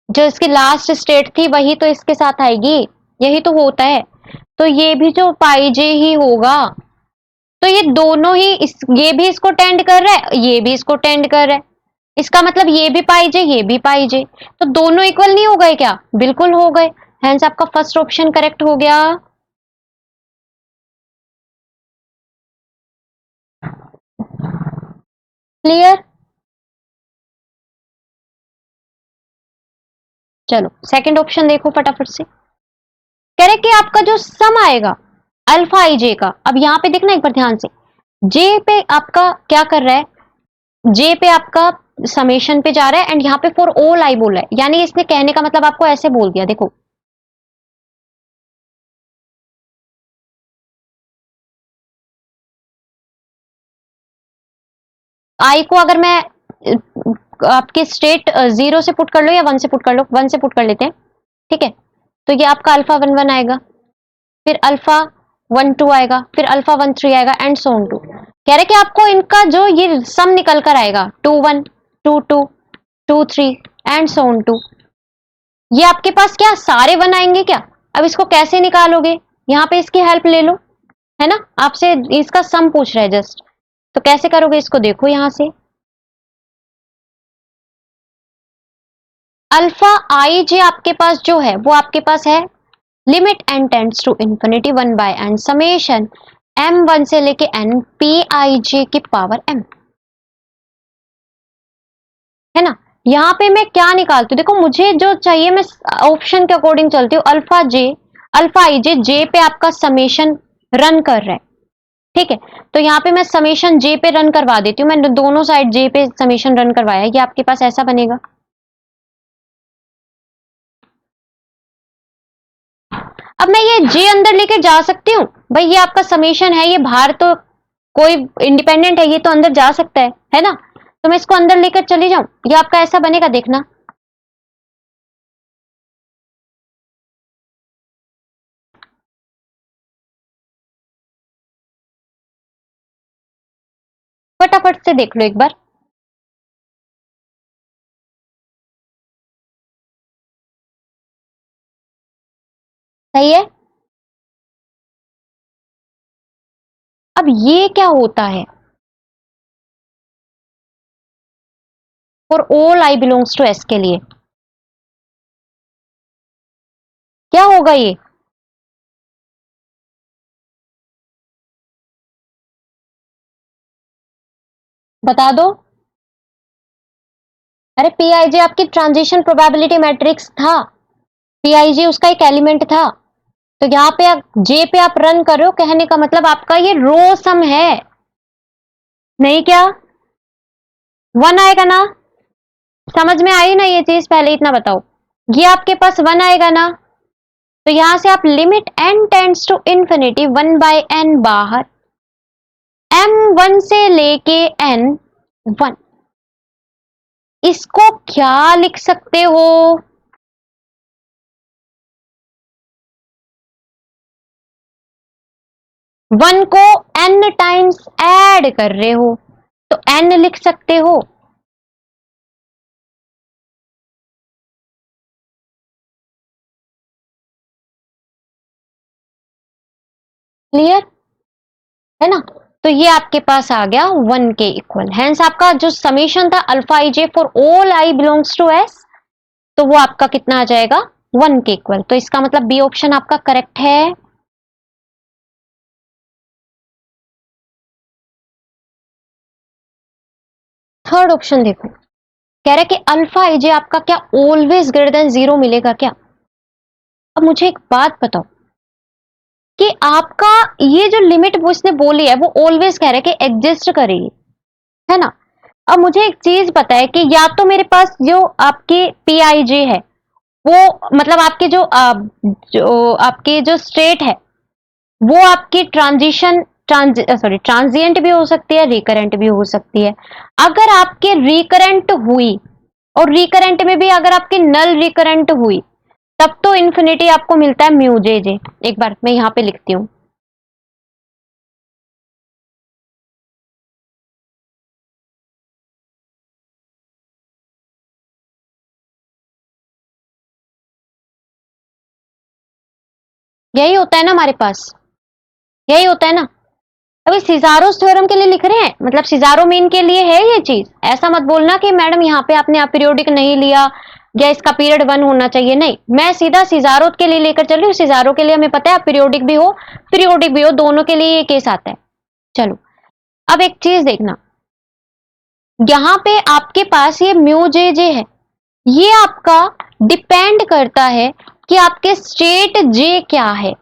जो इसकी लास्ट स्टेट थी वही तो इसके साथ आएगी, यही तो होता है। तो ये भी जो पाई जे ही होगा। तो ये दोनों ही ये भी इसको टेंड कर रहा है, ये भी इसको टेंड कर रहा है। इसका मतलब ये भी पाई जे ये भी पाई जे, तो दोनों इक्वल नहीं हो गए क्या? बिल्कुल हो गए। हेंस आपका फर्स्ट ऑप्शन करेक्ट हो गया। क्लियर? चलो सेकंड ऑप्शन देखो फटाफट से। कह रहे कि आपका जो सम आएगा अल्फा आई जे का, अब यहां पे देखना एक बार ध्यान से, जे पे आपका क्या कर रहा है, जे पे आपका समेशन पे जा रहा है एंड यहाँ पे फॉर ऑल आई बोल रहा है, यानी इसने कहने का मतलब आपको ऐसे बोल दिया। देखो आई को अगर मैं आपके स्टेट 0 से पुट कर लो या 1 से पुट कर लो, 1 से पुट कर लेते हैं, ठीक है? तो ये आपका अल्फा 1 1 आएगा, फिर अल्फा 1 2 आएगा, फिर अल्फा 1 3 आएगा एंड सो ऑन टू। कह रहे कि आपको इनका जो ये सम निकल कर आएगा 2 1 2 2 2 3 एंड सो ऑन टू। ये आपके पास क्या सारे 1 आएंगे क्या? अब इसको कैसे निकालोगे? यहाँ पे इसकी हेल्प ले लो, है ना? आपसे इसका सम पूछ रहा है जस्ट, तो कैसे करोगे इसको? देखो यहां से अल्फा आई जे आपके पास जो है वो आपके पास है limit n tends to infinity 1 by n summation m1 से लेके n पी आई जे की पावर m, है ना? यहां पे मैं क्या निकालती हूँ? देखो मुझे जो चाहिए मैं ऑप्शन के अकॉर्डिंग चलती हूँ। अल्फा जे अल्फा आई जे जे पे आपका समेशन रन कर रहा है, ठीक है? तो यहाँ पे मैं समेशन जे पे रन करवा देती हूँ। मैं दोनों साइड जे पे समेशन रन करवाया, ये आपके पास ऐसा बनेगा। अब मैं ये जे अंदर लेके जा सकती हूँ भाई, ये आपका समेशन है, ये बाहर तो कोई इंडिपेंडेंट है, ये तो अंदर जा सकता है ना? तो मैं इसको अंदर लेकर चली जाऊं, ये आपका ऐसा बनेगा, देखना। फटाफट से देख लो एक बार। सही है। अब ये क्या होता है? For all i belongs to s के लिए क्या होगा ये? बता दो। अरे पीआईजे आपकी ट्रांजिशन प्रोबेबिलिटी मैट्रिक्स था, पीआईजे उसका एक एलिमेंट था। तो यहाँ पे आप जे पे आप रन कर रहे हो, कहने का मतलब आपका ये रो सम है, नहीं क्या? 1 आएगा ना? समझ में आई ना ये चीज? पहले इतना बताओ, ये आपके पास 1 आएगा ना? तो यहां से आप limit n tends to infinity 1 by n बाहर, m1 से लेके n1, इसको क्या लिख सकते हो? वन को n टाइम्स ऐड कर रहे हो तो n लिख सकते हो। क्लियर है ना? तो ये आपके पास आ गया 1 के इक्वल। हैंस आपका जो समीशन था alpha i j for all i belongs to s, तो वो आपका कितना आ जाएगा? 1 के इक्वल। तो इसका मतलब बी ऑप्शन आपका करेक्ट है। थर्ड ऑप्शन देखो, कह रहा है कि अल्फा आई जे आपका क्या ऑलवेज ग्रेटर देन 0 मिलेगा क्या? अब मुझे एक बात बताओ कि आपका ये जो लिमिट वो इसने बोली है वो ऑलवेज कह रहा है कि एग्जिस्ट करेगी, है ना? अब मुझे एक चीज पता है कि या तो मेरे पास जो आपकी पी आई जे है वो मतलब आपके जो आपके जो स्टेट है वो आपकी ट्रांजिएंट भी हो सकती है, रिकरेंट भी हो सकती है। अगर आपके रिकरेंट हुई और रिकरेंट में भी अगर आपकी नल रिकरेंट हुई तब तो इन्फिनिटी आपको मिलता है म्यू जे जे। एक बार मैं यहां पे लिखती हूं, यही होता है ना हमारे पास, यही होता है ना। अभी सिजारोस थ्योरम के लिए लिख रहे हैं, मतलब सिजारो मीन के लिए है ये चीज। ऐसा मत बोलना कि मैडम यहाँ पे आपने अपीरियोडिक नहीं लिया या इसका पीरियड 1 होना चाहिए, नहीं, मैं सीधा सिजारो के लिए लेकर चल रही हूँ। सिजारो के लिए हमें पता है पीरियोडिक भी हो पीरियोडिक भी हो, दोनों के लिए ये केस आता है। चलो, अब एक चीज देखना, यहाँ पे आपके पास ये म्यू जे जे है, ये आपका डिपेंड करता है कि आपके स्टेट जे क्या है।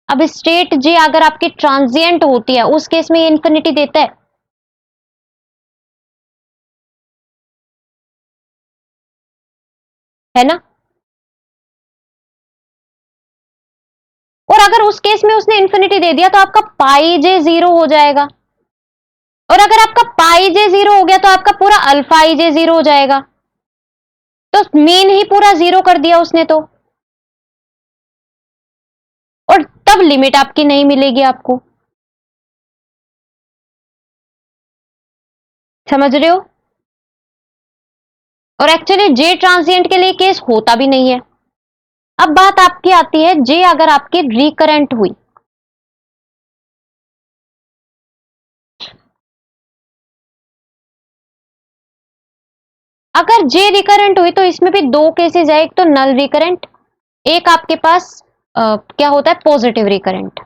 अब स्टेट जे अगर आपकी ट्रांजिएंट होती है उस केस में ये इंफिनिटी देता है ना? और अगर उस केस में उसने इंफिनिटी दे दिया तो आपका पाई जे 0 हो जाएगा, और अगर आपका पाई जे 0 हो गया तो आपका पूरा अल्फा आई जे 0 हो जाएगा। तो मीन ही पूरा 0 कर दिया उसने तो, और तब लिमिट आपकी नहीं मिलेगी आपको। समझ रहे हो? और एक्चुअली जे ट्रांजिएंट के लिए केस होता भी नहीं है। अब बात आपकी आती है जे अगर आपकी रिकरेंट हुई, अगर जे रिकरेंट हुई तो इसमें भी दो केसेस है, एक तो नल रिकरेंट, एक आपके पास क्या होता है पॉजिटिव रिकरेंट,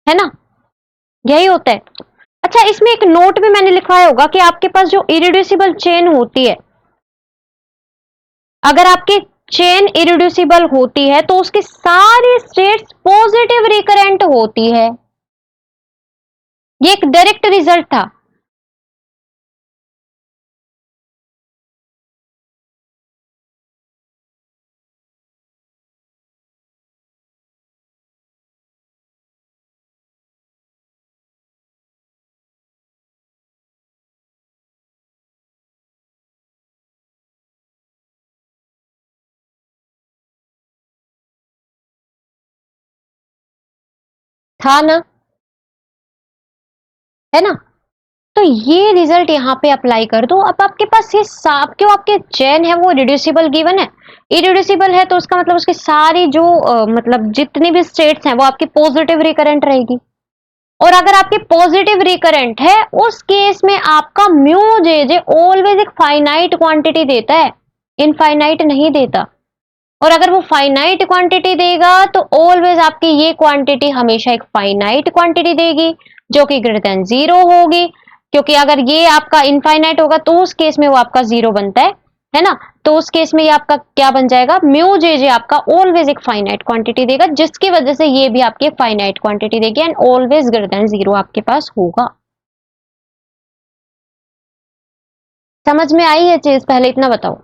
है ना? यही होता है। अच्छा, इसमें एक नोट भी मैंने लिखवाया होगा कि आपके पास जो इरिड्यूसिबल चेन होती है, अगर आपकी चेन इरिड्यूसिबल होती है तो उसकी सारी स्टेट्स पॉजिटिव रिकरेंट होती है। ये एक डायरेक्ट रिजल्ट था। था ना? है ना? तो ये रिजल्ट यहाँ पे अप्लाई कर दो। अब आपके पास ये साफ क्यों, आपके चेन है वो रिड्यूसिबल गिवन है, इरिड्यूसिबल है तो उसका मतलब उसकी सारी जो मतलब जितनी भी स्टेट्स हैं वो आपकी पॉजिटिव रिकरेंट रहेगी। और अगर आपकी पॉजिटिव रिकरेंट है उस केस में आपका म्यू जे जे ऑलवेज एक फाइनाइट क्वांटिटी देता है, इनफाइनाइट नहीं देता। और अगर वो फाइनाइट क्वांटिटी देगा तो ऑलवेज आपकी ये क्वांटिटी हमेशा एक फाइनाइट क्वांटिटी देगी जो कि ग्रेटर देन 0 होगी, क्योंकि अगर ये आपका इनफाइनाइट होगा तो उस केस में वो आपका 0 बनता है ना? तो उस केस में ये आपका क्या बन जाएगा, म्यू जे जे आपका ऑलवेज एक फाइनाइट क्वांटिटी देगा, जिसकी वजह से ये भी आपकी फाइनाइट क्वांटिटी देगी एंड ऑलवेज ग्रेटर देन 0 आपके पास होगा। समझ में आई ये चीज? पहले इतना बताओ।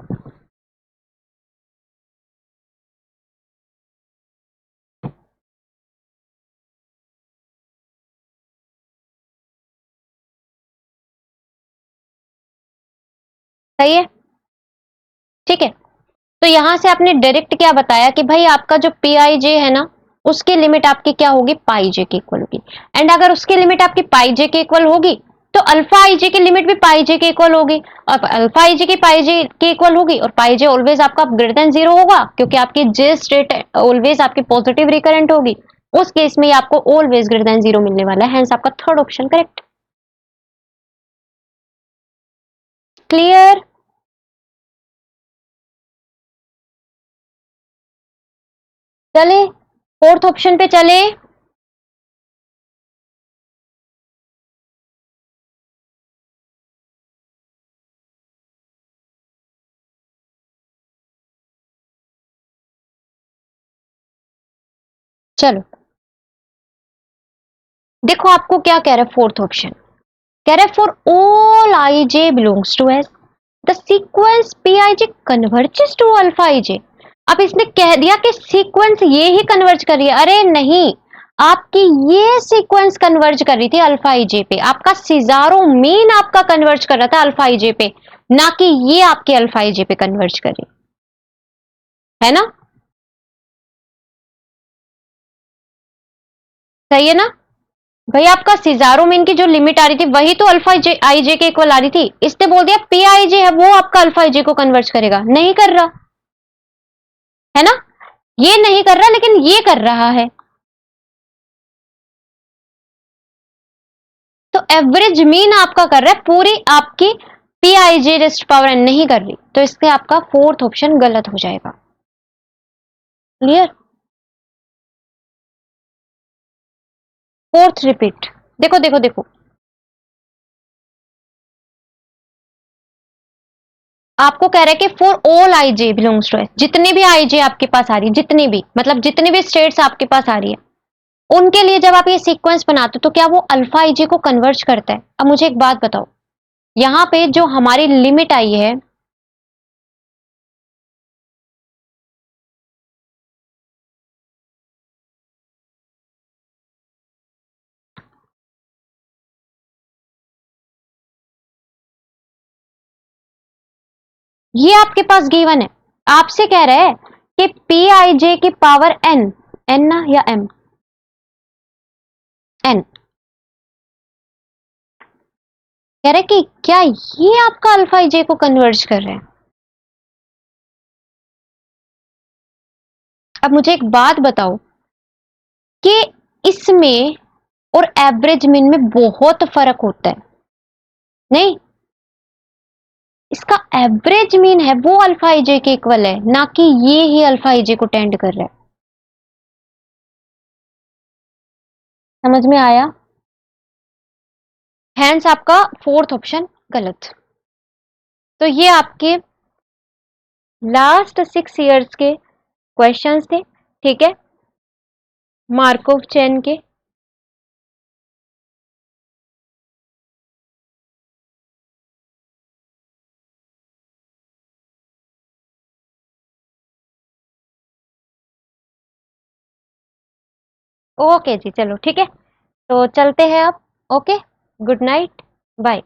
सही है, ठीक है। तो यहां से आपने डायरेक्ट क्या बताया कि भाई आपका जो पी आई जे है ना, उसकी लिमिट आपकी क्या होगी, पाई जे के इक्वल होगी। एंड अगर उसकी लिमिट आपकी पाई जे के इक्वल होगी तो अल्फा आई जे की लिमिट भी पाई जे के इक्वल होगी, और अल्फा आई जे की पाई जे के इक्वल होगी, और पाई जे ऑलवेज आपका ग्रेटर देन जीरो होगा क्योंकि आपकी जे स्टेट ऑलवेज आपकी पॉजिटिव रिकरेंट होगी। उस केस में आपको ऑलवेज ग्रेटर देन जीरो मिलने वाला है, हेंस आपका थर्ड ऑप्शन करेक्ट। क्लियर? चले फोर्थ ऑप्शन पे चले। चलो देखो आपको क्या कह रहा है फोर्थ ऑप्शन, कह रहा है for all i j belongs to S the sequence p i j converges to alpha i j. अब इसने कह दिया कि सीक्वेंस ये ही कन्वर्ज कर रही है, अरे नहीं, आपकी ये सीक्वेंस कन्वर्ज कर रही थी अल्फा आई जे पे, आपका सिजारो मीन आपका कन्वर्ज कर रहा था अल्फा आई जे पे, ना कि ये आपके अल्फा आई जे पे कन्वर्ज कर रही है ना। सही है ना। भाई आपका सिजारो मीन की जो लिमिट आ रही थी वही तो अल्फा आई जे के इक्वल आ रही थी, इसने बोल दिया पी आई जे है वो आपका अल्फा आई जे को कन्वर्ज करेगा, नहीं कर रहा है ना, ये नहीं कर रहा लेकिन ये कर रहा है। तो एवरेज मीन आपका कर रहा है, पूरी आपकी p i j raised power n नहीं कर रही, तो इससे आपका फोर्थ ऑप्शन गलत हो जाएगा। क्लियर? फोर्थ रिपीट, देखो देखो देखो, आपको कह रहा है कि for all i j belongs to s, जितनी भी आई जे आपके पास आ रही है, जितनी भी मतलब जितनी भी स्टेट्स आपके पास आ रही है उनके लिए जब आप ये सीक्वेंस बनाते हो तो क्या वो अल्फा आई जे को कन्वर्ज करता है। अब मुझे एक बात बताओ, यहां पे जो हमारी लिमिट आई है, ये आपके पास गिवन है, आपसे कह रहा है कि पी आई जे की पावर एन, एन ना या एम, एन, कह रहे कि क्या ये आपका अल्फा आई जे को कन्वर्ज कर रहे हैं। अब मुझे एक बात बताओ कि इसमें और एवरेज मीन में बहुत फर्क होता है। नहीं, इसका एवरेज मीन है वो अल्फा आई जे के इक्वल है, ना कि ये ही अल्फा आई जे को टेंड कर रहा है। समझ में आया? हैंस आपका फोर्थ ऑप्शन गलत। तो ये आपके लास्ट 6 इयर्स के क्वेश्चंस थे, ठीक है, मार्कोव चेन के। ओके जी, चलो ठीक है, तो चलते हैं अब। Okay, good night, bye.